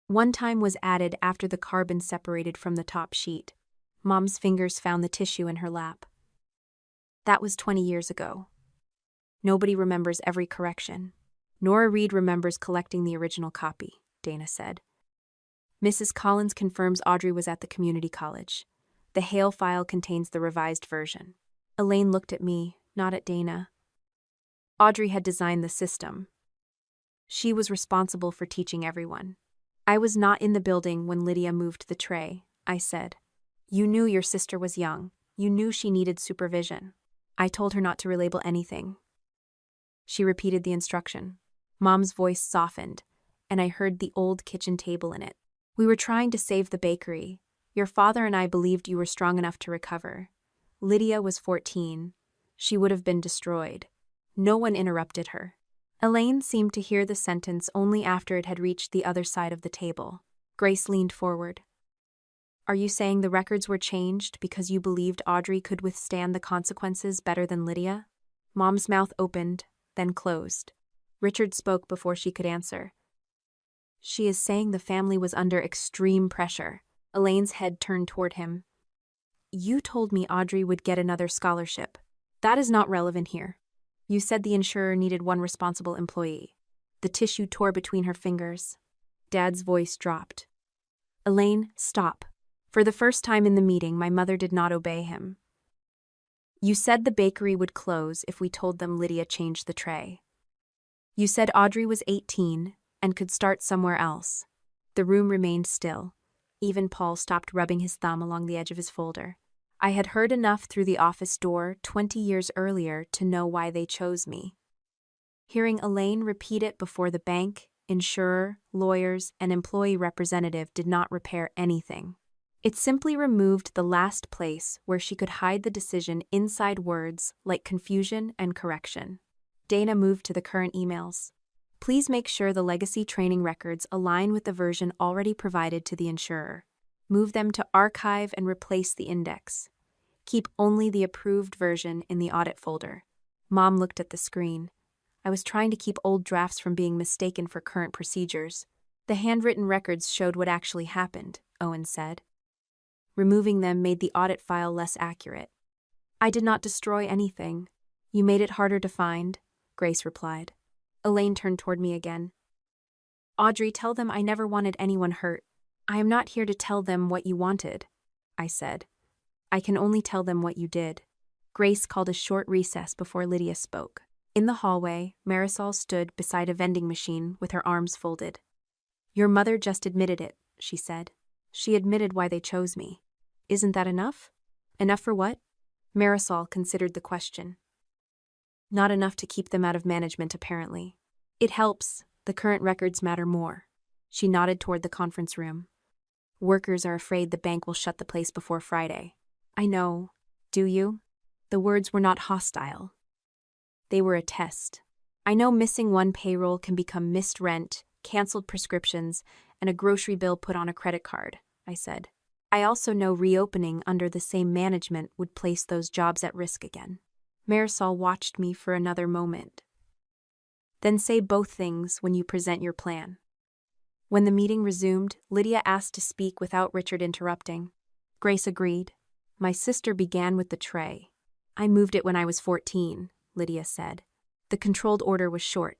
One time was added after the carbon separated from the top sheet. Mom's fingers found the tissue in her lap. That was 20 years ago. Nobody remembers every correction. Nora Reed remembers collecting the original copy, Dana said. Mrs. Collins confirms Audrey was at the community college. The Hale file contains the revised version. Elaine looked at me, not at Dana. Audrey had designed the system. She was responsible for teaching everyone. I was not in the building when Lydia moved the tray, I said. You knew your sister was young. You knew she needed supervision. I told her not to relabel anything. She repeated the instruction. Mom's voice softened, and I heard the old kitchen table in it. We were trying to save the bakery. Your father and I believed you were strong enough to recover. Lydia was 14. She would have been destroyed. No one interrupted her. Elaine seemed to hear the sentence only after it had reached the other side of the table. Grace leaned forward. Are you saying the records were changed because you believed Audrey could withstand the consequences better than Lydia? Mom's mouth opened, then closed. Richard spoke before she could answer. She is saying the family was under extreme pressure. Elaine's head turned toward him. You told me Audrey would get another scholarship. That is not relevant here. You said the insurer needed one responsible employee. The tissue tore between her fingers. Dad's voice dropped. Elaine, stop. For the first time in the meeting, my mother did not obey him. You said the bakery would close if we told them Lydia changed the tray. You said Audrey was 18 and could start somewhere else. The room remained still. Even Paul stopped rubbing his thumb along the edge of his folder. I had heard enough through the office door 20 years earlier to know why they chose me. Hearing Elaine repeat it before the bank, insurer, lawyers, and employee representative did not repair anything. It simply removed the last place where she could hide the decision inside words like confusion and correction. Dana moved to the current emails. Please make sure the legacy training records align with the version already provided to the insurer. Move them to archive and replace the index. Keep only the approved version in the audit folder. Mom looked at the screen. I was trying to keep old drafts from being mistaken for current procedures. The handwritten records showed what actually happened, Owen said. Removing them made the audit file less accurate. I did not destroy anything. You made it harder to find, Grace replied. Elaine turned toward me again. Audrey, tell them I never wanted anyone hurt. I am not here to tell them what you wanted, I said. I can only tell them what you did. Grace called a short recess before Lydia spoke. In the hallway, Marisol stood beside a vending machine with her arms folded. Your mother just admitted it, she said. She admitted why they chose me. Isn't that enough? Enough for what? Marisol considered the question. Not enough to keep them out of management, apparently. It helps. The current records matter more. She nodded toward the conference room. Workers are afraid the bank will shut the place before Friday. I know. Do you? The words were not hostile. They were a test. I know missing one payroll can become missed rent, canceled prescriptions, and a grocery bill put on a credit card, I said. I also know reopening under the same management would place those jobs at risk again. Marisol watched me for another moment. Then say both things when you present your plan. When the meeting resumed, Lydia asked to speak without Richard interrupting. Grace agreed. My sister began with the tray. I moved it when I was 14, Lydia said. The controlled order was short.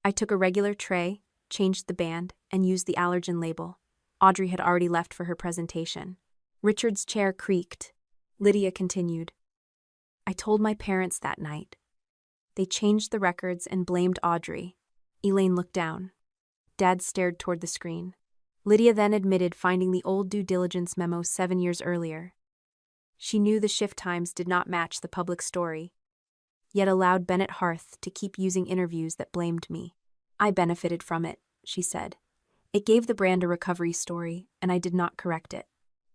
I took a regular tray, changed the band, and used the allergen label. Audrey had already left for her presentation. Richard's chair creaked. Lydia continued. I told my parents that night. They changed the records and blamed Audrey. Elaine looked down. Dad stared toward the screen. Lydia then admitted finding the old due diligence memo 7 years earlier. She knew the shift times did not match the public story, yet allowed Bennett Harth to keep using interviews that blamed me. I benefited from it, she said. It gave the brand a recovery story, and I did not correct it.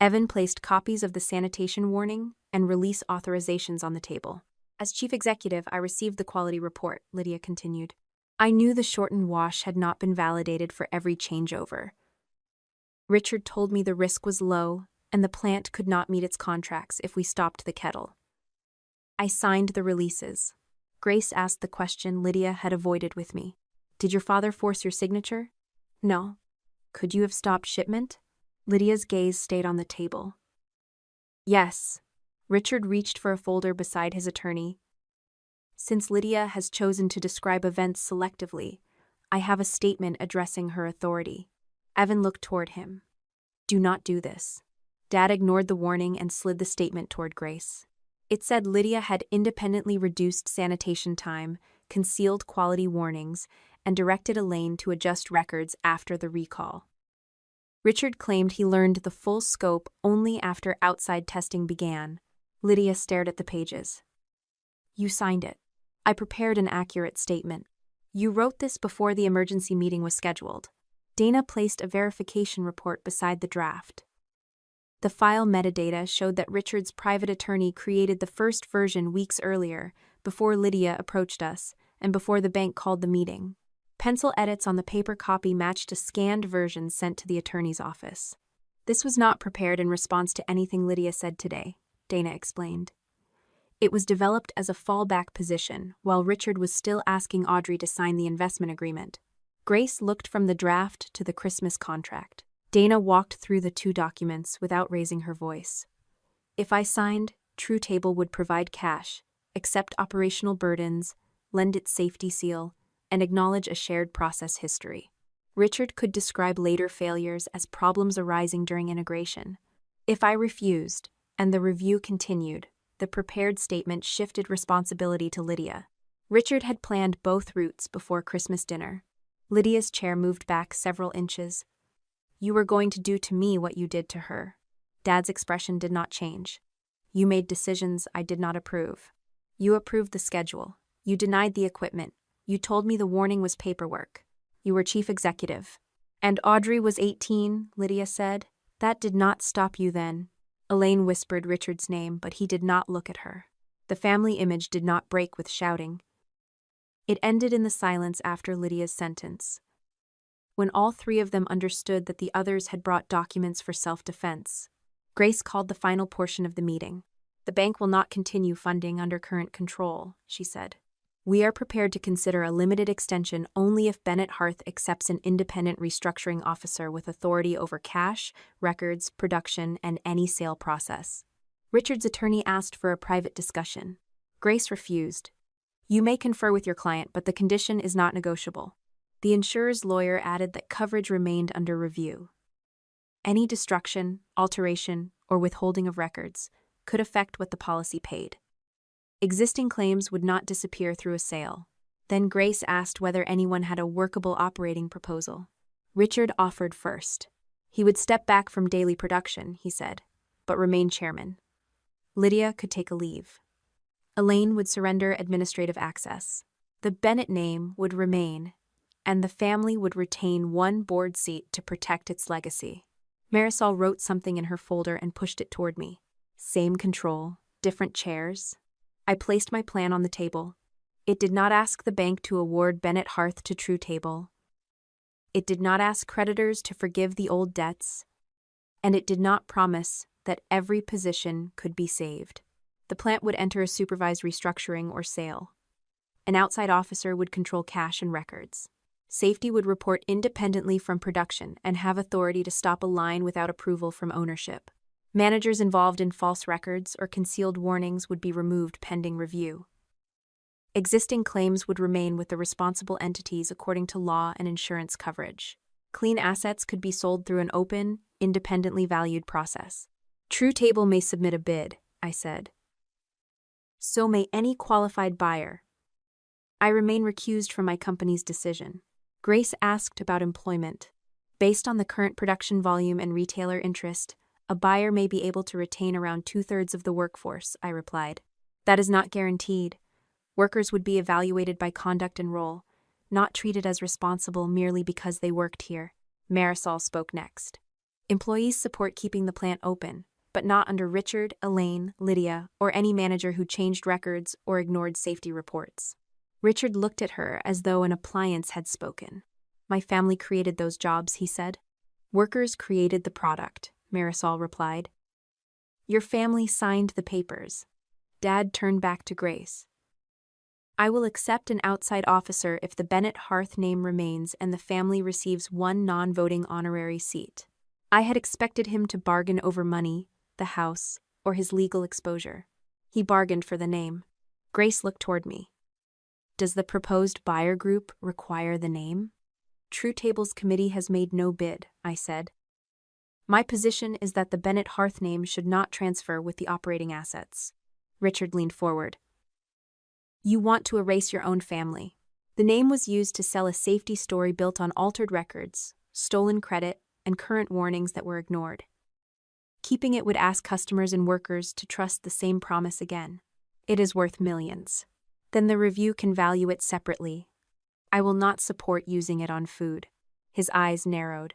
Evan placed copies of the sanitation warning and release authorizations on the table. As chief executive, I received the quality report, Lydia continued. I knew the shortened wash had not been validated for every changeover. Richard told me the risk was low, and the plant could not meet its contracts if we stopped the kettle. I signed the releases. Grace asked the question Lydia had avoided with me. Did your father force your signature? No. Could you have stopped shipment? Lydia's gaze stayed on the table. Yes. Richard reached for a folder beside his attorney. Since Lydia has chosen to describe events selectively, I have a statement addressing her authority. Evan looked toward him. Do not do this. Dad ignored the warning and slid the statement toward Grace. It said Lydia had independently reduced sanitation time, concealed quality warnings, and directed Elaine to adjust records after the recall. Richard claimed he learned the full scope only after outside testing began. Lydia stared at the pages. You signed it. I prepared an accurate statement. You wrote this before the emergency meeting was scheduled. Dana placed a verification report beside the draft. The file metadata showed that Richard's private attorney created the first version weeks earlier, before Lydia approached us, and before the bank called the meeting. Pencil edits on the paper copy matched a scanned version sent to the attorney's office. This was not prepared in response to anything Lydia said today, Dana explained. It was developed as a fallback position, while Richard was still asking Audrey to sign the investment agreement. Grace looked from the draft to the Christmas contract. Dana walked through the two documents without raising her voice. If I signed, True Table would provide cash, accept operational burdens, lend its safety seal, and acknowledge a shared process history. Richard could describe later failures as problems arising during integration. If I refused, and the review continued, the prepared statement shifted responsibility to Lydia. Richard had planned both routes before Christmas dinner. Lydia's chair moved back several inches. You were going to do to me what you did to her. Dad's expression did not change. You made decisions I did not approve. You approved the schedule. You denied the equipment. You told me the warning was paperwork. You were chief executive. And Audrey was 18, Lydia said. That did not stop you then. Elaine whispered Richard's name, but he did not look at her. The family image did not break with shouting. It ended in the silence after Lydia's sentence. When all three of them understood that the others had brought documents for self-defense, Grace called the final portion of the meeting. The bank will not continue funding under current control, she said. We are prepared to consider a limited extension only if Bennett Harth accepts an independent restructuring officer with authority over cash, records, production, and any sale process. Richard's attorney asked for a private discussion. Grace refused. You may confer with your client, but the condition is not negotiable. The insurer's lawyer added that coverage remained under review. Any destruction, alteration, or withholding of records could affect what the policy paid. Existing claims would not disappear through a sale. Then Grace asked whether anyone had a workable operating proposal. Richard offered first. He would step back from daily production, he said, but remain chairman. Lydia could take a leave. Elaine would surrender administrative access. The Bennett name would remain, and the family would retain one board seat to protect its legacy. Marisol wrote something in her folder and pushed it toward me. Same control, different chairs. I placed my plan on the table. It did not ask the bank to award Bennett Harth to True Table. It did not ask creditors to forgive the old debts. And it did not promise that every position could be saved. The plant would enter a supervised restructuring or sale. An outside officer would control cash and records. Safety would report independently from production and have authority to stop a line without approval from ownership. Managers involved in false records or concealed warnings would be removed pending review. Existing claims would remain with the responsible entities according to law and insurance coverage. Clean assets could be sold through an open, independently valued process. True Table may submit a bid, I said. So may any qualified buyer. I remain recused from my company's decision. Grace asked about employment. Based on the current production volume and retailer interest, a buyer may be able to retain around 2/3 of the workforce, I replied. That is not guaranteed. Workers would be evaluated by conduct and role, not treated as responsible merely because they worked here. Marisol spoke next. Employees support keeping the plant open, but not under Richard, Elaine, Lydia, or any manager who changed records or ignored safety reports. Richard looked at her as though an appliance had spoken. My family created those jobs, he said. Workers created the product, Marisol replied. Your family signed the papers. Dad turned back to Grace. I will accept an outside officer if the Bennett Harth name remains and the family receives one non-voting honorary seat. I had expected him to bargain over money, the house, or his legal exposure. He bargained for the name. Grace looked toward me. Does the proposed buyer group require the name? True Table's committee has made no bid, I said. My position is that the Bennett Hearth name should not transfer with the operating assets. Richard leaned forward. You want to erase your own family. The name was used to sell a safety story built on altered records, stolen credit, and current warnings that were ignored. Keeping it would ask customers and workers to trust the same promise again. It is worth millions. Then the review can value it separately. I will not support using it on food. His eyes narrowed.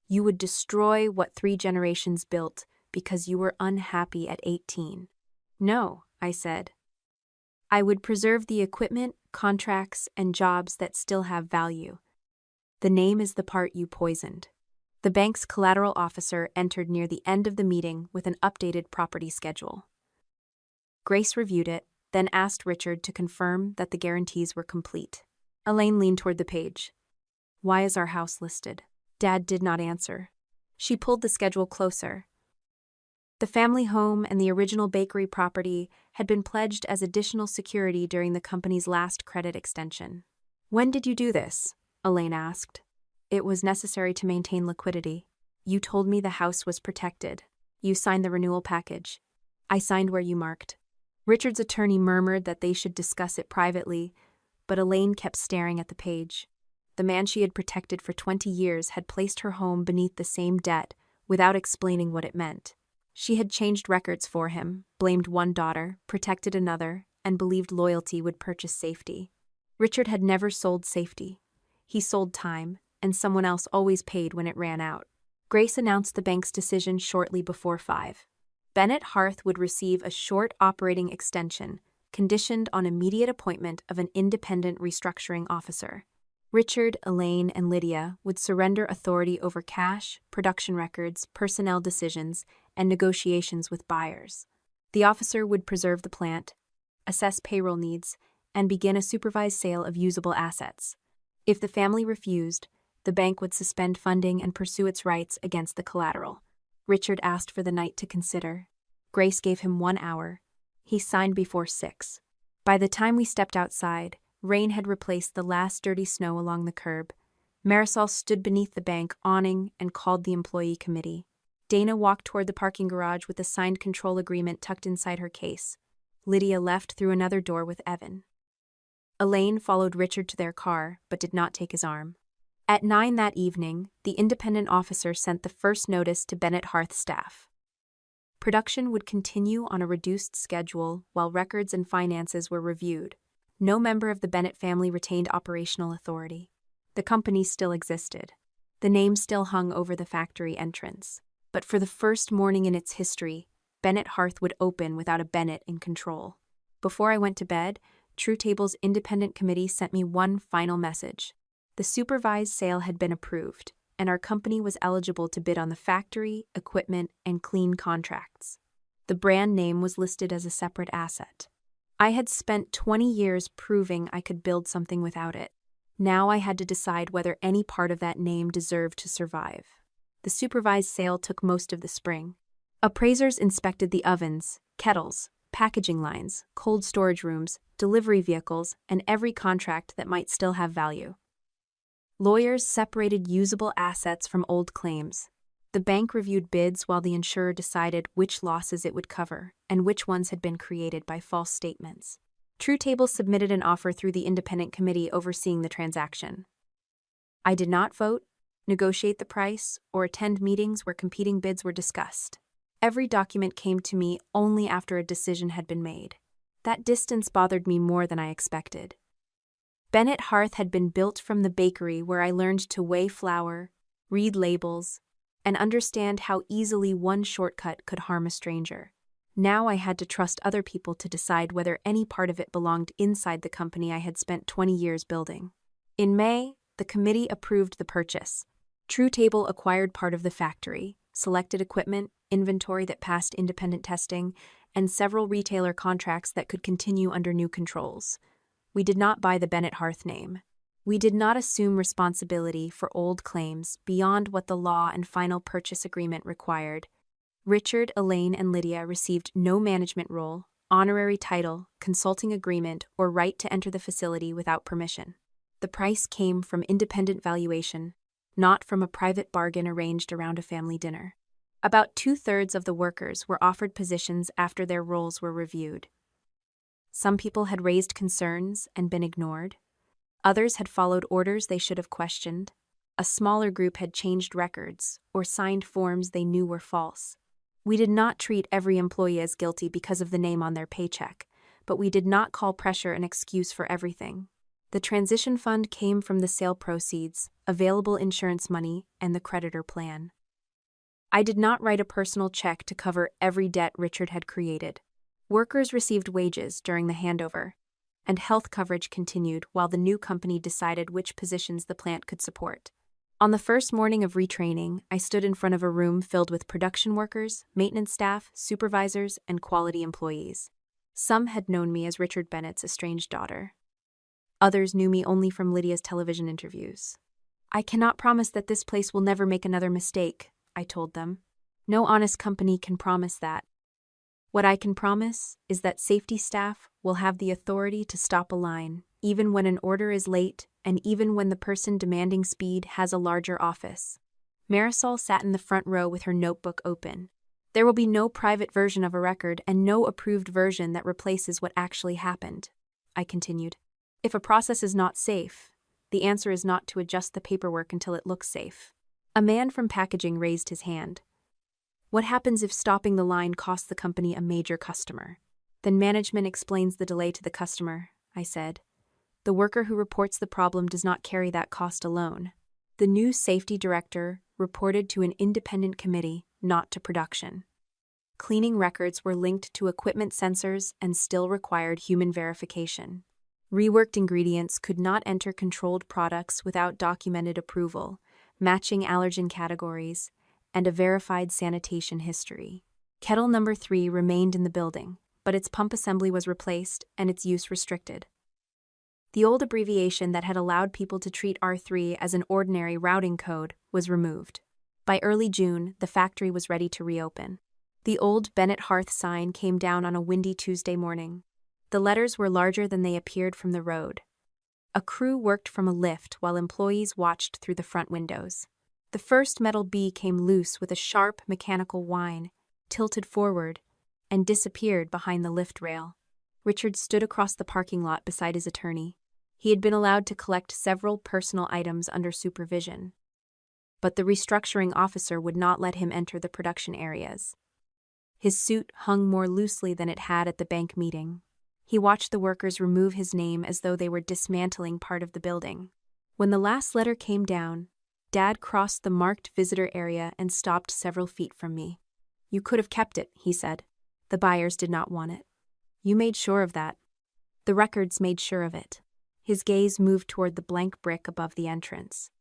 You would destroy what 3 generations built because you were unhappy at 18. No, I said. I would preserve the equipment, contracts, and jobs that still have value. The name is the part you poisoned. The bank's collateral officer entered near the end of the meeting with an updated property schedule. Grace reviewed it, then asked Richard to confirm that the guarantees were complete. Elaine leaned toward the page. Why is our house listed? Dad did not answer. She pulled the schedule closer. The family home and the original bakery property had been pledged as additional security during the company's last credit extension. When did you do this? Elaine asked. It was necessary to maintain liquidity. You told me the house was protected. You signed the renewal package. I signed where you marked. Richard's attorney murmured that they should discuss it privately, but Elaine kept staring at the page. The man she had protected for 20 years had placed her home beneath the same debt without explaining what it meant. She had changed records for him, blamed one daughter, protected another, and believed loyalty would purchase safety. Richard had never sold safety. He sold time, and someone else always paid when it ran out. Grace announced the bank's decision shortly before 5. Bennett Hearth would receive a short operating extension, conditioned on immediate appointment of an independent restructuring officer. Richard, Elaine, and Lydia would surrender authority over cash, production records, personnel decisions, and negotiations with buyers. The officer would preserve the plant, assess payroll needs, and begin a supervised sale of usable assets. If the family refused, the bank would suspend funding and pursue its rights against the collateral. Richard asked for the night to consider. Grace gave him 1 hour. He signed before 6. By the time we stepped outside, rain had replaced the last dirty snow along the curb. Marisol stood beneath the bank awning and called the employee committee. Dana walked toward the parking garage with the signed control agreement tucked inside her case. Lydia left through another door with Evan. Elaine followed Richard to their car, but did not take his arm. At 9 that evening, the independent officer sent the first notice to Bennett Hearth staff. Production would continue on a reduced schedule while records and finances were reviewed. No member of the Bennett family retained operational authority. The company still existed. The name still hung over the factory entrance. But for the first morning in its history, Bennett Hearth would open without a Bennett in control. Before I went to bed, True Table's independent committee sent me one final message. The supervised sale had been approved, and our company was eligible to bid on the factory, equipment, and clean contracts. The brand name was listed as a separate asset. I had spent 20 years proving I could build something without it. Now I had to decide whether any part of that name deserved to survive. The supervised sale took most of the spring. Appraisers inspected the ovens, kettles, packaging lines, cold storage rooms, delivery vehicles, and every contract that might still have value. Lawyers separated usable assets from old claims. The bank reviewed bids while the insurer decided which losses it would cover and which ones had been created by false statements. True Table submitted an offer through the independent committee overseeing the transaction. I did not vote, negotiate the price, or attend meetings where competing bids were discussed. Every document came to me only after a decision had been made. That distance bothered me more than I expected. Bennett Hearth had been built from the bakery where I learned to weigh flour, read labels, and understand how easily one shortcut could harm a stranger. Now I had to trust other people to decide whether any part of it belonged inside the company I had spent 20 years building. In May, the committee approved the purchase. True Table acquired part of the factory, selected equipment, inventory that passed independent testing, and several retailer contracts that could continue under new controls. We did not buy the Bennett Hearth name. We did not assume responsibility for old claims beyond what the law and final purchase agreement required. Richard, Elaine, and Lydia received no management role, honorary title, consulting agreement, or right to enter the facility without permission. The price came from independent valuation, not from a private bargain arranged around a family dinner. About 2/3 of the workers were offered positions after their roles were reviewed. Some people had raised concerns and been ignored. Others had followed orders they should have questioned. A smaller group had changed records or signed forms they knew were false. We did not treat every employee as guilty because of the name on their paycheck, but we did not call pressure an excuse for everything. The transition fund came from the sale proceeds, available insurance money, and the creditor plan. I did not write a personal check to cover every debt Richard had created. Workers received wages during the handover, and health coverage continued while the new company decided which positions the plant could support. On the first morning of retraining, I stood in front of a room filled with production workers, maintenance staff, supervisors, and quality employees. Some had known me as Richard Bennett's estranged daughter. Others knew me only from Lydia's television interviews. "I cannot promise that this place will never make another mistake," I told them. "No honest company can promise that. What I can promise is that safety staff will have the authority to stop a line, even when an order is late and even when the person demanding speed has a larger office." Marisol sat in the front row with her notebook open. "There will be no private version of a record and no approved version that replaces what actually happened," I continued. "If a process is not safe, the answer is not to adjust the paperwork until it looks safe." A man from packaging raised his hand. "What happens if stopping the line costs the company a major customer?" "Then management explains the delay to the customer," I said. "The worker who reports the problem does not carry that cost alone." The new safety director reported to an independent committee, not to production. Cleaning records were linked to equipment sensors and still required human verification. Reworked ingredients could not enter controlled products without documented approval, matching allergen categories, and a verified sanitation history. Kettle number 3 remained in the building, but its pump assembly was replaced and its use restricted. The old abbreviation that had allowed people to treat R3 as an ordinary routing code was removed. By early June, the factory was ready to reopen. The old Bennett Hearth sign came down on a windy Tuesday morning. The letters were larger than they appeared from the road. A crew worked from a lift while employees watched through the front windows. The first metal B came loose with a sharp mechanical whine, tilted forward, and disappeared behind the lift rail. Richard stood across the parking lot beside his attorney. He had been allowed to collect several personal items under supervision, but the restructuring officer would not let him enter the production areas. His suit hung more loosely than it had at the bank meeting. He watched the workers remove his name as though they were dismantling part of the building. When the last letter came down, Dad crossed the marked visitor area and stopped several feet from me. "You could have kept it," he said. "The buyers did not want it. You made sure of that. The records made sure of it." His gaze moved toward the blank brick above the entrance.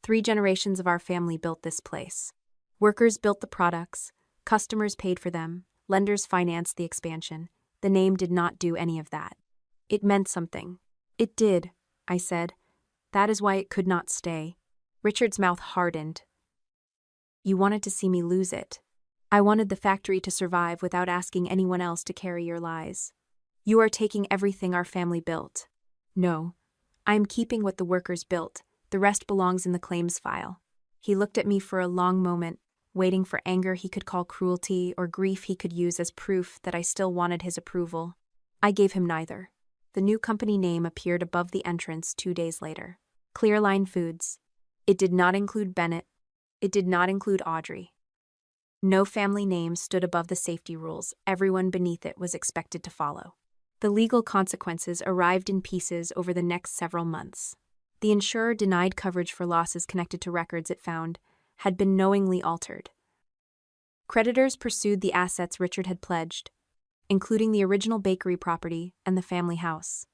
3 generations of our family built this place. Workers built the products, customers paid for them, lenders financed the expansion. The name did not do any of that. It meant something. "It did," I said. "That is why it could not stay." Richard's mouth hardened. "You wanted to see me lose it. I wanted the factory to survive without asking anyone else to carry your lies. You are taking everything our family built." "No, I am keeping what the workers built. The rest belongs in the claims file." He looked at me for a long moment, waiting for anger he could call cruelty or grief he could use as proof that I still wanted his approval. I gave him neither. The new company name appeared above the entrance 2 days later. Clearline Foods. It did not include Bennett. It did not include Audrey. No family name stood above the safety rules everyone beneath it was expected to follow. The legal consequences arrived in pieces over the next several months. The insurer denied coverage for losses connected to records it found had been knowingly altered. Creditors pursued the assets Richard had pledged, including the original bakery property and the family house.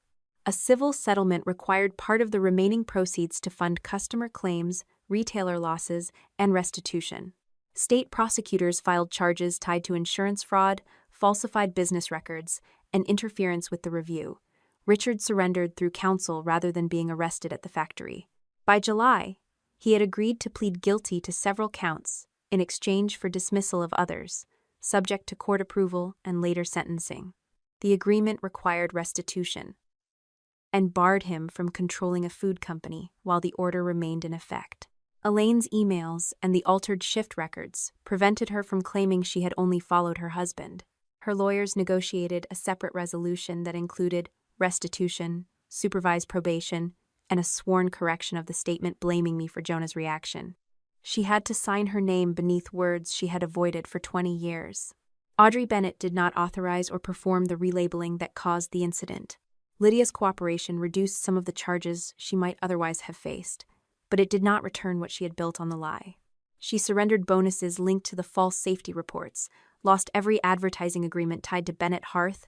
A civil settlement required part of the remaining proceeds to fund customer claims, retailer losses, and restitution. State prosecutors filed charges tied to insurance fraud, falsified business records, and interference with the review. Richard surrendered through counsel rather than being arrested at the factory. By July, he had agreed to plead guilty to several counts in exchange for dismissal of others, subject to court approval and later sentencing. The agreement required restitution. and barred him from controlling a food company while the order remained in effect. Elaine's emails and the altered shift records prevented her from claiming she had only followed her husband. Her lawyers negotiated a separate resolution that included restitution, supervised probation, and a sworn correction of the statement blaming me for Jonah's reaction. She had to sign her name beneath words she had avoided for 20 years. Audrey Bennett did not authorize or perform the relabeling that caused the incident. Lydia's cooperation reduced some of the charges she might otherwise have faced, but it did not return what she had built on the lie. She surrendered bonuses linked to the false safety reports, lost every advertising agreement tied to Bennett Hearth,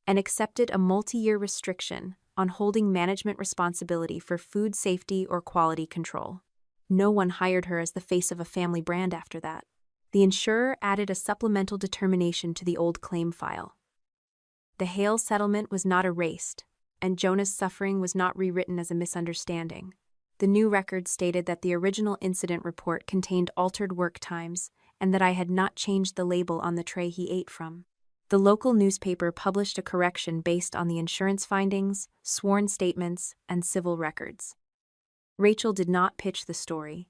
and accepted a multi-year restriction on holding management responsibility for food safety or quality control. No one hired her as the face of a family brand after that. The insurer added a supplemental determination to the old claim file. The Hale settlement was not erased, and Jonah's suffering was not rewritten as a misunderstanding. The new record stated that the original incident report contained altered work times and that I had not changed the label on the tray he ate from. The local newspaper published a correction based on the insurance findings, sworn statements, and civil records. Rachel did not pitch the story,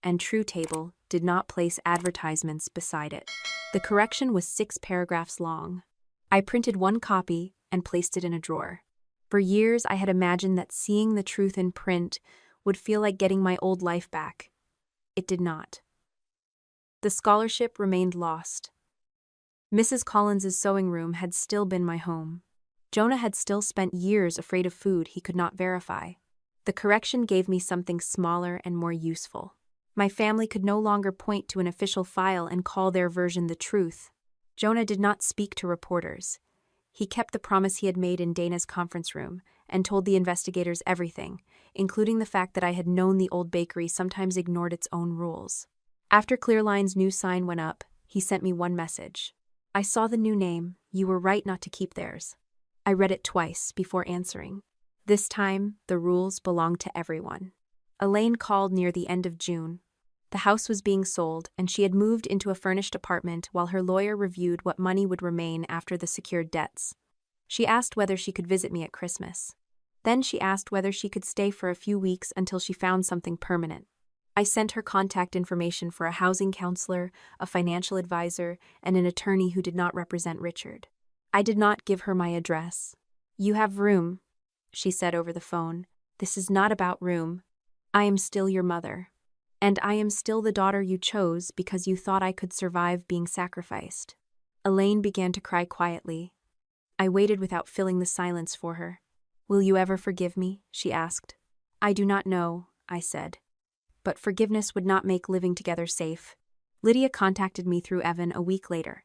and TrueTable did not place advertisements beside it. The correction was 6 paragraphs long. I printed one copy and placed it in a drawer. For years, I had imagined that seeing the truth in print would feel like getting my old life back. It did not. The scholarship remained lost. Mrs. Collins's sewing room had still been my home. Jonah had still spent years afraid of food he could not verify. The correction gave me something smaller and more useful. My family could no longer point to an official file and call their version the truth. Jonah did not speak to reporters. He kept the promise he had made in Dana's conference room and told the investigators everything, including the fact that I had known the old bakery sometimes ignored its own rules. After Clearline's new sign went up, he sent me one message. I saw the new name. You were right not to keep theirs. I read it twice before answering. This time, the rules belonged to everyone. Elaine called near the end of June. The house was being sold, and she had moved into a furnished apartment while her lawyer reviewed what money would remain after the secured debts. She asked whether she could visit me at Christmas. Then she asked whether she could stay for a few weeks until she found something permanent. I sent her contact information for a housing counselor, a financial advisor, and an attorney who did not represent Richard. I did not give her my address. You have room, she said over the phone. This is not about room. I am still your mother. And I am still the daughter you chose because you thought I could survive being sacrificed. Elaine began to cry quietly. I waited without filling the silence for her. Will you ever forgive me? She asked. I do not know, I said. But forgiveness would not make living together safe. Lydia contacted me through Evan a week later.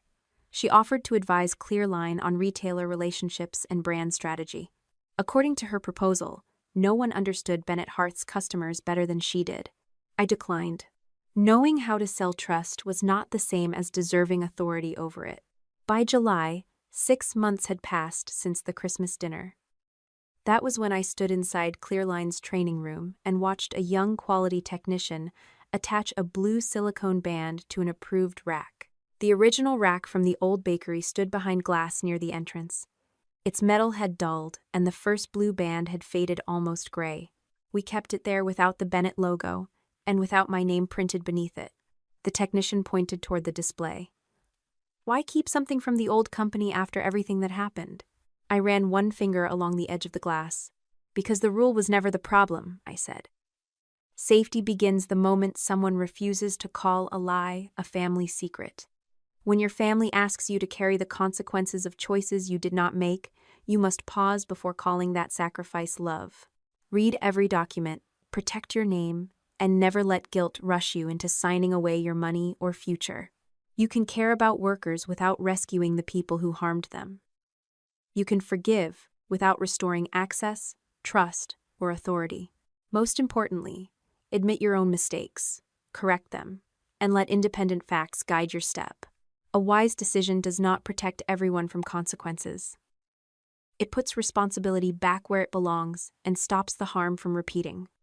She offered to advise Clearline on retailer relationships and brand strategy. According to her proposal, no one understood Bennett Hearth's customers better than she did. I declined. Knowing how to sell trust was not the same as deserving authority over it. By July, 6 months had passed since the Christmas dinner. That was when I stood inside Clearline's training room and watched a young quality technician attach a blue silicone band to an approved rack. The original rack from the old bakery stood behind glass near the entrance. Its metal had dulled, and the first blue band had faded almost gray. We kept it there without the Bennett logo, and without my name printed beneath it. The technician pointed toward the display. Why keep something from the old company after everything that happened? I ran one finger along the edge of the glass. Because the rule was never the problem, I said. Safety begins the moment someone refuses to call a lie a family secret. When your family asks you to carry the consequences of choices you did not make, you must pause before calling that sacrifice love. Read every document, protect your name, and never let guilt rush you into signing away your money or future. You can care about workers without rescuing the people who harmed them. You can forgive without restoring access, trust, or authority. Most importantly, admit your own mistakes, correct them, and let independent facts guide your step. A wise decision does not protect everyone from consequences. It puts responsibility back where it belongs and stops the harm from repeating.